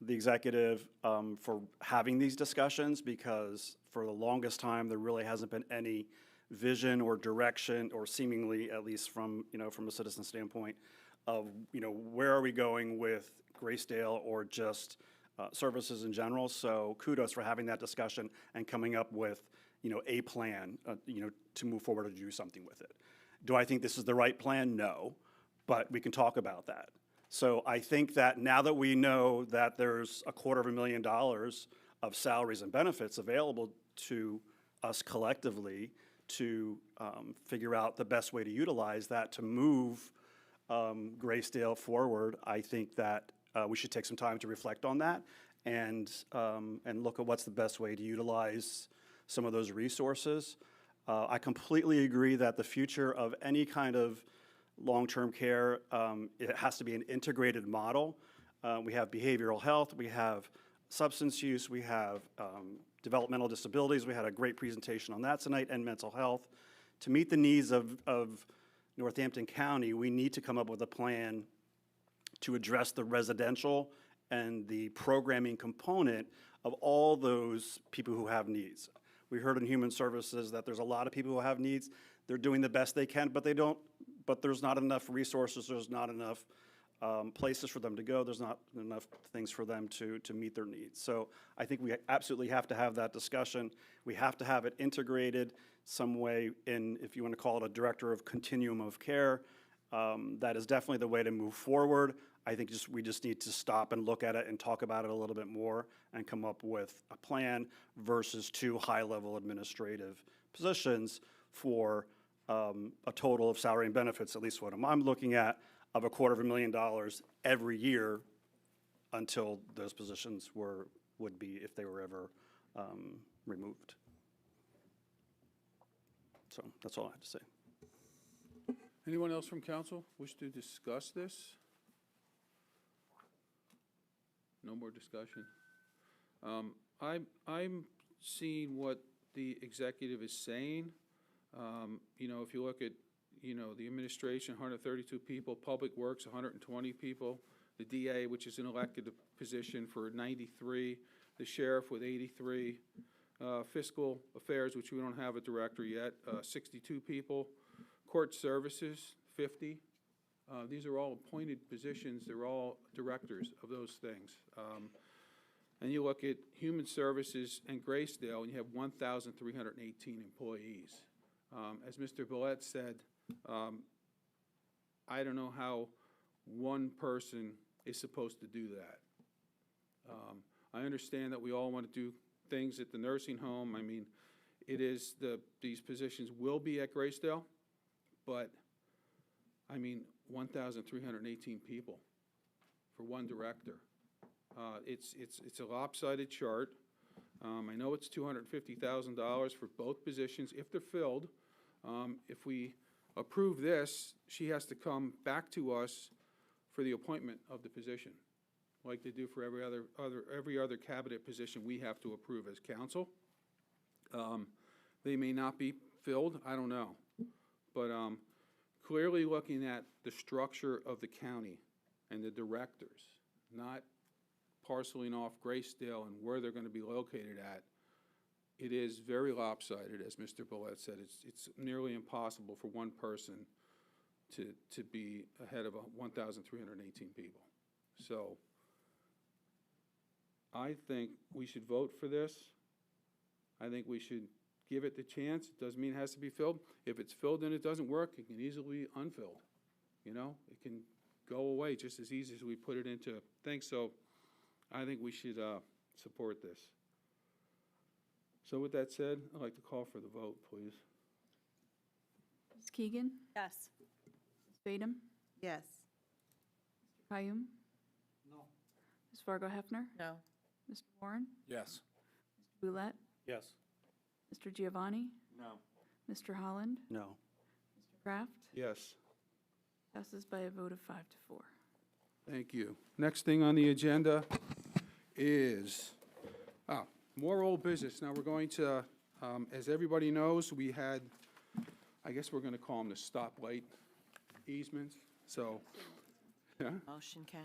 the executive for having these discussions, because for the longest time, there really hasn't been any vision or direction, or seemingly, at least from, from a citizen standpoint, of, where are we going with Graysdale or just services in general. So kudos for having that discussion and coming up with, a plan, to move forward or do something with it. Do I think this is the right plan? No, but we can talk about that. So I think that now that we know that there's $250,000 of salaries and benefits available to us collectively to figure out the best way to utilize that to move Graysdale forward, I think that we should take some time to reflect on that and look at what's the best way to utilize some of those resources. I completely agree that the future of any kind of long-term care, it has to be an integrated model. We have behavioral health, we have substance use, we have developmental disabilities. We had a great presentation on that tonight, and mental health. To meet the needs of Northampton County, we need to come up with a plan to address the residential and the programming component of all those people who have needs. We heard in Human Services that there's a lot of people who have needs. They're doing the best they can, but there's not enough resources, there's not enough places for them to go, there's not enough things for them to meet their needs. So I think we absolutely have to have that discussion. We have to have it integrated some way in, if you want to call it a director of continuum of care. That is definitely the way to move forward. I think we just need to stop and look at it and talk about it a little bit more and come up with a plan versus 2 high-level administrative positions for a total of salary and benefits, at least what I'm looking at, of $250,000 every year until those positions would be, if they were ever removed. So that's all I have to say. Anyone else from council wish to discuss this? No more discussion. I'm seeing what the executive is saying. If you look at, the administration, 132 people, Public Works, 120 people, the DA, which is an elected position, for 93, the sheriff with 83, Fiscal Affairs, which we don't have a director yet, 62 people, Court Services, 50. These are all appointed positions. They're all directors of those things. And you look at Human Services and Graysdale, and you have 1,318 employees. As Mr. Billette said, I don't know how one person is supposed to do that. I understand that we all want to do things at the nursing home. I mean, these positions will be at Graysdale, but, 1,318 people for one director. It's a lopsided chart. I know it's $250,000 for both positions if they're filled. If we approve this, she has to come back to us for the appointment of the position, like they do for every other cabinet position we have to approve as council. They may not be filled, I don't know. But clearly looking at the structure of the county and the directors, not parceling off Graysdale and where they're going to be located at, it is very lopsided, as Mr. Bullet said. It's nearly impossible for one person to be ahead of 1,318 people. So I think we should vote for this. I think we should give it the chance. It doesn't mean it has to be filled. If it's filled and it doesn't work, it can easily be unfilled. You know, it can go away just as easy as we put it into things. So I think we should support this. So with that said, I'd like to call for the vote, please. Ms. Keegan? Yes. Ms. Fadum? Yes. Mr. Kayum? No. Ms. Fargo Hefner? No. Mr. Warren? Yes. Mr. Boulette? Yes. Mr. Giovanni? No. Mr. Holland? No. Mr. Kraft? Yes. Passes by a vote of 5 to 4. Thank you. Next thing on the agenda is, more old business. Now we're going to, as everybody knows, we had, I guess we're going to call them the stoplight easements. So, yeah. Motion, Ken.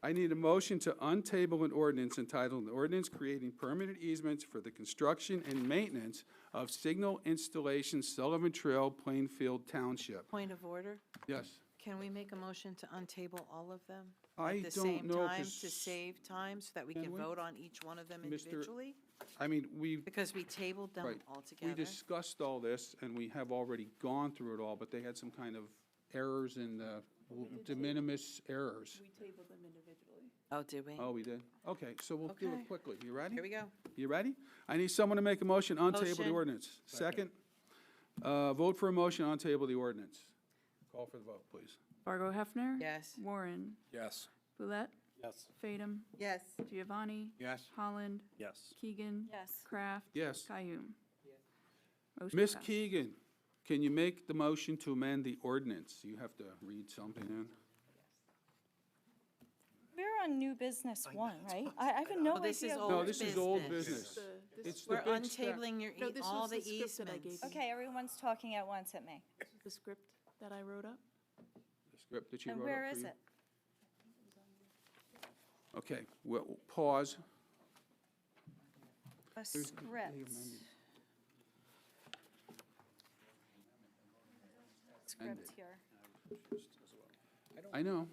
I need a motion to untable an ordinance entitled, "An Ordinance Creating Permanent Easements for the Construction and Maintenance of Signal Installation Sullivan Trail, Plainfield Township." Point of order. Yes. Can we make a motion to untable all of them? I At the don't same know, time, 'cause- to save time, so that we Can can we? vote on each one of them Mr. individually? I mean, we, Because we tabled them right. all We together. discussed all this, and we have already gone through it all, but they had some kind of errors in the de minimis errors. We tabled them individually. Oh, did we? Oh, we did? Okay, so we'll do Okay. it quickly. You ready? Here we go. You ready? I need someone to make a motion on table the Motion. ordinance. Second? Vote for a motion on table the ordinance. Call for the vote, please. Fargo Hefner? Yes. Warren? Yes. Boulette? Yes. Fadum? Yes. Giovanni? Yes. Holland? Yes. Keegan? Yes. Kraft? Yes. Kayum? Motion Ms. passed. Keegan, can you make the motion to amend the ordinance? You have to read something in. We're on new business one, right? I have no Oh, this is idea. old No, this is old business. business. It's the We're big stack. untabling your, No, this all was the the script that I gave easements. you. Okay, everyone's talking at once at me. This is the script that I wrote up. The script that you And wrote up where for is you? it? Okay, well, pause. A script. Script here. I know.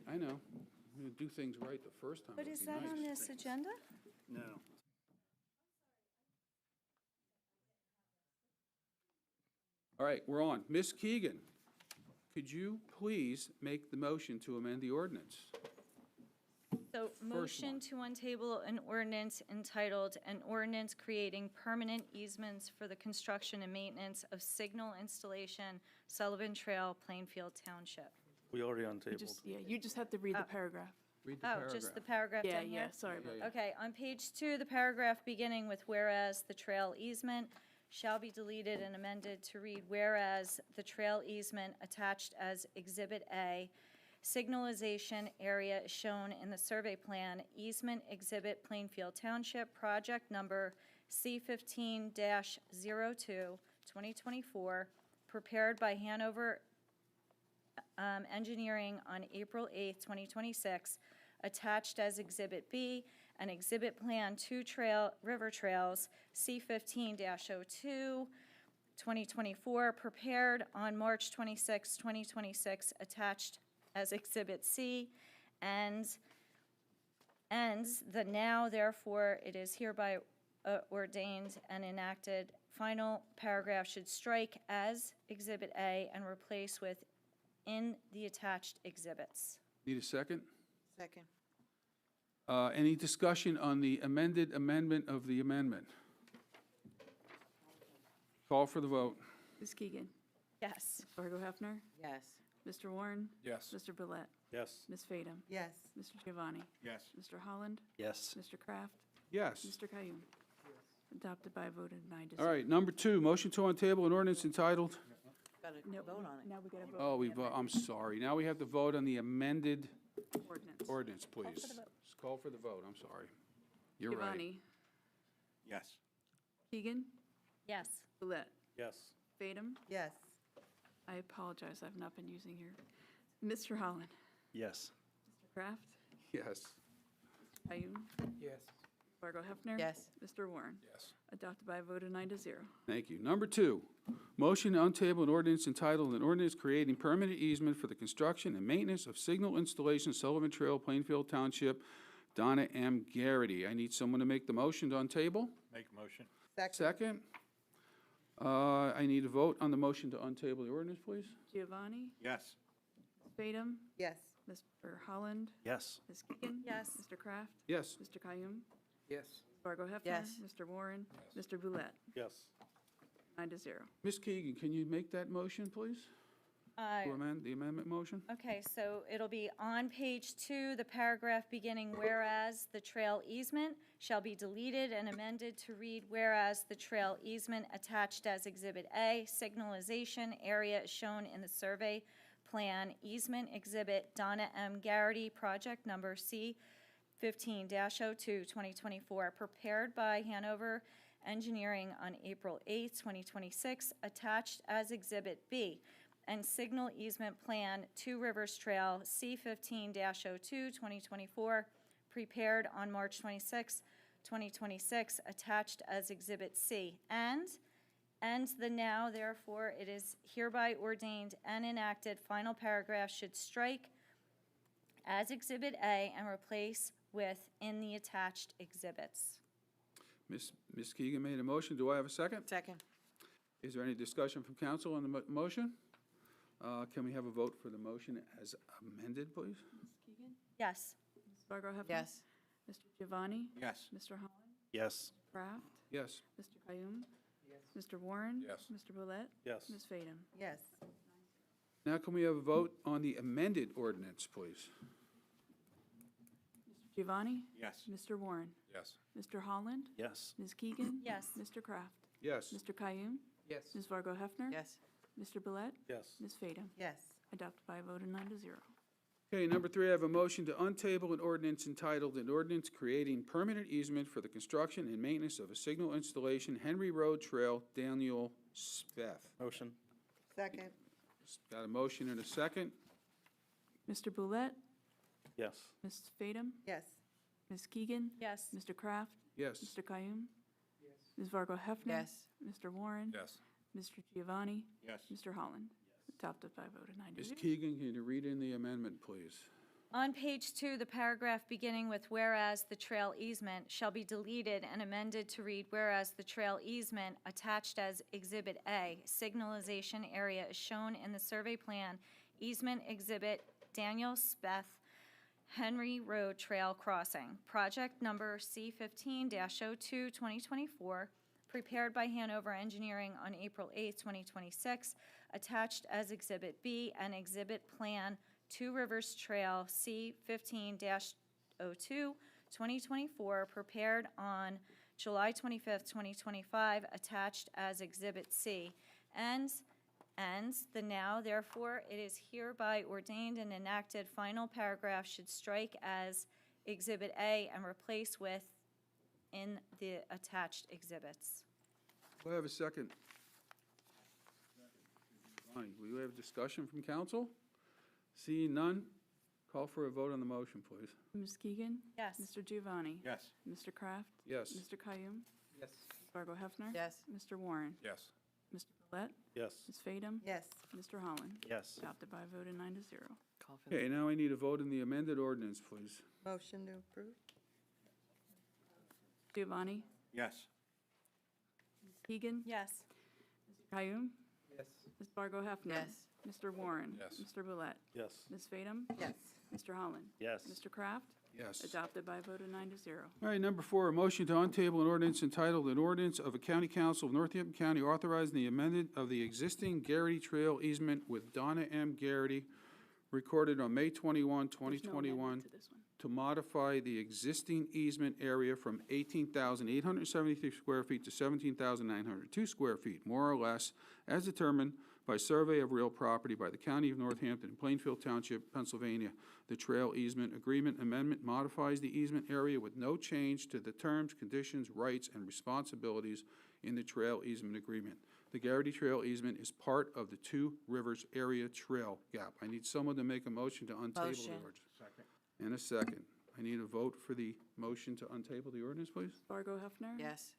I'm gonna do things right the first time. But It'd is be that on nice. this agenda? No. All right, we're on. Ms. Keegan, could you please make the motion to amend the ordinance? So motion to untable an ordinance entitled, "An Ordinance Creating Permanent Easements for the Construction and Maintenance of Signal Installation, Sullivan Trail, Plainfield Township." We already You untabled. just, yeah, you just have to read the paragraph. Read the Oh, paragraph. just the paragraph Yeah, down here? yeah, sorry about that. Okay, on page 2, the paragraph beginning with "whereas the trail easement" shall be deleted and amended to read, "whereas the trail easement attached as Exhibit A, signalization area is shown in the survey plan, easement exhibit Plainfield Township, project number C15-02, 2024, prepared by Hanover Engineering on April 8th, 2026, attached as Exhibit B, and Exhibit Plan 2 River Trails, C15-02, 2024, prepared on March 26, 2026, attached as Exhibit C, and the now therefore it is hereby ordained and enacted final paragraph should strike as Exhibit A and replace with "in the attached exhibits." Need a second? Second. Any discussion on the amended amendment of the amendment? Call for the vote. Ms. Keegan? Yes. Ms. Fargo Hefner? Yes. Mr. Warren? Yes. Mr. Boulette? Yes. Ms. Fadum? Yes. Mr. Giovanni? Yes. Mr. Holland? Yes. Mr. Kraft? Yes. Mr. Kayum? Adopted by a vote of 9 to 0. All right, number 2, motion to untable an ordinance entitled, Got to No, vote on it. Now we got to vote. Oh, on the I'm sorry. Now we have to vote on the amended Ordinance. ordinance, please. for the vote. Just call for the vote, I'm sorry. You're right. Giovanni. Yes. Keegan. Yes. Bulette. Yes. Fadum. Yes. I apologize, I've not been using your. Mr. Holland. Yes. Mr. Kraft. Yes. Kayum. Yes. Fargo Hefner. Yes. Mr. Warren. Yes. Adopted by a vote of 9-0. Thank you. Number 2, motion to untable an ordinance entitled an ordinance creating permanent easement for the construction and maintenance of signal installation Sullivan Trail, Plainfield Township, Donna M. Garrity. I need someone to make the motion to untable. Make a motion. Second. I need a vote on the motion to untable the ordinance, please. Giovanni. Yes. Fadum. Yes. Mr. Holland. Yes. Ms. Keegan. Yes. Mr. Kraft. Yes. Mr. Kayum. Yes. Fargo Hefner. Yes. Mr. Warren. Mr. Boulette. Yes. 9-0. Ms. Keegan, can you make that motion, please? To amend the amendment motion? Okay, so it'll be on page 2, the paragraph beginning, whereas the trail easement shall be deleted and amended to read, whereas the trail easement attached as Exhibit A, signalization area is shown in the survey plan, easement exhibit Donna M. Garrity, project number C15-02, 2024, prepared by Hanover Engineering on April 8, 2026, attached as Exhibit B, and signal easement plan 2 Rivers Trail C15-02, 2024, prepared on March 26, 2026, attached as Exhibit C. And the now, therefore, it is hereby ordained and enacted, final paragraph should strike as Exhibit A and replace with in the attached exhibits. Ms. Keegan made a motion. Do I have a second? Second. Is there any discussion from council on the motion? Can we have a vote for the motion as amended, please? Keegan. Yes. Ms. Fargo Hefner. Yes. Mr. Giovanni. Yes. Mr. Holland. Yes. Kraft. Yes. Mr. Kayum. Mr. Warren. Yes. Mr. Boulette. Yes. Ms. Fadum. Yes. Now can we have a vote on the amended ordinance, please? Mr. Giovanni. Yes. Mr. Warren. Yes. Mr. Holland. Yes. Ms. Keegan. Yes. Mr. Kraft. Yes. Mr. Kayum. Yes. Ms. Fargo Hefner. Yes. Mr. Boulette. Yes. Ms. Fadum. Yes. Adopted by a vote of 9-0. Okay, number 3, I have a motion to untable an ordinance entitled an ordinance creating permanent easement for the construction and maintenance of a signal installation Henry Road Trail, Daniel Speth. Motion. Second. Got a motion and a second? Mr. Boulette. Yes. Ms. Fadum. Yes. Ms. Keegan. Yes. Mr. Kraft. Yes. Mr. Kayum. Ms. Fargo Hefner. Yes. Mr. Warren. Yes. Mr. Giovanni. Yes. Mr. Holland. Adopted by a vote of 9 to Ms. 0. Keegan, can you read in the amendment, please? On page 2, the paragraph beginning with whereas the trail easement shall be deleted and amended to read, whereas the trail easement attached as Exhibit A, signalization area is shown in the survey plan, easement exhibit Daniel Speth, Henry Road Trail Crossing, project number C15-02, 2024, prepared by Hanover Engineering on April 8, 2026, attached as Exhibit B and Exhibit Plan 2 Rivers Trail C15-02, 2024, prepared on July 25, 2025, attached as Exhibit C. And the now, therefore, it is hereby ordained and enacted, final paragraph should strike as Exhibit A and replace with in the attached exhibits. Do I have a second? Fine. Will you have discussion from council? Seeing none, call for a vote on the motion, please. Ms. Keegan. Yes. Mr. Giovanni. Yes. Mr. Kraft. Yes. Mr. Kayum. Yes. Fargo Hefner. Yes. Mr. Warren. Yes. Mr. Boulette. Yes. Ms. Fadum. Yes. Mr. Holland. Yes. Adopted by a vote of 9 to 0. Call for the Okay, now I need a vote in the amended ordinance, please. Motion to approve? Giovanni. Yes. Ms. Keegan. Yes. Mr. Kayum. Yes. Ms. Fargo Hefner. Yes. Mr. Warren. Yes. Mr. Boulette. Yes. Ms. Fadum. Yes. Mr. Holland. Yes. Mr. Kraft. Yes. Adopted by a vote of 9 to 0. All right, number 4, a motion to untable an ordinance entitled an ordinance of a county council of Northampton County authorizing the amendment of the existing Garrity Trail easement with Donna M. Garrity recorded on May 21, There's no amendment 2021, to this one. to modify the existing easement area from 18,873 square feet to 17,902 square feet, more or less, as determined by survey of real property by the County of Northampton, Plainfield Township, Pennsylvania. The trail easement agreement amendment modifies the easement area with no change to the terms, conditions, rights, and responsibilities in the trail easement agreement. The Garrity Trail easement is part of the Two Rivers Area Trail Gap. I need someone to make a motion to untable the Motion. ordinance. And a second. I need a vote for the motion to untable the ordinance, please. Fargo Hefner? Yes.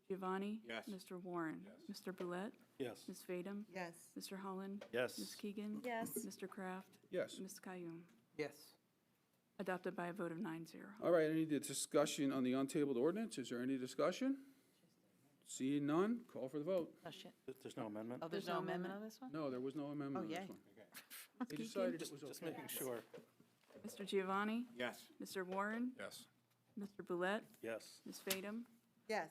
Giovanni? Yes. Mr. Warren? Mr. Boulette? Yes. Ms. Fadum? Yes. Mr. Holland? Yes. Ms. Keegan? Yes. Mr. Kraft? Yes. Ms. Kayoum? Yes. Adopted by a vote of 9-0. All right, any discussion on the untabled ordinance? Is there any discussion? Seeing none, call for the vote. There's no amendment? Oh, there's no amendment on this one? No, there was no amendment on yay. this one. They decided it was Just okay. making sure. Mr. Giovanni? Yes. Mr. Warren? Yes. Mr. Boulette? Yes. Ms. Fadum? Yes.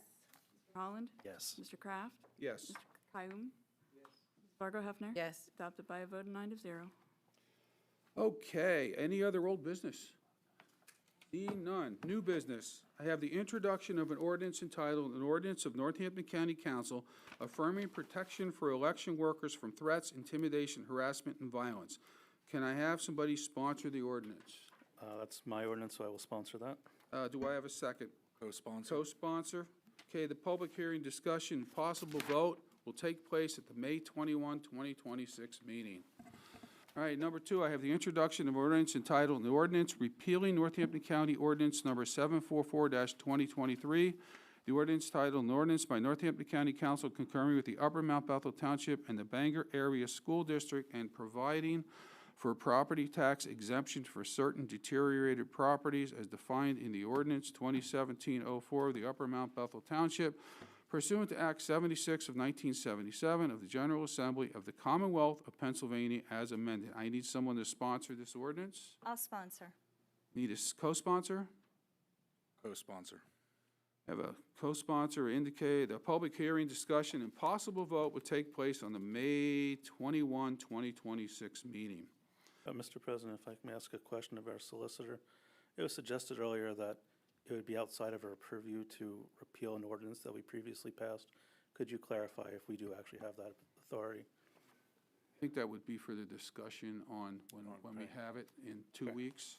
Mr. Holland? Yes. Mr. Kraft? Yes. Mr. Kayoum? Fargo Hefner? Yes. Adopted by a vote of 9-0. Okay, any other old business? Seeing none. New business. I have the introduction of an ordinance entitled, An Ordinance of Northampton County Council Affirming Protection for Election Workers from Threats, Intimidation, Harassment, and Violence. Can I have somebody sponsor the ordinance? That's my ordinance, so I will sponsor that. Do I have a second? Co-sponsor. Co-sponsor. Okay, the public hearing, discussion, possible vote will take place at the May 21, 2026 meeting. All right, number 2, I have the introduction of ordinance entitled, An Ordinance Repealing Northampton County Ordinance Number 744-2023. The ordinance titled, An Ordinance by Northampton County Council concurring with the Upper Mount Bethel Township and the Bangor Area School District and providing for property tax exemption for certain deteriorated properties as defined in the ordinance 2017-04 of the Upper Mount Bethel Township pursuant to Act 76 of 1977 of the General Assembly of the Commonwealth of Pennsylvania as amended. I need someone to sponsor this ordinance. I'll sponsor. Need a co-sponsor? Co-sponsor. Have a co-sponsor indicate a public hearing, discussion, and possible vote would take place on the May 21, 2026 meeting. Mr. President, if I may ask a question of our solicitor. It was suggested earlier that it would be outside of our purview to repeal an ordinance that we previously passed. Could you clarify if we do actually have that authority? I think that would be for the discussion on when we have it in 2 weeks.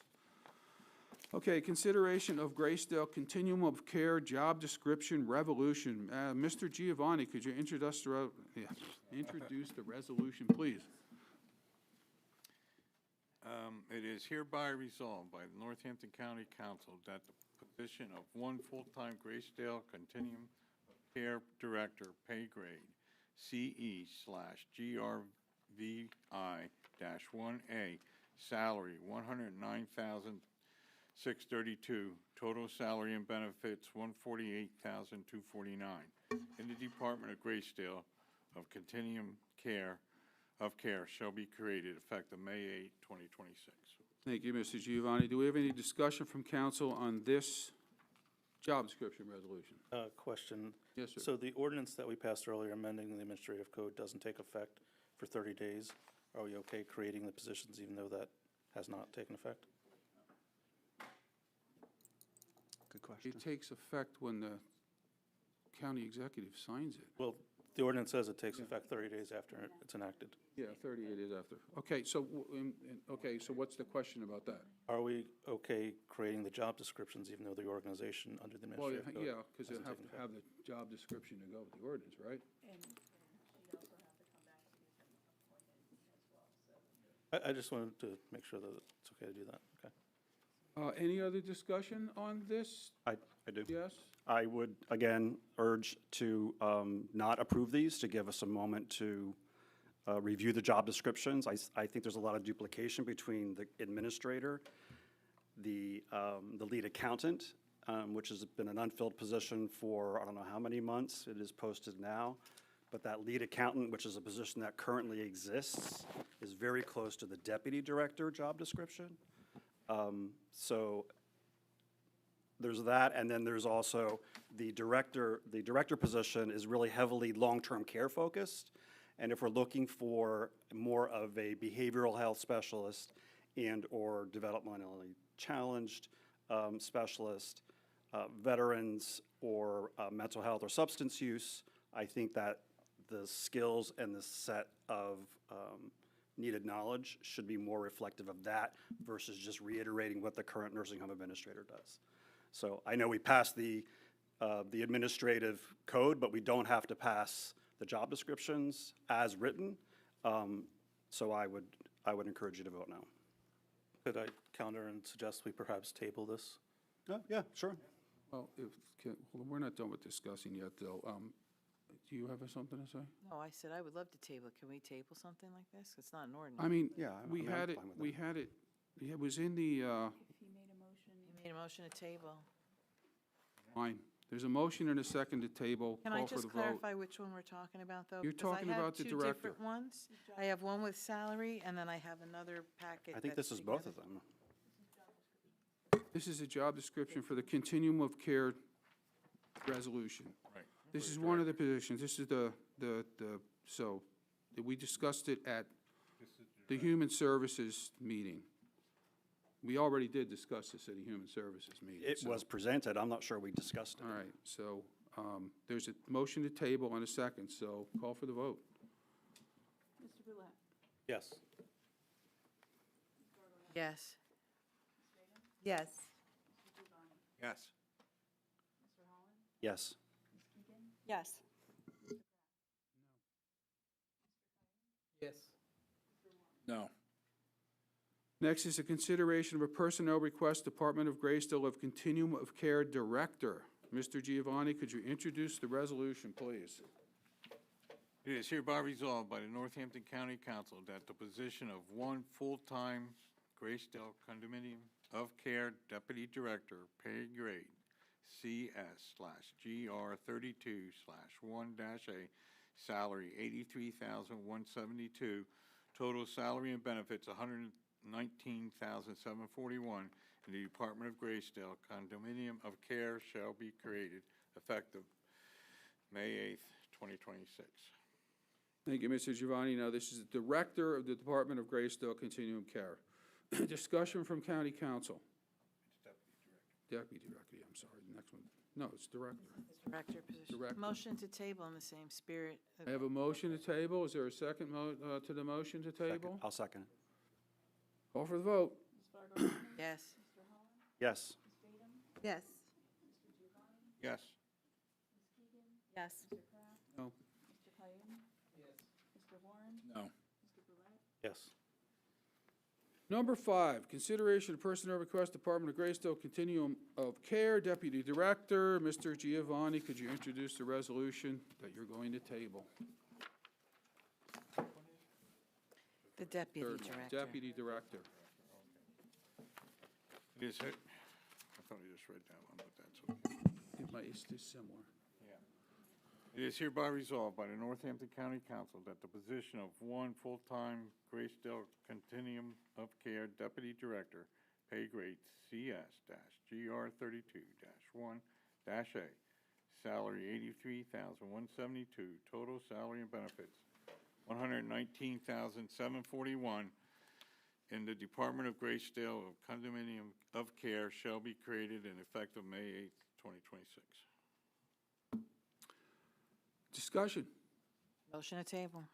Okay, consideration of Graysdale Continuum of Care Job Description Revolution. Mr. Giovanni, could you introduce the resolution, please? It is hereby resolved by the Northampton County Council that the position of one full-time Graysdale Continuum of Care Director, pay grade CE/GRVI-1A, salary $109,632, total salary and benefits $148,249 in the Department of Graysdale of Continuum of Care shall be created effective May 8, 2026. Thank you, Mr. Giovanni. Do we have any discussion from council on this job description resolution? Question. Yes, sir. So the ordinance that we passed earlier amending the administrative code doesn't take effect for 30 days. Are we okay creating the positions even though that has not taken effect? Good question. It takes effect when the county executive signs it. Well, the ordinance says it takes effect 30 days after it's enacted. Yeah, 38 days after. Okay, so, so what's the question about that? Are we okay creating the job descriptions even though the organization under the Well, administrative code? yeah, because you hasn't have taken to have the job description to go with the ordinance, right? I just wanted to make sure that it's okay to do that, okay? Any other discussion on this? I do. Yes? I would, again, urge to not approve these, to give us a moment to review the job descriptions. I think there's a lot of duplication between the administrator, the lead accountant, which has been an unfilled position for I don't know how many months. It is posted now. But that lead accountant, which is a position that currently exists, is very close to the deputy director job description. So there's that, and then there's also the director. The director position is really heavily long-term care focused, and if we're looking for more of a behavioral health specialist and or developmentally challenged specialist, veterans or mental health or substance use, I think that the skills and the set of needed knowledge should be more reflective of that versus just reiterating what the current nursing home administrator does. So I know we passed the administrative code, but we don't have to pass the job descriptions as written. So I would encourage you to vote no. Could I counter and suggest we perhaps table this? Yeah, sure. Well, well, we're not done with discussing yet, though. Do you have something to say? No, I said I would love to table it. Can we table something like this? It's not an ordinance. I mean, Yeah, we I'm had it, fine with we had it, it was in the, You made a motion to table. fine. There's a motion and a second to table. Can I Call for just the vote. clarify which one we're talking about, though? You're Because talking about the I have two director. different ones. I have one with salary, and then I have another packet. I think that's this is both together. of them. This is a job description for the continuum of care resolution. Right. This is one of the positions. This is so, we discussed it at the Human Services meeting. We already did discuss this at a Human Services meeting. It was presented. I'm not sure we discussed it. All right, so there's a motion to table and a second, so call for the vote. Mr. Boulette? Yes. Yes. Yes. Yes. Yes. Yes. Yes. No. Next is a consideration of a personnel request, Department of Graysdale of Continuum of Care Director. Mr. Giovanni, could you introduce the resolution, please? It is hereby resolved by the Northampton County Council that the position of one full-time Graysdale Condominium of Care Deputy Director, pay grade CS/GR 32/1-A, salary $83,172, total salary and benefits $119,741, in the Department of Graysdale Condominium of Care shall be created effective May 8th, 2026. Thank you, Mr. Giovanni. Now, this is the Director of the Department of Graysdale Continuum Care. Discussion from County Council. Deputy Director, yeah, I'm sorry, the next one. No, it's Director. Director position. Director. Motion to table in the same spirit. I have a motion to table. Is there a second to the motion to table? I'll second it. Call for the vote. Yes. Yes. Yes. Yes. Yes. No. Mr. Clayton? Yes. Mr. Warren? No. Mr. Boulette? Yes. Number 5, consideration of personnel request, Department of Graysdale Continuum of Care, Deputy Director. Mr. Giovanni, could you introduce the resolution that you're going to table? The deputy Third one, director. Deputy Director. It is, I thought I just read that one, but that's okay. It's similar. It is hereby resolved by the Northampton County Council that the position of one full-time Graysdale Continuum of Care Deputy Director, pay grade CS/GR 32/1-A, salary $83,172, total salary and benefits $119,741, in the Department of Graysdale of Condominium of Care shall be created and effective May 8th, 2026. Discussion. Motion to table.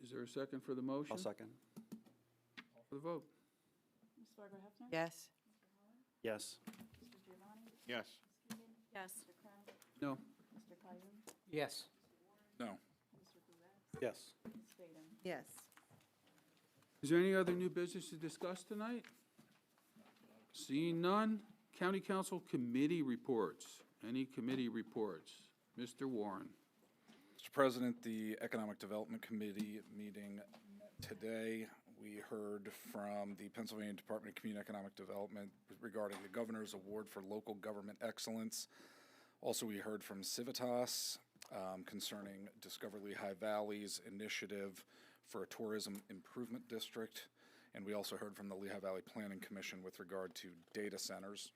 Is there a second for the motion? I'll second. Call for the vote. Ms. Fargo Hefner? Yes. Yes. Mr. Giovanni? Yes. Yes. Mr. Kraft? No. Mr. Clayton? Yes. No. Mr. Boulette? Yes. Ms. Fadum? Yes. Is there any other new business to discuss tonight? Seeing none, County Council committee reports. Any committee reports? Mr. Warren. Mr. President, the Economic Development Committee meeting today, we heard from the Pennsylvania Department of Community Economic Development regarding the Governor's Award for Local Government Excellence. Also, we heard from Civitas concerning Discover Lehigh Valley's initiative for a tourism improvement district. And we also heard from the Lehigh Valley Planning Commission with regard to data centers.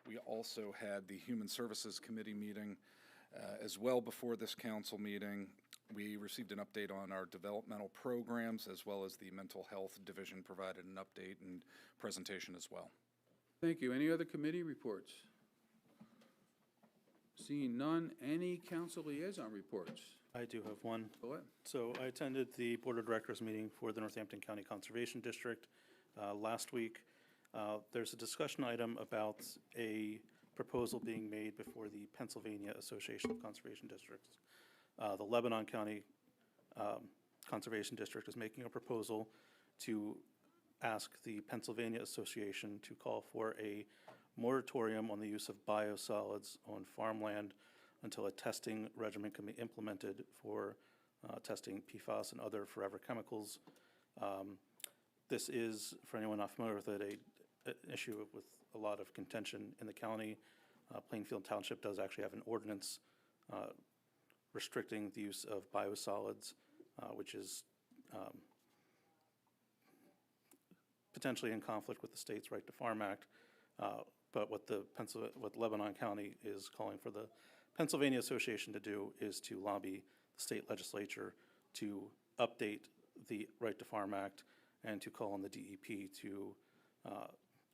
We also had the Human Services Committee meeting as well before this council meeting. We received an update on our developmental programs, as well as the Mental Health Division provided an update and presentation as well. Thank you. Any other committee reports? Seeing none, any council liaison reports? I do have one. Go ahead. So I attended the Board of Directors meeting for the Northampton County Conservation District last week. There's a discussion item about a proposal being made before the Pennsylvania Association of Conservation Districts. The Lebanon County Conservation District is making a proposal to ask the Pennsylvania Association to call for a moratorium on the use of biosolids on farmland until a testing regimen can be implemented for testing PFAS and other forever chemicals. This is, for anyone not familiar with it, an issue with a lot of contention in the county. Plainfield Township does actually have an ordinance restricting the use of biosolids, which is potentially in conflict with the state's Right to Farm Act. But what Lebanon County is calling for the Pennsylvania Association to do is to lobby the state legislature to update the Right to Farm Act and to call on the DEP to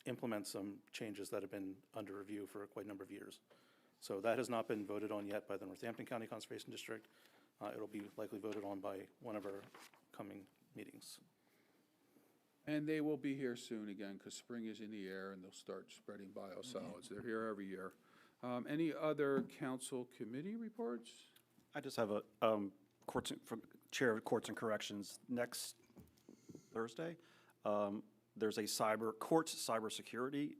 implement some changes that have been under review for quite a number of years. So that has not been voted on yet by the Northampton County Conservation District. It'll be likely voted on by one of our coming meetings. And they will be here soon again, because spring is in the air and they'll start spreading biosolids. They're here every year. Any other council committee reports? I just have a Chair of Courts and Corrections. Next Thursday, there's a courts cybersecurity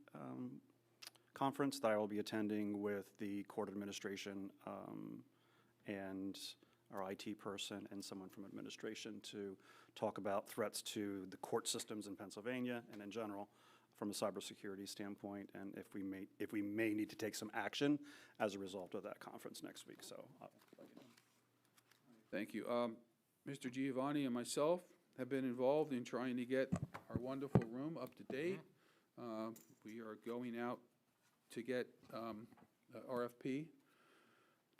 conference that I will be attending with the court administration and our IT person and someone from administration to talk about threats to the court systems in Pennsylvania and in general from a cybersecurity standpoint, and if we may need to take some action as a result of that conference next week. So I'll let you know. Thank you. Mr. Giovanni and myself have been involved in trying to get our wonderful room up to date. We are going out to get RFP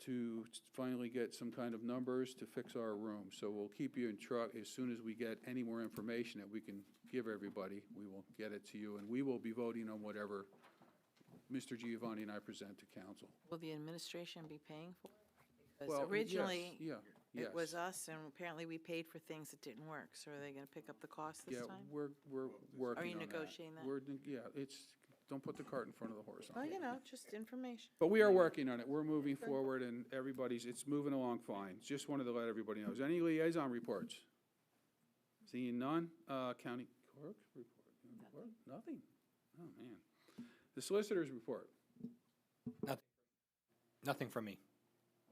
to finally get some kind of numbers to fix our room. So we'll keep you in truck as soon as we get any more information that we can give everybody. We will get it to you, and we will be voting on whatever Mr. Giovanni and I present to council. Will the administration be paying for it? Well, Because originally, yes, yeah, it was us, and apparently we paid for things that didn't work. So are they going to pick up the cost this Yeah, time? we're working Are you on that. negotiating that? Yeah, don't put the cart in front of the horse. Well, you know, just information. But we are working on it. We're moving forward, and it's moving along fine. Just wanted to let everybody know. Is there any liaison reports? Seeing none, county clerk report? Nothing? Oh, man. The solicitor's report? Nothing from me.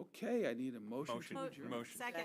Okay, I need a motion to adjourn. Motion. Second.